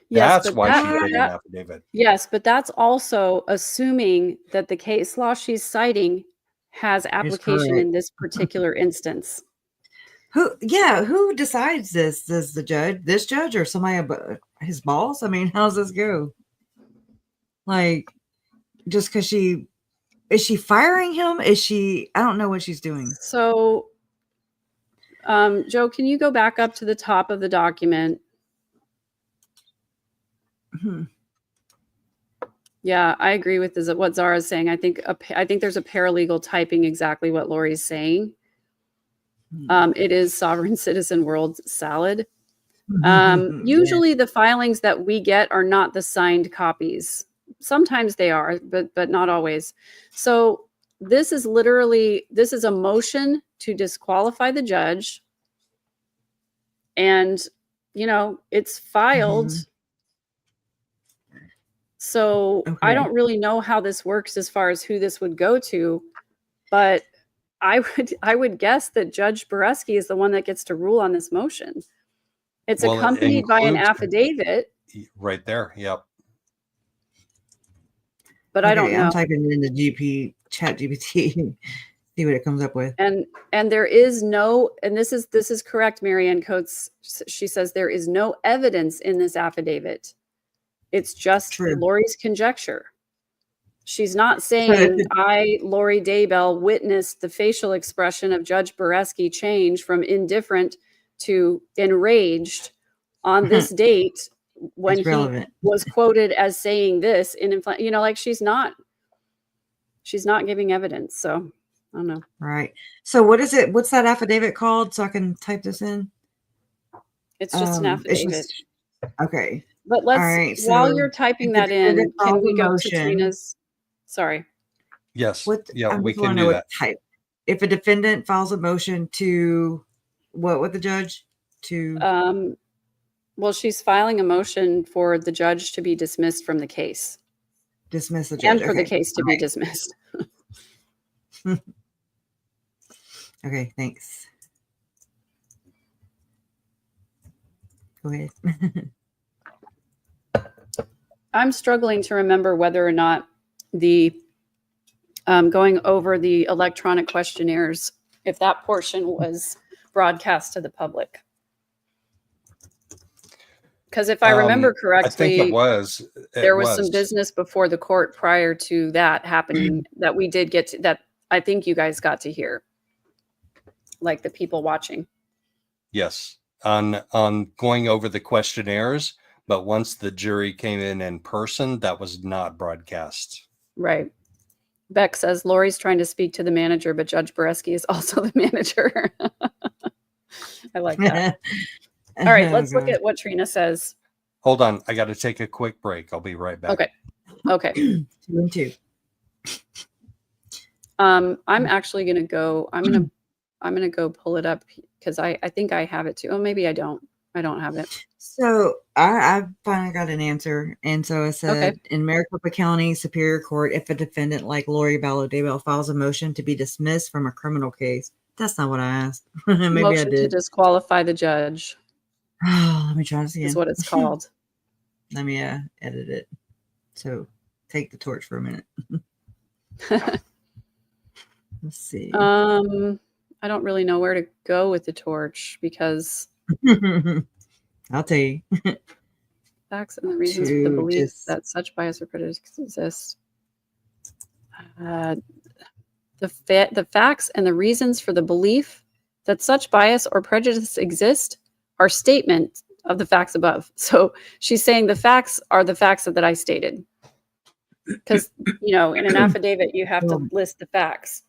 [SPEAKER 4] Yes,
[SPEAKER 2] that's why she did an affidavit.
[SPEAKER 4] Yes, but that's also assuming that the case law she's citing has application in this particular instance.
[SPEAKER 3] Who decides this? Does this judge or somebody, his boss? I mean, how does this go? Like, just because is she firing him? I don't know what she's doing.
[SPEAKER 4] So, Joe, can you go back up to the top of the document? Yeah, I agree with what Zara's saying. I think there's a paralegal typing exactly what Lori's saying. It is sovereign citizen world salad. Usually the filings that we get are not the signed copies. Sometimes they are, but not always. So this is a motion to disqualify the judge. And, it's filed. So I don't really know how this works as far as who this would go to, but I would guess that Judge Bresky is the one that gets to rule on this motion. It's accompanied by an affidavit.
[SPEAKER 2] Right there. Yep.
[SPEAKER 3] But I don't know. I'm typing in the chat GPT, see what it comes up with.
[SPEAKER 4] And there is no, and this is correct, Marianne Coates. She says there is no evidence in this affidavit. It's just Lori's conjecture. She's not saying I, Lori Daybell, witnessed the facial expression of Judge Bresky change from indifferent to enraged on this date when he was quoted as saying this she's not giving evidence. So I don't know.
[SPEAKER 3] Right. So what's that affidavit called? So I can type this in.
[SPEAKER 4] It's just an affidavit.
[SPEAKER 3] Okay.
[SPEAKER 4] But while you're typing that in, can we go to Trina's? Sorry.
[SPEAKER 2] Yes. We can do that.
[SPEAKER 3] Type. If a defendant files a motion to what with the judge to
[SPEAKER 4] well, she's filing a motion for the judge to be dismissed from the case.
[SPEAKER 3] Dismiss the judge.
[SPEAKER 4] And for the case to be dismissed.
[SPEAKER 3] Okay, thanks. Go ahead.
[SPEAKER 4] I'm struggling to remember whether or not the going over the electronic questionnaires, if that portion was broadcast to the public. Because if I remember correctly,
[SPEAKER 2] I think it was.
[SPEAKER 4] There was some business before the court prior to that happening that we did get to, that I think you guys got to hear, like the people watching.
[SPEAKER 2] Yes, on going over the questionnaires, but once the jury came in person, that was not broadcast.
[SPEAKER 4] Right. Beck says Lori's trying to speak to the manager, but Judge Bresky is also the manager. I like that. All right, let's look at what Trina says.
[SPEAKER 2] Hold on, I got to take a quick break. I'll be right back.
[SPEAKER 4] Okay.
[SPEAKER 3] 2 and 2.
[SPEAKER 4] I'm actually gonna go. I'm gonna go pull it up because I think I have it too. Oh, maybe I don't. I don't have it.
[SPEAKER 3] So I finally got an answer. And so it said in Maricopa County Superior Court, if a defendant like Lori Vallow Daybell files a motion to be dismissed from a criminal case. That's not what I asked. Maybe
[SPEAKER 4] Motion
[SPEAKER 3] I did.
[SPEAKER 4] to disqualify the judge.
[SPEAKER 3] Let me try this again.
[SPEAKER 4] Is what it's called.
[SPEAKER 3] Let me edit it. So take the torch for a minute. Let's see.
[SPEAKER 4] I don't really know where to go with the torch because
[SPEAKER 3] I'll tell you.
[SPEAKER 4] Facts and the reasons for the belief that such bias or prejudice exist. The facts and the reasons for the belief that such bias or prejudice exist are statement of the facts above. So she's saying the facts are the facts that I stated. Because, in an affidavit, you have to list the facts.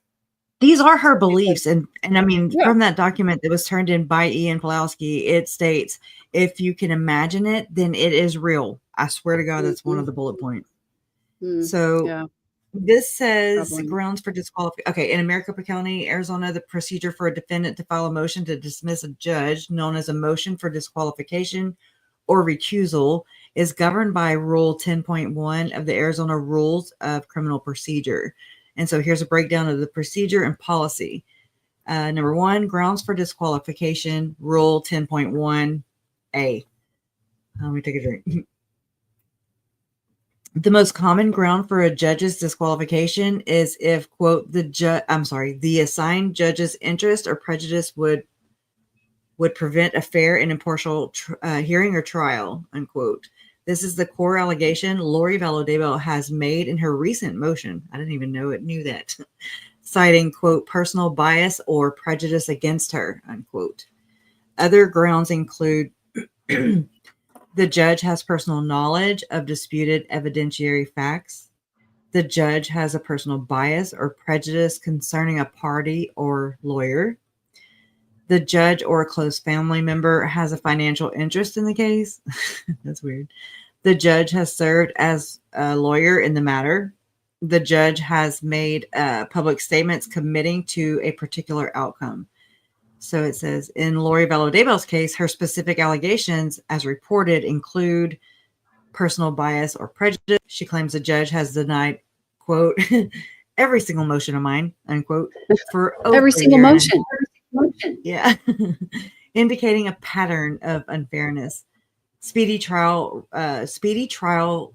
[SPEAKER 3] These are her beliefs. And I mean, from that document that was turned in by Ian Pulowski, it states, if you can imagine it, then it is real. I swear to God, that's one of the bullet points. So this says grounds for disqualification. Okay. In Maricopa County, Arizona, the procedure for a defendant to file a motion to dismiss a judge, known as a motion for disqualification or recusal, is governed by Rule 10.1 of the Arizona Rules of Criminal Procedure. And so here's a breakdown of the procedure and policy. Number 1, grounds for disqualification, Rule 10.1A. Let me take a drink. The most common ground for a judge's disqualification is if, quote, the assigned judge's interest or prejudice would prevent a fair and impartial hearing or trial, unquote. This is the core allegation Lori Vallow Daybell has made in her recent motion. I didn't even know it knew that. Citing, quote, personal bias or prejudice against her, unquote. Other grounds include the judge has personal knowledge of disputed evidentiary facts. The judge has a personal bias or prejudice concerning a party or lawyer. The judge or a close family member has a financial interest in the case. That's weird. The judge has served as a lawyer in the matter. The judge has made public statements committing to a particular outcome. So it says in Lori Vallow Daybell's case, her specific allegations as reported include personal bias or prejudice. She claims the judge has denied, quote, every single motion of mine, unquote, for
[SPEAKER 4] every single motion.
[SPEAKER 3] Yeah. Indicating a pattern of unfairness. Speedy trial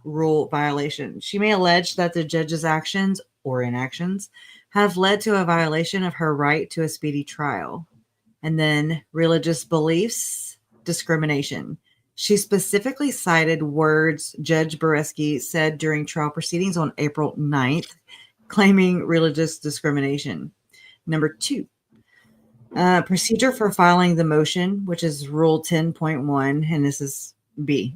[SPEAKER 3] rule violation. She may allege that the judge's actions or inactions have led to a violation of her right to a speedy trial. And then religious beliefs, discrimination. She specifically cited words Judge Boreski said during trial proceedings on April 9th, claiming religious discrimination. Number 2, procedure for filing the motion, which is Rule 10.1, and this is B.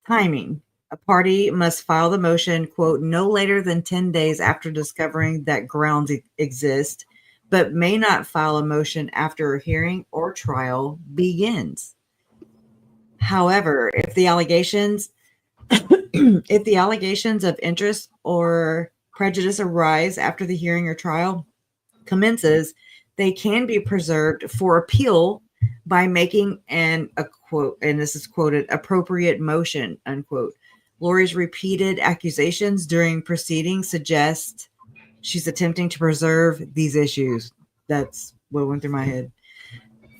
[SPEAKER 3] Timing. A party must file the motion, quote, no later than 10 days after discovering that grounds exist, but may not file a motion after a hearing or trial begins. However, if the allegations of interest or prejudice arise after the hearing or trial commences, they can be preserved for appeal by making a quote, and this is quoted, appropriate motion, unquote. Lori's repeated accusations during proceedings suggest she's attempting to preserve these issues. That's what went through my head.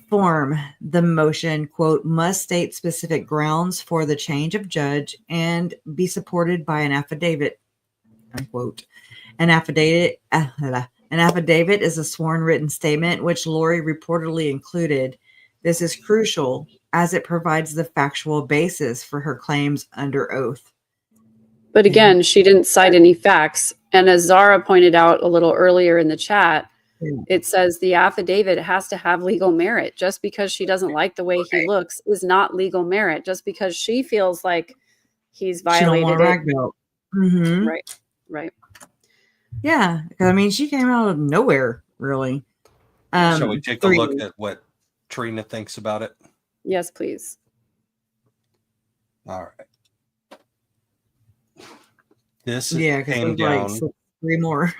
[SPEAKER 3] Form. The motion, quote, must state specific grounds for the change of judge and be supported by an affidavit, unquote. An affidavit is a sworn written statement which Lori reportedly included. This is crucial as it provides the factual basis for her claims under oath.
[SPEAKER 4] But again, she didn't cite any facts. And as Zara pointed out a little earlier in the chat, it says the affidavit has to have legal merit. Just because she doesn't like the way he looks is not legal merit. Just because she feels like he's violated it.
[SPEAKER 3] Mm-hmm.
[SPEAKER 4] Right.
[SPEAKER 3] Yeah. I mean, she came out of nowhere, really.
[SPEAKER 2] Shall we take a look at what Trina thinks about it?
[SPEAKER 4] Yes, please.
[SPEAKER 2] All right. This
[SPEAKER 3] came down like 3 more.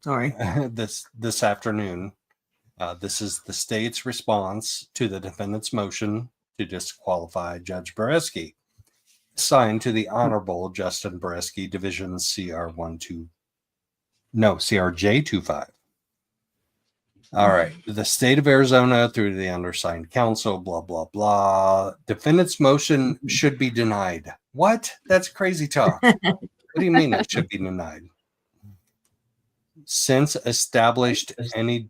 [SPEAKER 3] Sorry.
[SPEAKER 2] this afternoon. This is the state's response to the defendant's motion to disqualify Judge Bereski. Signed to the Honorable Justin Bereski, Division CRJ25. All right. The state of Arizona through the undersigned counsel, blah, blah, blah. Defendant's motion should be denied. What? That's crazy talk. What do you mean it should be denied? Since established any...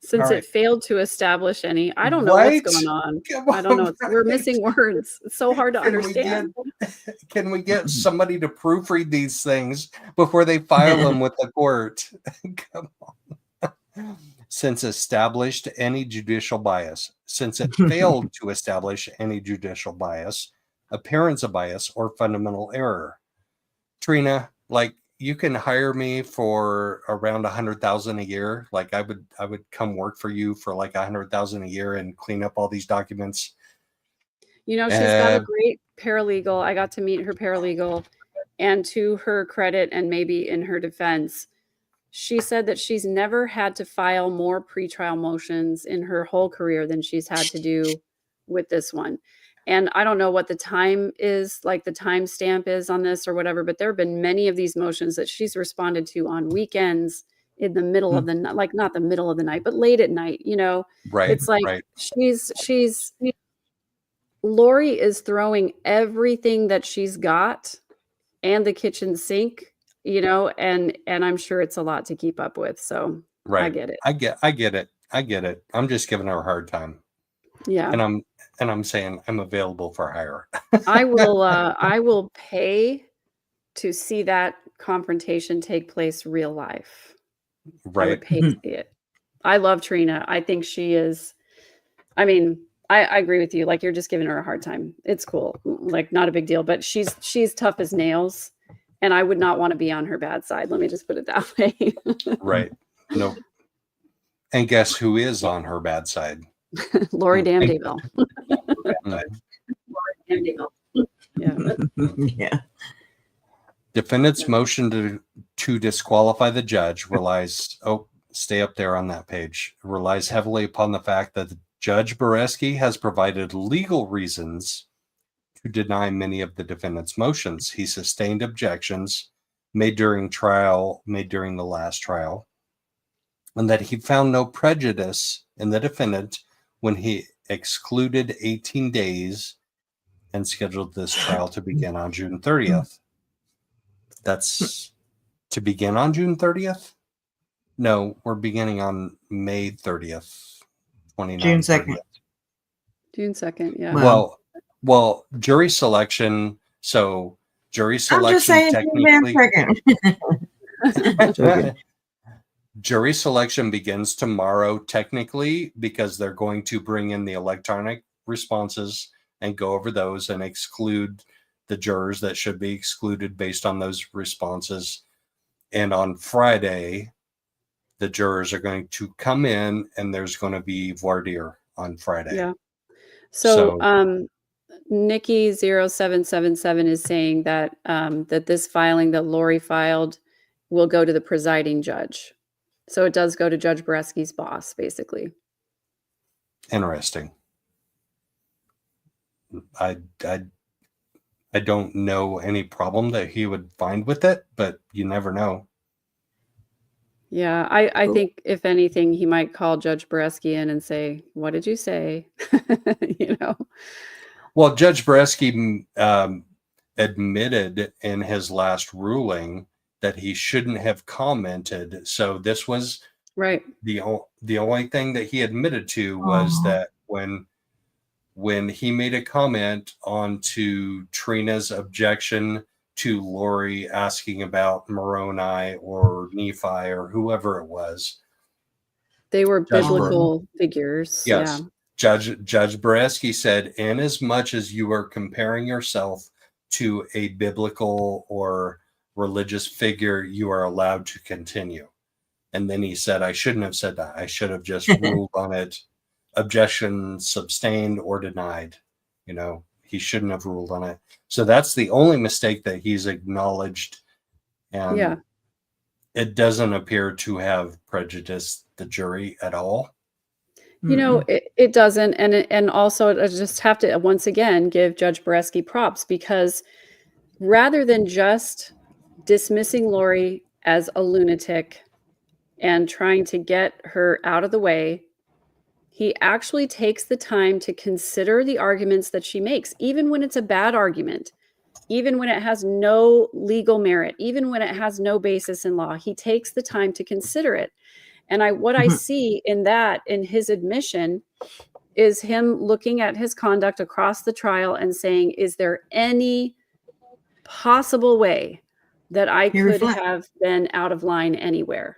[SPEAKER 4] Since it failed to establish any, I don't know what's going on. I don't know. We're missing words. It's so hard to understand.
[SPEAKER 2] Can we get somebody to proofread these things before they file them with the court? Come on. Since established any judicial bias, since it failed to establish any judicial bias, appearance of bias, or fundamental error. Trina, like, you can hire me for around $100,000 a year. Like I would come work for you for like $100,000 a year and clean up all these documents.
[SPEAKER 4] You know, she's got a great paralegal. I got to meet her paralegal, and to her credit, and maybe in her defense, she said that she's never had to file more pretrial motions in her whole career than she's had to do with this one. And I don't know what the time is, like the time stamp is on this or whatever, but there have been many of these motions that she's responded to on weekends in the middle of the night, like not the middle of the night, but late at night, you know.
[SPEAKER 2] Right.
[SPEAKER 4] It's like Lori is throwing everything that she's got and the kitchen sink, you know, and I'm sure it's a lot to keep up with. So I get it.
[SPEAKER 2] I get it. I'm just giving her a hard time.
[SPEAKER 4] Yeah.
[SPEAKER 2] And I'm saying I'm available for hire.
[SPEAKER 4] I will pay to see that confrontation take place real life.
[SPEAKER 2] Right.
[SPEAKER 4] I would pay to see it. I love Trina. I think she is, I mean, I agree with you. Like, you're just giving her a hard time. It's cool. Like, not a big deal, but she's tough as nails, and I would not want to be on her bad side. Let me just put it that way.
[SPEAKER 2] Right. No. And guess who is on her bad side?
[SPEAKER 4] Lori Daybell. Yeah.
[SPEAKER 3] Yeah.
[SPEAKER 2] Defendant's motion to disqualify the judge relies, stay up there on that page, relies heavily upon the fact that Judge Bereski has provided legal reasons to deny many of the defendant's motions. He sustained objections made during the last trial, and that he found no prejudice in the defendant when he excluded 18 days and scheduled this trial to begin on June 30th. That's to begin on June 30th? No, we're beginning on May 30th, 29th.
[SPEAKER 3] June 2nd.
[SPEAKER 4] June 2nd, yeah.
[SPEAKER 2] Well, jury selection. So jury selection
[SPEAKER 3] I'm just saying,
[SPEAKER 2] technically. Jury selection begins tomorrow, technically, because they're going to bring in the electronic responses and go over those and exclude the jurors that should be excluded based on those responses. And on Friday, the jurors are going to come in, and there's going to be voir dire on Friday.
[SPEAKER 4] Yeah. So Nikki 0777 is saying that that this filing that Lori filed will go to the presiding judge. So it does go to Judge Bereski's boss, basically.
[SPEAKER 2] Interesting. I don't know any problem that he would find with it, but you never know.
[SPEAKER 4] Yeah, I think if anything, he might call Judge Bereski in and say, "What did you say?" You know.
[SPEAKER 2] Well, Judge Bereski admitted in his last ruling that he shouldn't have commented. So this was
[SPEAKER 4] right.
[SPEAKER 2] The only thing that he admitted to was that when he made a comment onto Trina's objection to Lori asking about Moroni or Nephi or whoever it was,
[SPEAKER 4] they were biblical figures.
[SPEAKER 2] Yes.
[SPEAKER 4] Yeah.
[SPEAKER 2] Judge Bereski said, in as much as you are comparing yourself to a biblical or religious figure, you are allowed to continue. And then he said, I shouldn't have said that. I should have just ruled on it. Objection sustained or denied. You know, he shouldn't have ruled on it. So that's the only mistake that he's acknowledged. And it doesn't appear to have prejudiced the jury at all.
[SPEAKER 4] You know, it doesn't. And also I just have to once again give Judge Boreski props, because rather than just dismissing Lori as a lunatic and trying to get her out of the way, he actually takes the time to consider the arguments that she makes, even when it's a bad argument, even when it has no legal merit, even when it has no basis in law. He takes the time to consider it. And what I see in his admission, is him looking at his conduct across the trial and saying, is there any possible way that I could have been out of line anywhere?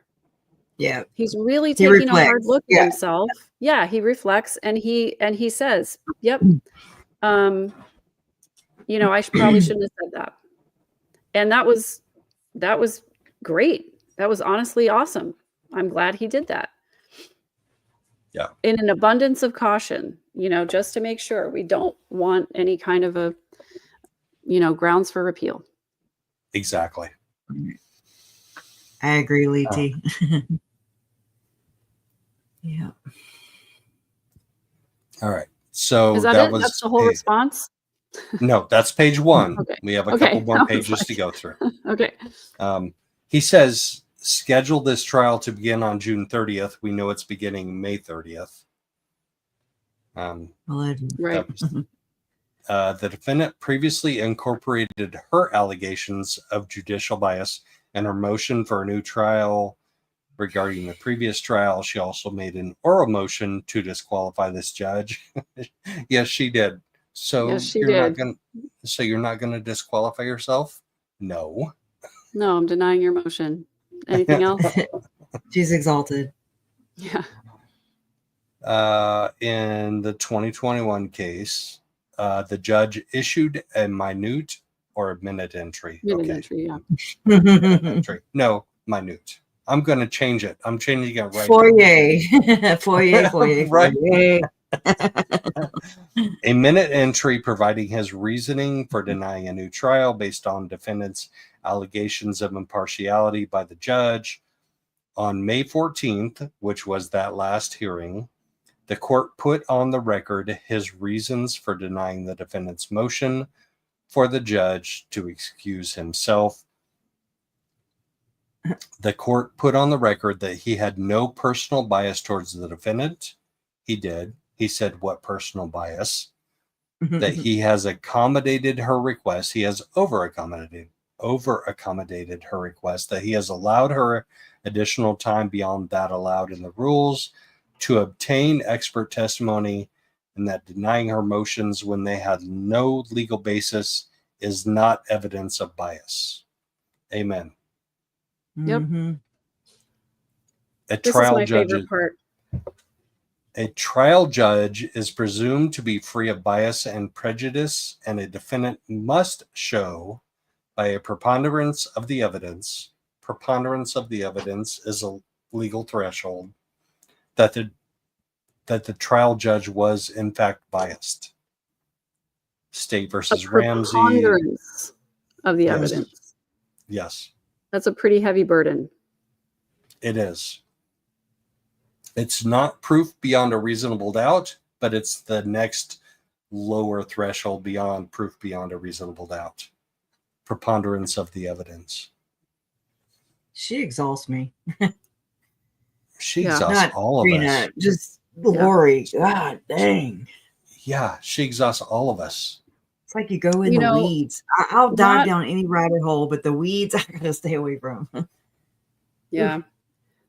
[SPEAKER 3] Yeah.
[SPEAKER 4] He's really taking a hard look at himself. Yeah, he reflects and he says, yep. I probably shouldn't have said that. And that was great. That was honestly awesome. I'm glad he did that.
[SPEAKER 2] Yeah.
[SPEAKER 4] In an abundance of caution, just to make sure we don't want any kind of a, grounds for repeal.
[SPEAKER 2] Exactly.
[SPEAKER 3] I agree, Leety. Yeah.
[SPEAKER 2] All right. So
[SPEAKER 4] is that it? That's the whole response?
[SPEAKER 2] No, that's page 1.
[SPEAKER 4] Okay.
[SPEAKER 2] We have a couple more pages to go through.
[SPEAKER 4] Okay.
[SPEAKER 2] He says, schedule this trial to begin on June 30th. We know it's beginning May 30th.
[SPEAKER 3] Right.
[SPEAKER 2] The defendant previously incorporated her allegations of judicial bias in her motion for a new trial regarding the previous trial. She also made an oral motion to disqualify this judge. Yes, she did. So
[SPEAKER 4] yes, she
[SPEAKER 2] you're
[SPEAKER 4] did.
[SPEAKER 2] you're not going to disqualify yourself? No.
[SPEAKER 4] No, I'm denying your motion. Anything else?
[SPEAKER 3] She's exalted.
[SPEAKER 4] Yeah.
[SPEAKER 2] In the 2021 case, the judge issued a minute or a minute entry.
[SPEAKER 4] Entry, yeah.
[SPEAKER 2] Entry. No, minute. I'm going to change it. I'm changing it right
[SPEAKER 3] now. Foyer.
[SPEAKER 2] Right. A minute entry providing his reasoning for denying a new trial based on defendant's allegations of impartiality by the judge. On May 14th, which was that last hearing, the court put on the record his reasons for denying the defendant's motion for the judge to excuse himself. The court put on the record that he had no personal bias towards the defendant. He did. He said, what personal bias? That he has accommodated her request. He has over accommodated her request, that he has allowed her additional time beyond that allowed in the rules to obtain expert testimony, and that denying her motions when they had no legal basis is not evidence of bias. Amen.
[SPEAKER 4] Yep.
[SPEAKER 2] A
[SPEAKER 4] this
[SPEAKER 2] trial
[SPEAKER 4] is my
[SPEAKER 2] judge.
[SPEAKER 4] Favorite part.
[SPEAKER 2] A trial judge is presumed to be free of bias and prejudice, and a defendant must show by a preponderance of the evidence. Preponderance of the evidence is a legal threshold that the trial judge was in fact biased. State versus Ramsey.
[SPEAKER 4] Preponderance of the evidence.
[SPEAKER 2] Yes.
[SPEAKER 4] That's a pretty heavy burden.
[SPEAKER 2] It is. It's not proof beyond a reasonable doubt, but it's the next lower threshold beyond proof beyond a reasonable doubt. Preponderance of the evidence.
[SPEAKER 3] She exhausts me.
[SPEAKER 2] She exhausts all of us.
[SPEAKER 3] Just Lori. God dang.
[SPEAKER 2] Yeah, she exhausts all of us.
[SPEAKER 3] It's like you go in the weeds. I'll dive down any rabbit hole, but the weeds I gotta stay away from.
[SPEAKER 4] Yeah.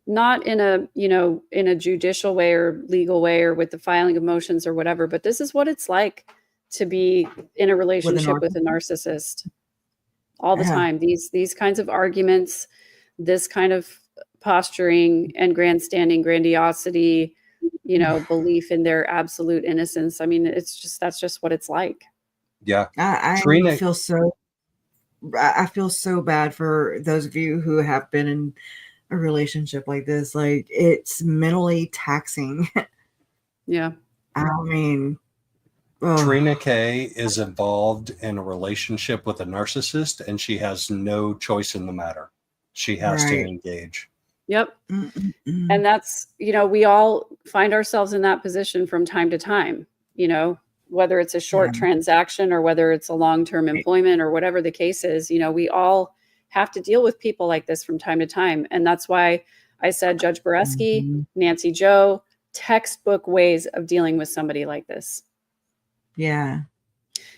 [SPEAKER 4] Not in a, in a judicial way or legal way or with the filing of motions or whatever, but this is what it's like to be in a relationship with a narcissist all the time. These kinds of arguments, this kind of posturing and grandstanding, grandiosity, belief in their absolute innocence. I mean, that's just what it's like.
[SPEAKER 2] Yeah.
[SPEAKER 3] I feel so bad for those of you who have been in a relationship like this. Like, it's mentally taxing.
[SPEAKER 4] Yeah.
[SPEAKER 3] I mean,
[SPEAKER 2] Trina K is involved in a relationship with a narcissist, and she has no choice in the matter. She has to engage.
[SPEAKER 4] Yep.
[SPEAKER 3] Mm-mm-mm.
[SPEAKER 4] And that's, we all find ourselves in that position from time to time, whether it's a short transaction or whether it's a long-term employment or whatever the case is, we all have to deal with people like this from time to time. And that's why I said Judge Boreski, Nancy Joe, textbook ways of dealing with somebody like this.
[SPEAKER 3] Yeah.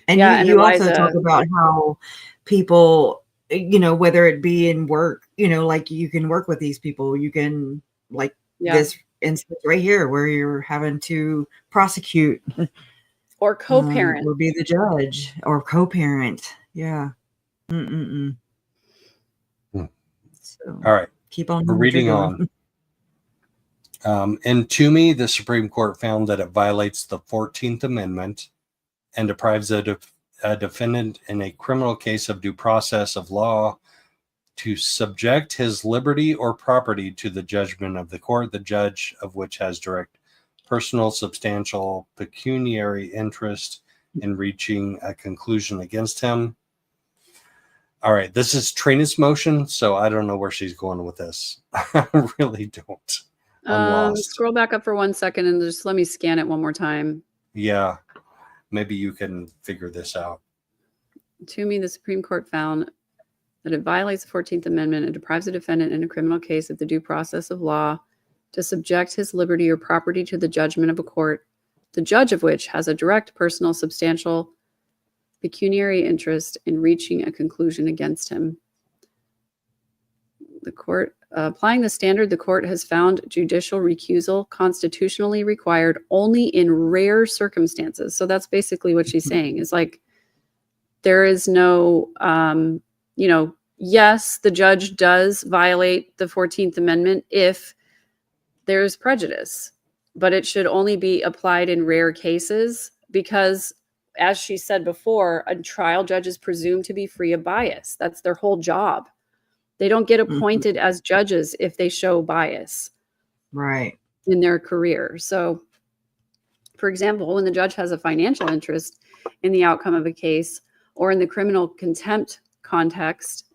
[SPEAKER 3] And
[SPEAKER 4] and
[SPEAKER 3] you
[SPEAKER 4] Eliza,
[SPEAKER 3] also talk about how people, whether it be in work, like you can work with these people, you can this instance right here where you're having to prosecute
[SPEAKER 4] or co-parent
[SPEAKER 3] or be the judge or co-parent. Yeah. Mm-mm-mm. So,
[SPEAKER 2] all right.
[SPEAKER 3] keep on
[SPEAKER 2] We're reading on. In Toomey, the Supreme Court found that it violates the 14th Amendment and deprives a defendant in a criminal case of due process of law to subject his liberty or property to the judgment of the court, the judge of which has direct personal, substantial, pecuniary interest in reaching a conclusion against him. All right, this is Trina's motion, so I don't know where she's going with this. I really don't. I'm lost.
[SPEAKER 4] Scroll back up for 1 second and just let me scan it one more time.
[SPEAKER 2] Yeah, maybe you can figure this out.
[SPEAKER 4] Toomey, the Supreme Court found that it violates the 14th Amendment and deprives a defendant in a criminal case of the due process of law to subject his liberty or property to the judgment of a court, the judge of which has a direct, personal, substantial, pecuniary interest in reaching a conclusion against him. The court, applying the standard, the court has found judicial recusal constitutionally required only in rare circumstances. So that's basically what she's saying, is like, there is no, yes, the judge does violate the 14th Amendment if there's prejudice, but it should only be applied in rare cases because, as she said before, a trial judge is presumed to be free of bias. That's their whole job. They don't get appointed as judges if they show bias in their career. So, for example, when the judge has a financial interest in the outcome of a case, or in the criminal contempt context,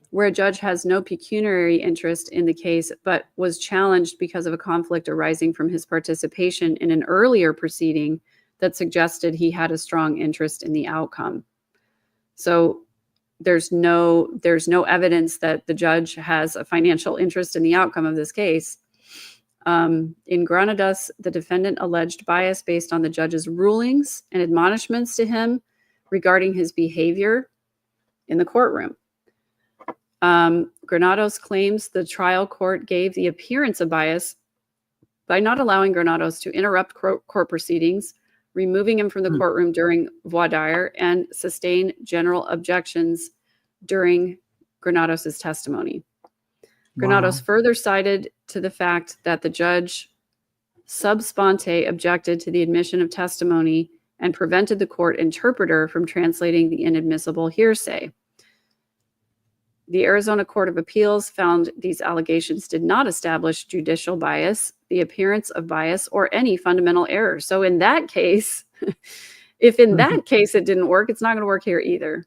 [SPEAKER 4] where a judge has no pecuniary interest in the case, but was challenged because of a conflict arising from his participation in an earlier proceeding that suggested he had a strong interest in the outcome. So there's no evidence that the judge has a financial interest in the outcome of this case. In Granados, the defendant alleged bias based on the judge's rulings and admonishments to him regarding his behavior in the courtroom. Granados claims the trial court gave the appearance of bias by not allowing Granados to interrupt court proceedings, removing him from the courtroom during voir dire, and sustain general objections during Granados' testimony. Granados further cited to the fact that the judge sub sponte objected to the admission of testimony and prevented the court interpreter from translating the inadmissible hearsay. The Arizona Court of Appeals found these allegations did not establish judicial bias, the appearance of bias, or any fundamental error. So in that case, if in that case it didn't work, it's not going to work here either.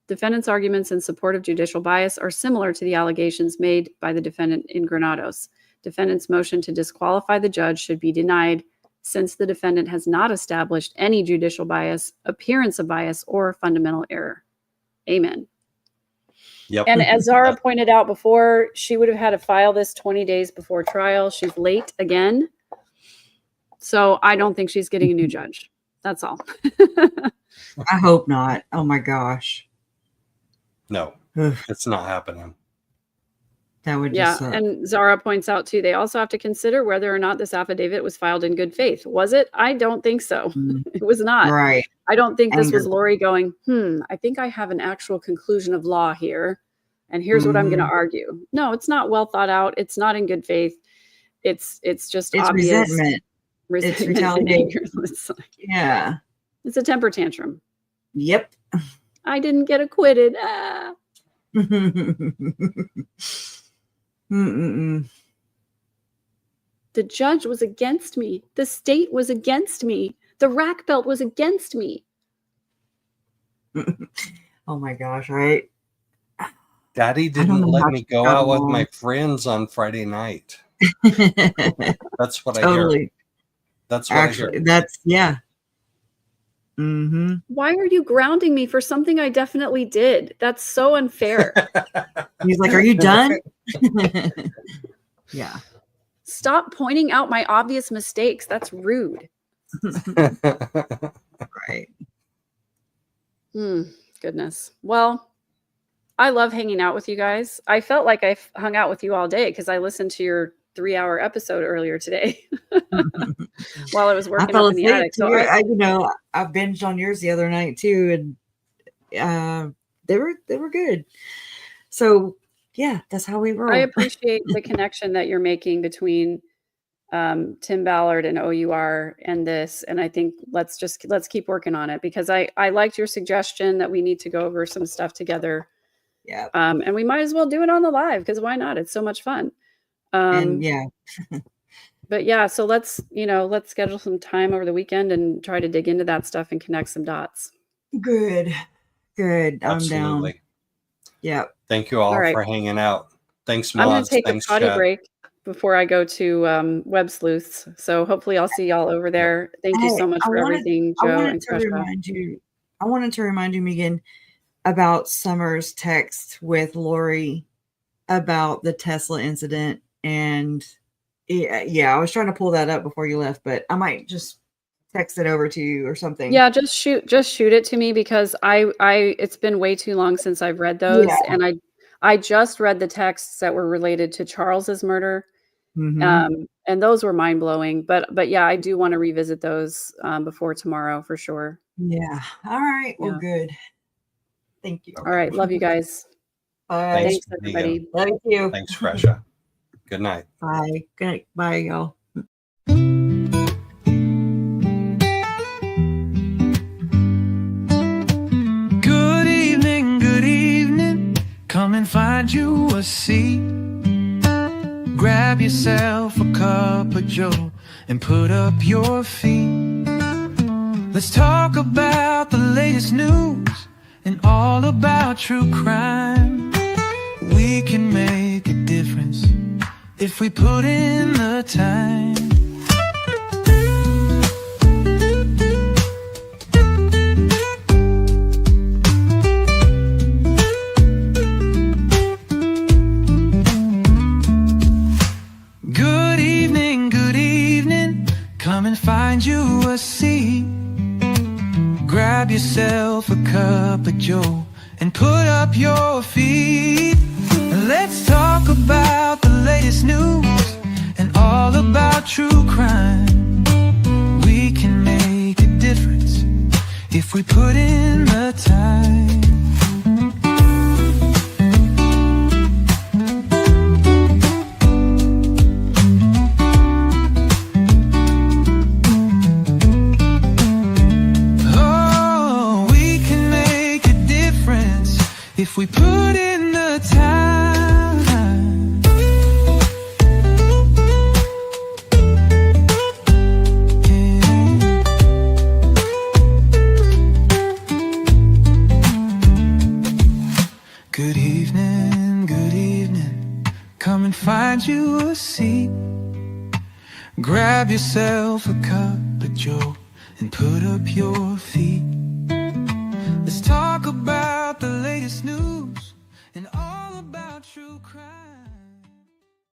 [SPEAKER 4] Defendant's arguments in support of judicial bias are similar to the allegations made by the defendant in Granados. Defendant's motion to disqualify the judge should be denied since the defendant has not established any judicial bias, appearance of bias, or fundamental error. Amen.
[SPEAKER 2] Yep.
[SPEAKER 4] And as Zara pointed out before, she would have had to file this 20 days before trial. She's late again. So I don't think she's getting a new judge. That's all.
[SPEAKER 3] I hope not. Oh my gosh.
[SPEAKER 2] No, it's not happening.
[SPEAKER 3] That would just suck.
[SPEAKER 4] And Zara points out too, they also have to consider whether or not this affidavit was filed in good faith. Was it? I don't think so. It was not.
[SPEAKER 3] Right.
[SPEAKER 4] I don't think this was Lori going, I think I have an actual conclusion of law here, and here's what I'm going to argue. No, it's not well thought out. It's not in good faith. It's just obvious.
[SPEAKER 3] Resentment. It's retaliation. Yeah.
[SPEAKER 4] It's a temper tantrum.
[SPEAKER 3] Yep.
[SPEAKER 4] I didn't get acquitted. The judge was against me. The state was against me. The rack belt was against me.
[SPEAKER 3] Oh my gosh, right?
[SPEAKER 2] Daddy didn't let me go out with my friends on Friday night. That's what I hear. That's what
[SPEAKER 3] Actually,
[SPEAKER 2] I hear.
[SPEAKER 3] that's, yeah. Mm-hmm.
[SPEAKER 4] Why are you grounding me for something I definitely did? That's so unfair.
[SPEAKER 3] He's like, are you done? Yeah.
[SPEAKER 4] Stop pointing out my obvious mistakes. That's rude.
[SPEAKER 3] Right.
[SPEAKER 4] Goodness. Well, I love hanging out with you guys. I felt like I hung out with you all day because I listened to your 3-hour episode earlier today while I was working up in the attic. So
[SPEAKER 3] I binged on yours the other night too, and they were good. So yeah, that's how we roll.
[SPEAKER 4] I appreciate the connection that you're making between Tim Ballard and OUR and this, and I think let's keep working on it, because I liked your suggestion that we need to go over some stuff together.
[SPEAKER 3] Yeah.
[SPEAKER 4] And we might as well do it on the live, because why not? It's so much fun.
[SPEAKER 3] And yeah.
[SPEAKER 4] But yeah, so let's schedule some time over the weekend and try to dig into that stuff and connect some dots.
[SPEAKER 3] Good. I'm
[SPEAKER 2] Absolutely.
[SPEAKER 3] down. Yeah.
[SPEAKER 2] Thank you all for hanging out. Thanks, Mods.
[SPEAKER 4] I'm going to take
[SPEAKER 2] Thanks,
[SPEAKER 4] a potty
[SPEAKER 2] chat.
[SPEAKER 4] break before I go to Web Sleuths. So hopefully I'll see y'all over there. Thank you so much for everything, Joe and Kresha.
[SPEAKER 3] I wanted to remind you, Megan, about Summer's text with Lori about the Tesla incident. And yeah, I was trying to pull that up before you left, but I might just text it over to you or something.
[SPEAKER 4] Yeah, just shoot it to me, because I it's been way too long since I've read those. Yeah. And I just read the texts that were related to Charles's murder. Mm-hmm. And those were mind-blowing, but yeah, I do want to revisit those before tomorrow for sure.
[SPEAKER 3] Yeah. All right. Well, good. Thank you.
[SPEAKER 4] All right. Love you guys.
[SPEAKER 3] Bye.
[SPEAKER 4] Thanks everybody.
[SPEAKER 3] Love you.
[SPEAKER 2] Thanks, Kresha. Good night.
[SPEAKER 3] Bye. Good night. Bye, y'all.
[SPEAKER 1] Good evening. Come and find you a seat. Grab yourself a cup of joe and put up your feet. Let's talk about the latest news and all about true crime. We can make a difference if we put in the time. Good evening. Come and find you a seat. Grab yourself a cup of joe and put up your feet. Let's talk about the latest news and all about true crime. We can make a difference if we put in the time. If we put in the time. Good evening. Come and find you a seat. Grab yourself a cup of joe and put up your feet. Let's talk